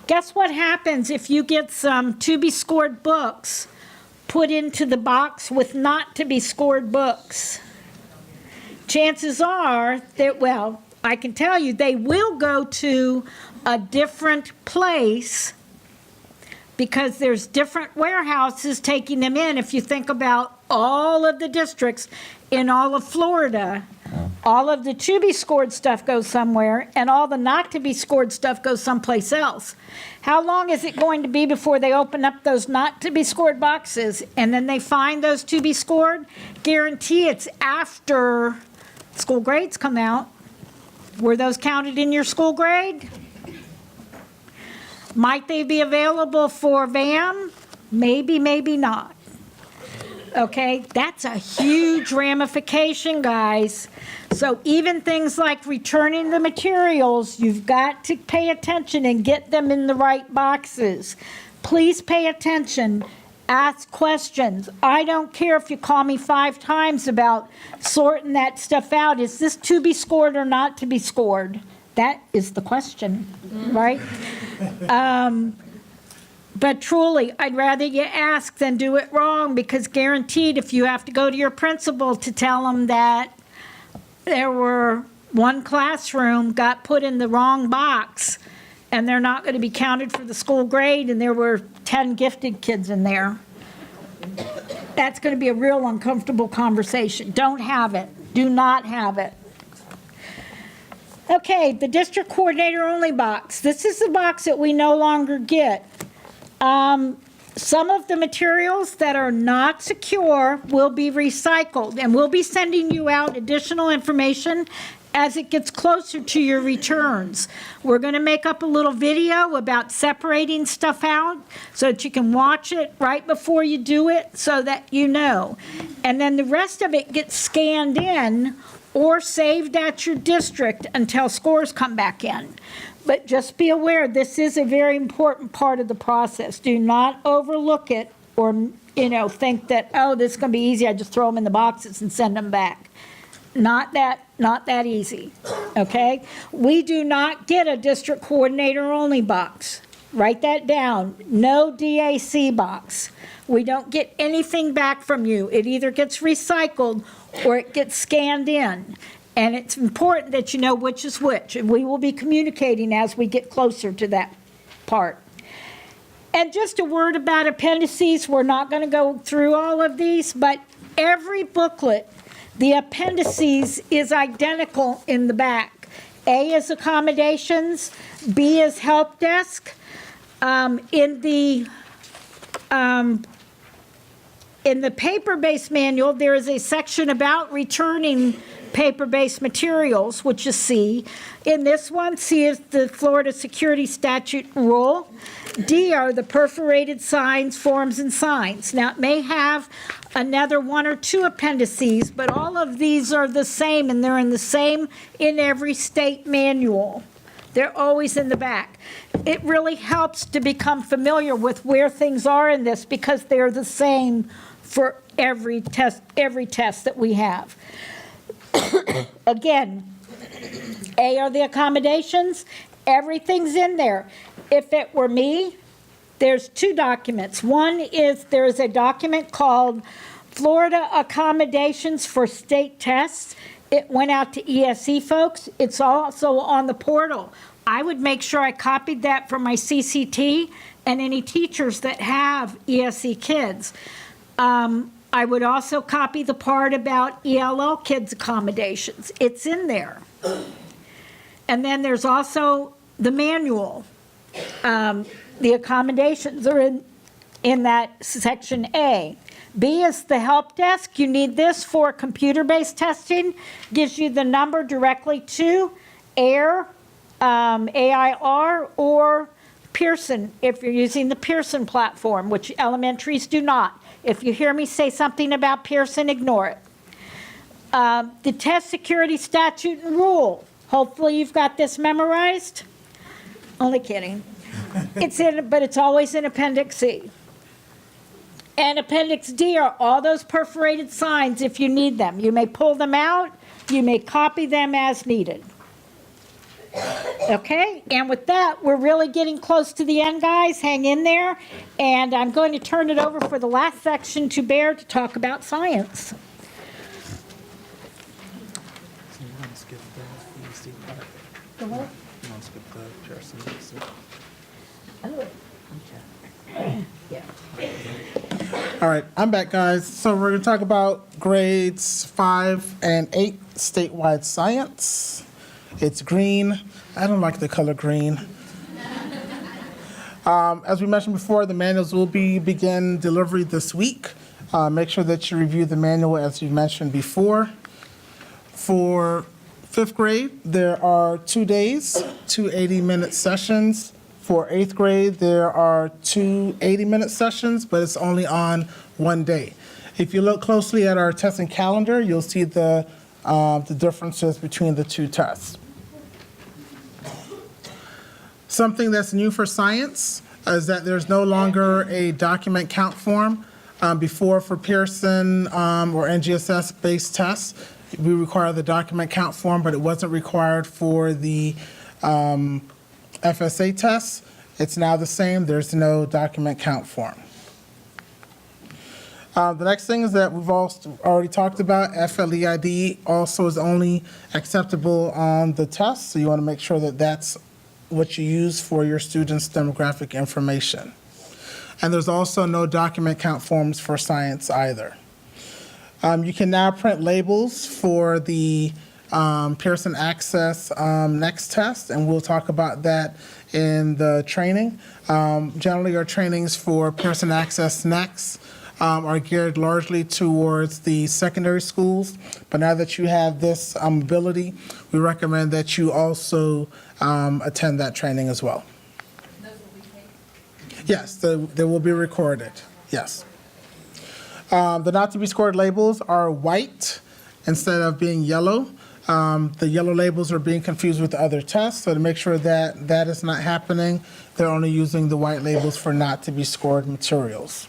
Guess what happens if you get some to-be-scored books put into the box with not-to-be-scored books? Chances are that, well, I can tell you, they will go to a different place because there's different warehouses taking them in. If you think about all of the districts in all of Florida, all of the to-be-scored stuff goes somewhere, and all the not-to-be-scored stuff goes someplace else. How long is it going to be before they open up those not-to-be-scored boxes, and then they find those to-be-scored? Guarantee it's after school grades come out. Were those counted in your school grade? Might they be available for VAM? Maybe, maybe not. Okay, that's a huge ramification, guys. So even things like returning the materials, you've got to pay attention and get them in the right boxes. Please pay attention. Ask questions. I don't care if you call me 5 times about sorting that stuff out. Is this to be scored or not to be scored? That is the question, right? But truly, I'd rather you ask than do it wrong, because guaranteed if you have to go to your principal to tell them that there were one classroom got put in the wrong box and they're not going to be counted for the school grade and there were 10 gifted kids in there, that's going to be a real uncomfortable conversation. Don't have it. Do not have it. Okay, the district coordinator only box. This is the box that we no longer get. Some of the materials that are not secure will be recycled, and we'll be sending you out additional information as it gets closer to your returns. We're going to make up a little video about separating stuff out so that you can watch it right before you do it so that you know. And then the rest of it gets scanned in or saved at your district until scores come back in. But just be aware, this is a very important part of the process. Do not overlook it or, think that, oh, this is going to be easy. I just throw them in the boxes and send them back. Not that easy, okay? We do not get a district coordinator only box. Write that down. No DAC box. We don't get anything back from you. It either gets recycled or it gets scanned in. And it's important that you know which is which. And we will be communicating as we get closer to that part. And just a word about appendices. We're not going to go through all of these, but every booklet, the appendices is identical in the back. A is accommodations, B is help desk. In the paper-based manual, there is a section about returning paper-based materials, which is C. In this one, C is the Florida Security Statute rule. D are the perforated signs, forms, and signs. Now, it may have another one or two appendices, but all of these are the same, and they're in the same in every state manual. They're always in the back. It really helps to become familiar with where things are in this because they're the same for every test that we have. Again, A are the accommodations. Everything's in there. If it were me, there's two documents. One is there's a document called Florida Accommodations for State Tests. It went out to ESE folks. It's also on the portal. I would make sure I copied that for my CCT and any teachers that have ESE kids. I would also copy the part about ELL kids accommodations. It's in there. And then there's also the manual. The accommodations are in that section A. B is the help desk. You need this for computer-based testing. Gives you the number directly to AIR, AIR, or Pearson, if you're using the Pearson platform, which elementaries do not. If you hear me say something about Pearson, ignore it. The test security statute and rule. Hopefully you've got this memorized. Only kidding. It's in, but it's always in Appendix C. And Appendix D are all those perforated signs if you need them. You may pull them out. You may copy them as needed. Okay, and with that, we're really getting close to the end, guys. Hang in there. And I'm going to turn it over for the last section to Bear to talk about science. The what? All right, I'm back, guys. So we're going to talk about grades 5 and 8 statewide science. It's green. I don't like the color green. As we mentioned before, the manuals will begin delivery this week. Make sure that you review the manual as you mentioned before. For 5th grade, there are 2 days, 2 80-minute sessions. For 8th grade, there are 2 80-minute sessions, but it's only on one day. If you look closely at our testing calendar, you'll see the differences between the two tests. Something that's new for science is that there's no longer a document count form. Before, for Pearson or NGSS-based tests, we require the document count form, but it wasn't required for the FSA tests. It's now the same. There's no document count form. The next thing is that we've also already talked about. FLEID also is only acceptable on the test, so you want to make sure that that's what you use for your students' demographic information. And there's also no document count forms for science either. You can now print labels for the Pearson Access next test, and we'll talk about that in the training. Generally, our trainings for Pearson Access next are geared largely towards the secondary schools. But now that you have this ability, we recommend that you also attend that training as well. Those will be paid. Yes, they will be recorded, yes. The not to be scored labels are white instead of being yellow. The yellow labels are being confused with the other tests, so to make sure that that is not happening, they're only using the white labels for not to be scored materials.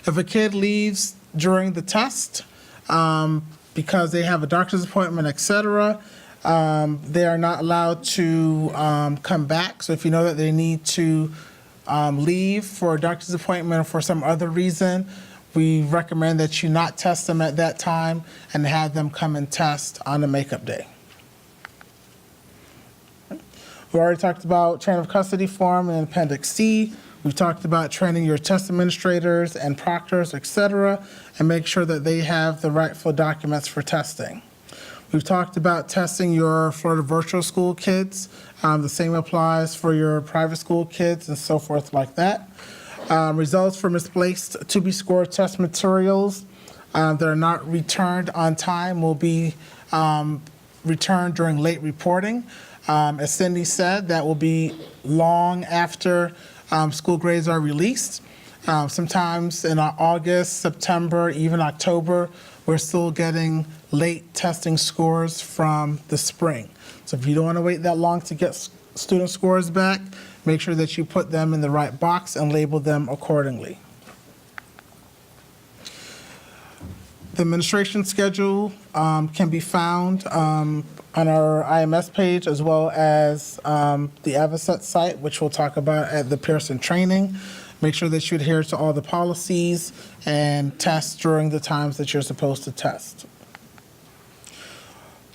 If a kid leaves during the test because they have a doctor's appointment, etc., they are not allowed to come back. So if you know that they need to leave for a doctor's appointment or for some other reason, we recommend that you not test them at that time and have them come and test on the makeup day. We already talked about chain of custody form in Appendix C. We've talked about training your test administrators and proctors, et cetera, and make sure that they have the rightful documents for testing. We've talked about testing your Florida Virtual School kids. The same applies for your private school kids and so forth like that. Results for misplaced to be scored test materials that are not returned on time will be returned during late reporting. As Cindy said, that will be long after school grades are released. Sometimes in August, September, even October, we're still getting late testing scores from the spring. So if you don't want to wait that long to get student scores back, make sure that you put them in the right box and label them accordingly. The administration schedule can be found on our IMS page as well as the Avocet site, which we'll talk about at the Pearson training. Make sure that you adhere to all the policies and test during the times that you're supposed to test.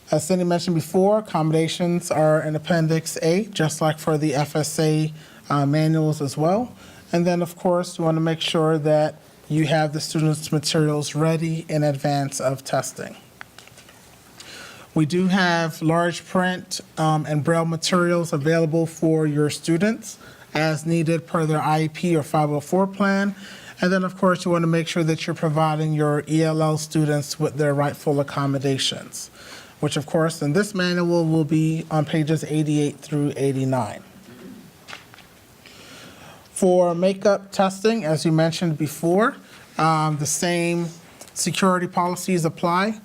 As Cindy mentioned before, accommodations are in Appendix A, just like for the FSA manuals as well. And then, of course, you want to make sure that you have the students' materials ready in advance of testing. We do have large print and Braille materials available for your students as needed per their IEP or 504 plan. And then, of course, you want to make sure that you're providing your ELL students with their rightful accommodations, which, of course, in this manual will be on pages 88 through 89. For makeup testing, as you mentioned before, the same security policies apply.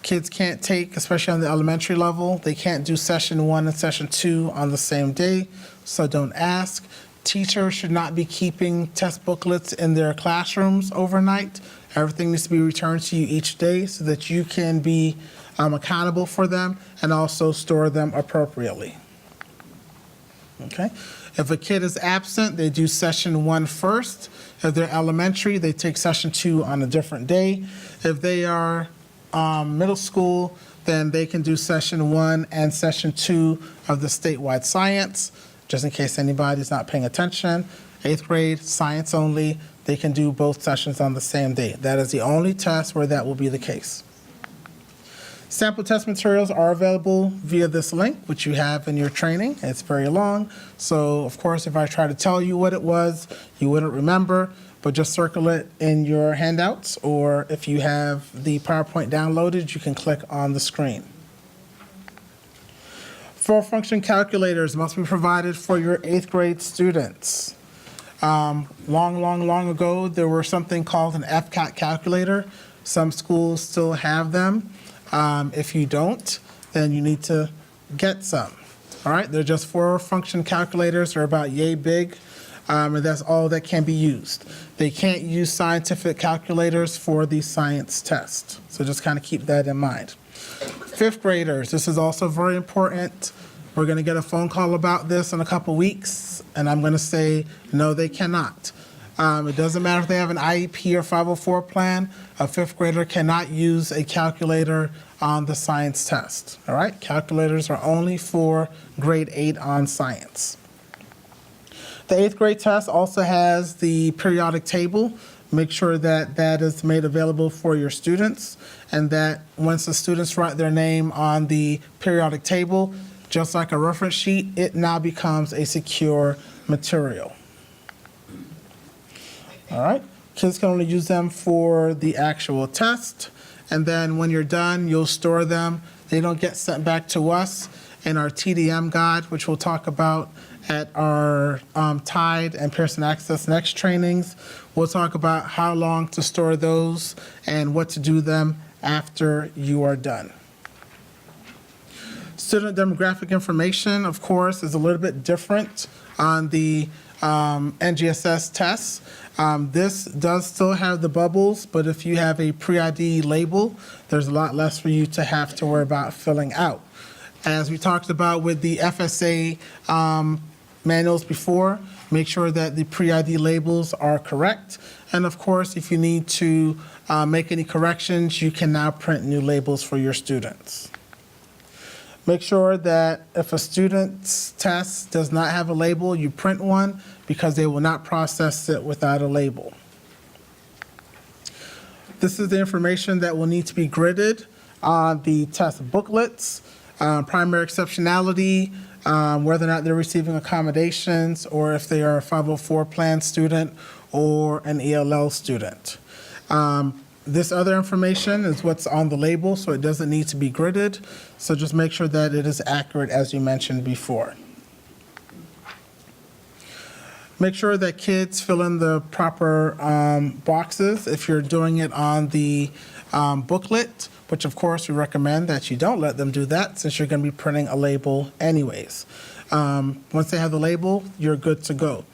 Kids can't take, especially on the elementary level, they can't do session 1 and session 2 on the same day, so don't ask. Teachers should not be keeping test booklets in their classrooms overnight. Everything needs to be returned to you each day so that you can be accountable for them and also store them appropriately. Okay? If a kid is absent, they do session 1 first. If they're elementary, they take session 2 on a different day. If they are middle school, then they can do session 1 and session 2 of the statewide science, just in case anybody's not paying attention. 8th grade, science only, they can do both sessions on the same day. That is the only test where that will be the case. Sample test materials are available via this link, which you have in your training. It's very long, so of course, if I try to tell you what it was, you wouldn't remember, but just circle it in your handouts, or if you have the PowerPoint downloaded, you can click on the screen. Full function calculators must be provided for your 8th grade students. Long ago, there were something called an FCAT calculator. Some schools still have them. If you don't, then you need to get some. All right, they're just 4-function calculators. They're about yay big, and that's all that can be used. They can't use scientific calculators for the science test, so just kind of keep that in mind. 5th graders, this is also very important. We're going to get a phone call about this in a couple weeks, and I'm going to say, no, they cannot. It doesn't matter if they have an IEP or 504 plan, a 5th grader cannot use a calculator on the science test. All right, calculators are only for grade 8 on science. The 8th grade test also has the periodic table. Make sure that that is made available for your students, and that once the students write their name on the periodic table, just like a reference sheet, it now becomes a secure material. All right, Kids can only use them for the actual test. And then when you're done, you'll store them. They don't get sent back to us in our TDM guide, which we'll talk about at our TIDE and Pearson Access Next trainings. We'll talk about how long to store those and what to do them after you are done. Student demographic information, of course, is a little bit different on the NGSS tests. This does still have the bubbles, but if you have a pre-ID label, there's a lot less for you to have to worry about filling out. As we talked about with the FSA manuals before, make sure that the pre-ID labels are correct. And of course, if you need to make any corrections, you can now print new labels for your students. Make sure that if a student's test does not have a label, you print one because they will not process it without a label. This is the information that will need to be gridded on the test booklets, primary exceptionality, whether or not they're receiving accommodations, or if they are a 504 plan student or an ELL student. This other information is what's on the label, so it doesn't need to be gridded. So just make sure that it is accurate, as you mentioned before. Make sure that kids fill in the proper boxes if you're doing it on the booklet, which of course we recommend that you don't let them do that since you're going to be printing a label anyways. Once they have the label, you're good to go.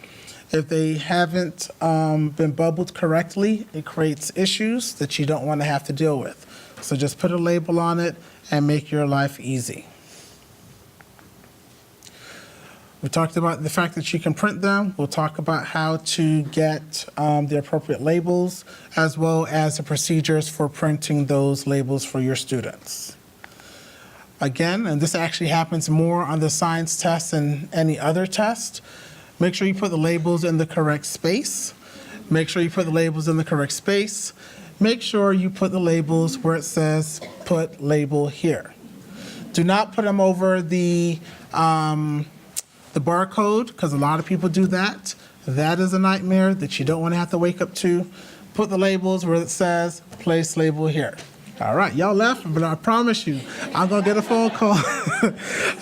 If they haven't been bubbled correctly, it creates issues that you don't want to have to deal with. So just put a label on it and make your life easy. We talked about the fact that you can print them. We'll talk about how to get the appropriate labels, as well as the procedures for printing those labels for your students. Again, and this actually happens more on the science test than any other test, make sure you put the labels in the correct space. Make sure you put the labels in the correct space. Make sure you put the labels where it says, put label here. Do not put them over the barcode, because a lot of people do that. That is a nightmare that you don't want to have to wake up to. Put the labels where it says, place label here. All right, y'all laughing, but I promise you, I'm going to get a phone call.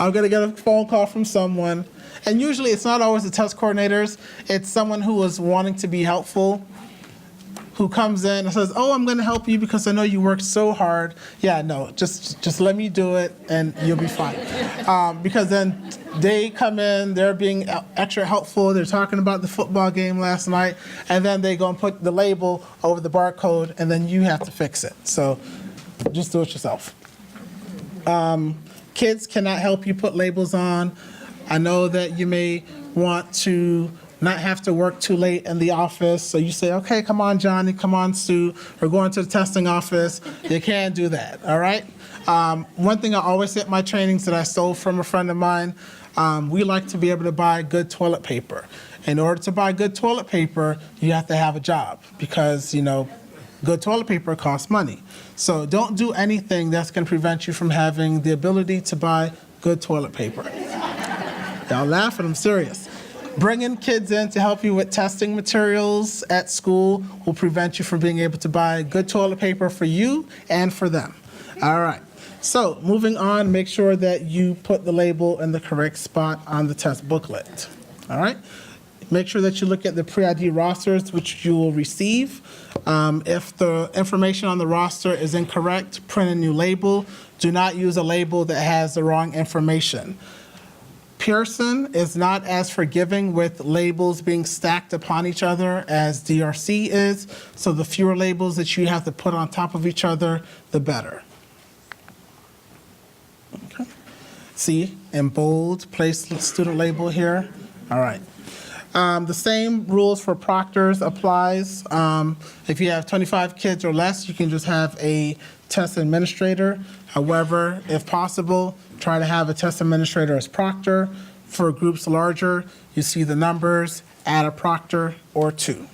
I'm going to get a phone call from someone. And usually it's not always the test coordinators. It's someone who is wanting to be helpful, who comes in and says, oh, I'm going to help you because I know you worked so hard. Yeah, no, just let me do it and you'll be fine. Because then they come in, they're being extra helpful. They're talking about the football game last night, and then they go and put the label over the barcode, and then you have to fix it. So just do it yourself. Kids cannot help you put labels on. I know that you may want to not have to work too late in the office, so you say, okay, come on, Johnny, come on, Sue, we're going to the testing office. You can't do that, all right? One thing I always say at my trainings that I stole from a friend of mine, we like to be able to buy good toilet paper. In order to buy good toilet paper, you have to have a job because, you know, good toilet paper costs money. So don't do anything that's going to prevent you from having the ability to buy good toilet paper. Y'all laughing, I'm serious. Bringing kids in to help you with testing materials at school will prevent you from being able to buy good toilet paper for you and for them. All right, so moving on, make sure that you put the label in the correct spot on the test booklet. All right, make sure that you look at the pre-ID rosters, which you will receive. If the information on the roster is incorrect, print a new label. Do not use a label that has the wrong information. Pearson is not as forgiving with labels being stacked upon each other as DRC is, so the fewer labels that you have to put on top of each other, the better. Okay. See, in bold, place student label here. All right. The same rules for proctors applies. If you have 25 kids or less, you can just have a test administrator. However, if possible, try to have a test administrator as proctor. For groups larger, you see the numbers, add a proctor or two.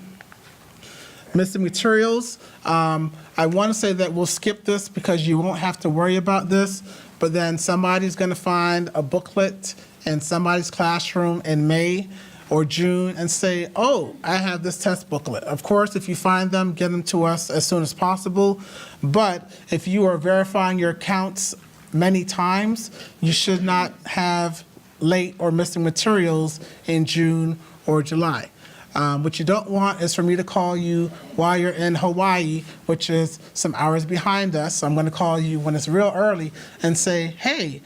Missing materials, I want to say that we'll skip this because you won't have to worry about this, but then somebody's going to find a booklet in somebody's classroom in May or June and say, oh, I have this test booklet. Of course, if you find them, get them to us as soon as possible. But if you are verifying your accounts many times, you should not have late or missing materials in June or July. What you don't want is for me to call you while you're in Hawaii, which is some hours behind us. So I'm going to call you when it's real early and say, hey,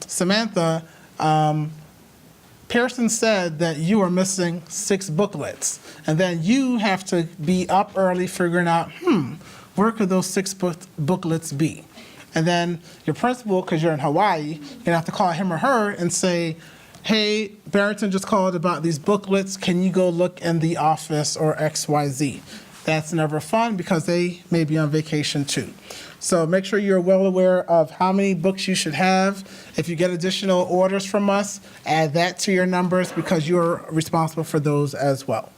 Samantha, Pearson said that you are missing 6 booklets. And then you have to be up early figuring out, where could those 6 booklets be? And then your principal, because you're in Hawaii, you're going to have to call him or her and say, hey, Barrington just called about these booklets. Can you go look in the office or XYZ? That's never fun because they may be on vacation too. So make sure you're well aware of how many books you should have. If you get additional orders from us, add that to your numbers because you're responsible for those as well.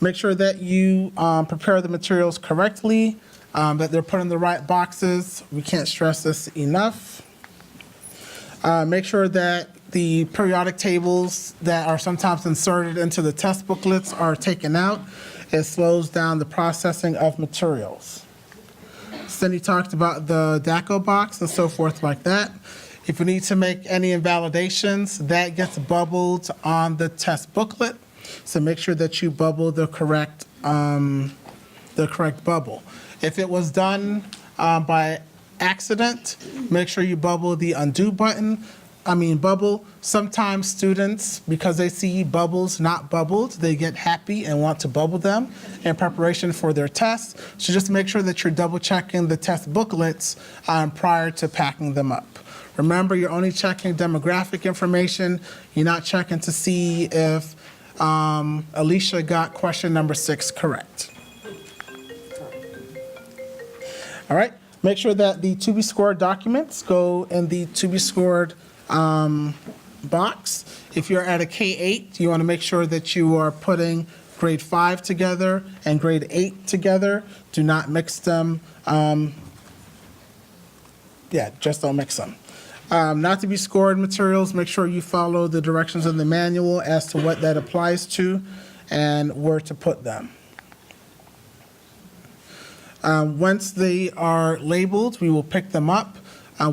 Make sure that you prepare the materials correctly, that they're put in the right boxes. We can't stress this enough. Make sure that the periodic tables that are sometimes inserted into the test booklets are taken out. It slows down the processing of materials. Cindy talked about the DACO box and so forth like that. If you need to make any invalidations, that gets bubbled on the test booklet. So make sure that you bubble the correct bubble. If it was done by accident, make sure you bubble the undo bubble. Sometimes students, because they see bubbles not bubbled, they get happy and want to bubble them in preparation for their test. So just make sure that you're double checking the test booklets prior to packing them up. Remember, you're only checking demographic information. You're not checking to see if Alicia got question number 6 correct. All right. Make sure that the to be scored documents go in the to be scored box. If you're at a K-8, you want to make sure that you are putting grade 5 together and grade 8 together. Do not mix them. Just don't mix them. Not to be scored materials, make sure you follow the directions in the manual as to what that applies to and where to put them. Once they are labeled, we will pick them up.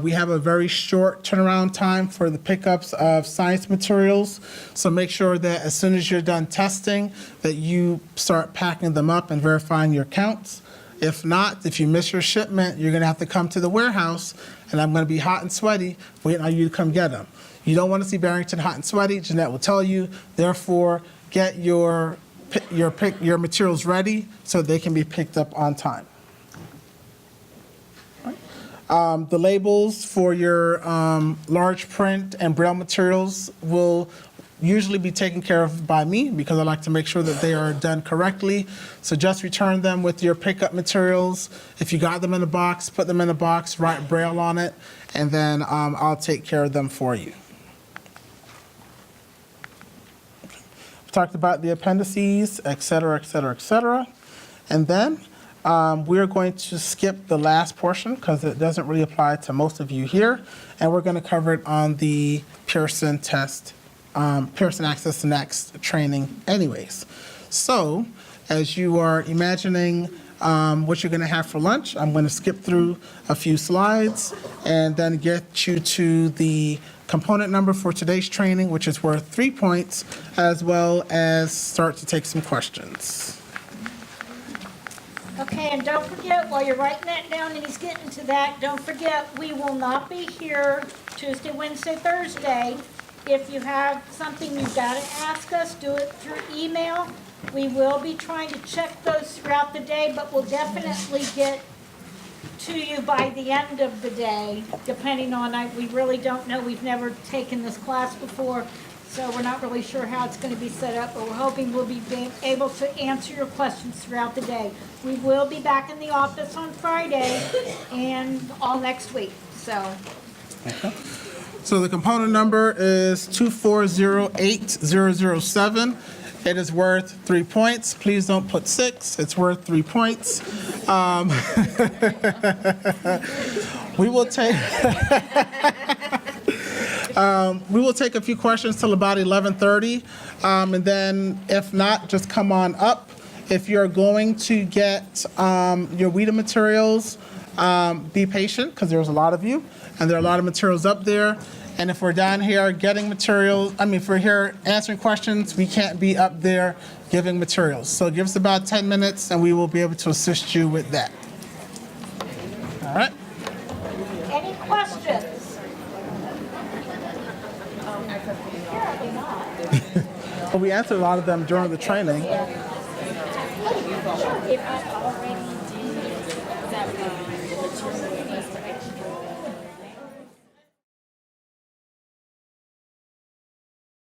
We have a very short turnaround time for the pickups of science materials, so make sure that as soon as you're done testing, that you start packing them up and verifying your counts. If not, if you miss your shipment, you're going to have to come to the warehouse, and I'm going to be hot and sweaty waiting on you to come get them. You don't want to see Barrington hot and sweaty. Jeanette will tell you. Therefore, get your materials ready so they can be picked up on time. The labels for your large print and braille materials will usually be taken care of by me because I like to make sure that they are done correctly. So just return them with your pickup materials. If you got them in a box, put them in a box, write braille on it, and then I'll take care of them for you. We talked about the appendices, et cetera, et cetera, et cetera. And then we're going to skip the last portion because it doesn't really apply to most of you here, and we're going to cover it on the Pearson test, Pearson Access Next training anyways. So as you are imagining what you're going to have for lunch, I'm going to skip through a few slides and then get you to the component number for today's training, which is worth 3 points, as well as start to take some questions. Okay, and don't forget, while you're writing that down and he's getting to that, don't forget, we will not be here Tuesday, Wednesday, Thursday. If you have something you've got to ask us, do it through email. We will be trying to check those throughout the day, but we'll definitely get to you by the end of the day, depending on, we really don't know. We've never taken this class before, so we're not really sure how it's going to be set up, but we're hoping we'll be able to answer your questions throughout the day. We will be back in the office on Friday and all next week, so. Okay. So the component number is 2408007. It is worth 3 points. Please don't put 6. It's worth 3 points. We will take... We will take a few questions till about 11:30, and then if not, just come on up. If you're going to get your reading materials, be patient, because there's a lot of you, and there are a lot of materials up there. And if we're down here getting materials, if we're here answering questions, we can't be up there giving materials. So give us about 10 minutes, and we will be able to assist you with that. All right? Any questions? Well, we answered a lot of them during the training. If I already did, that would be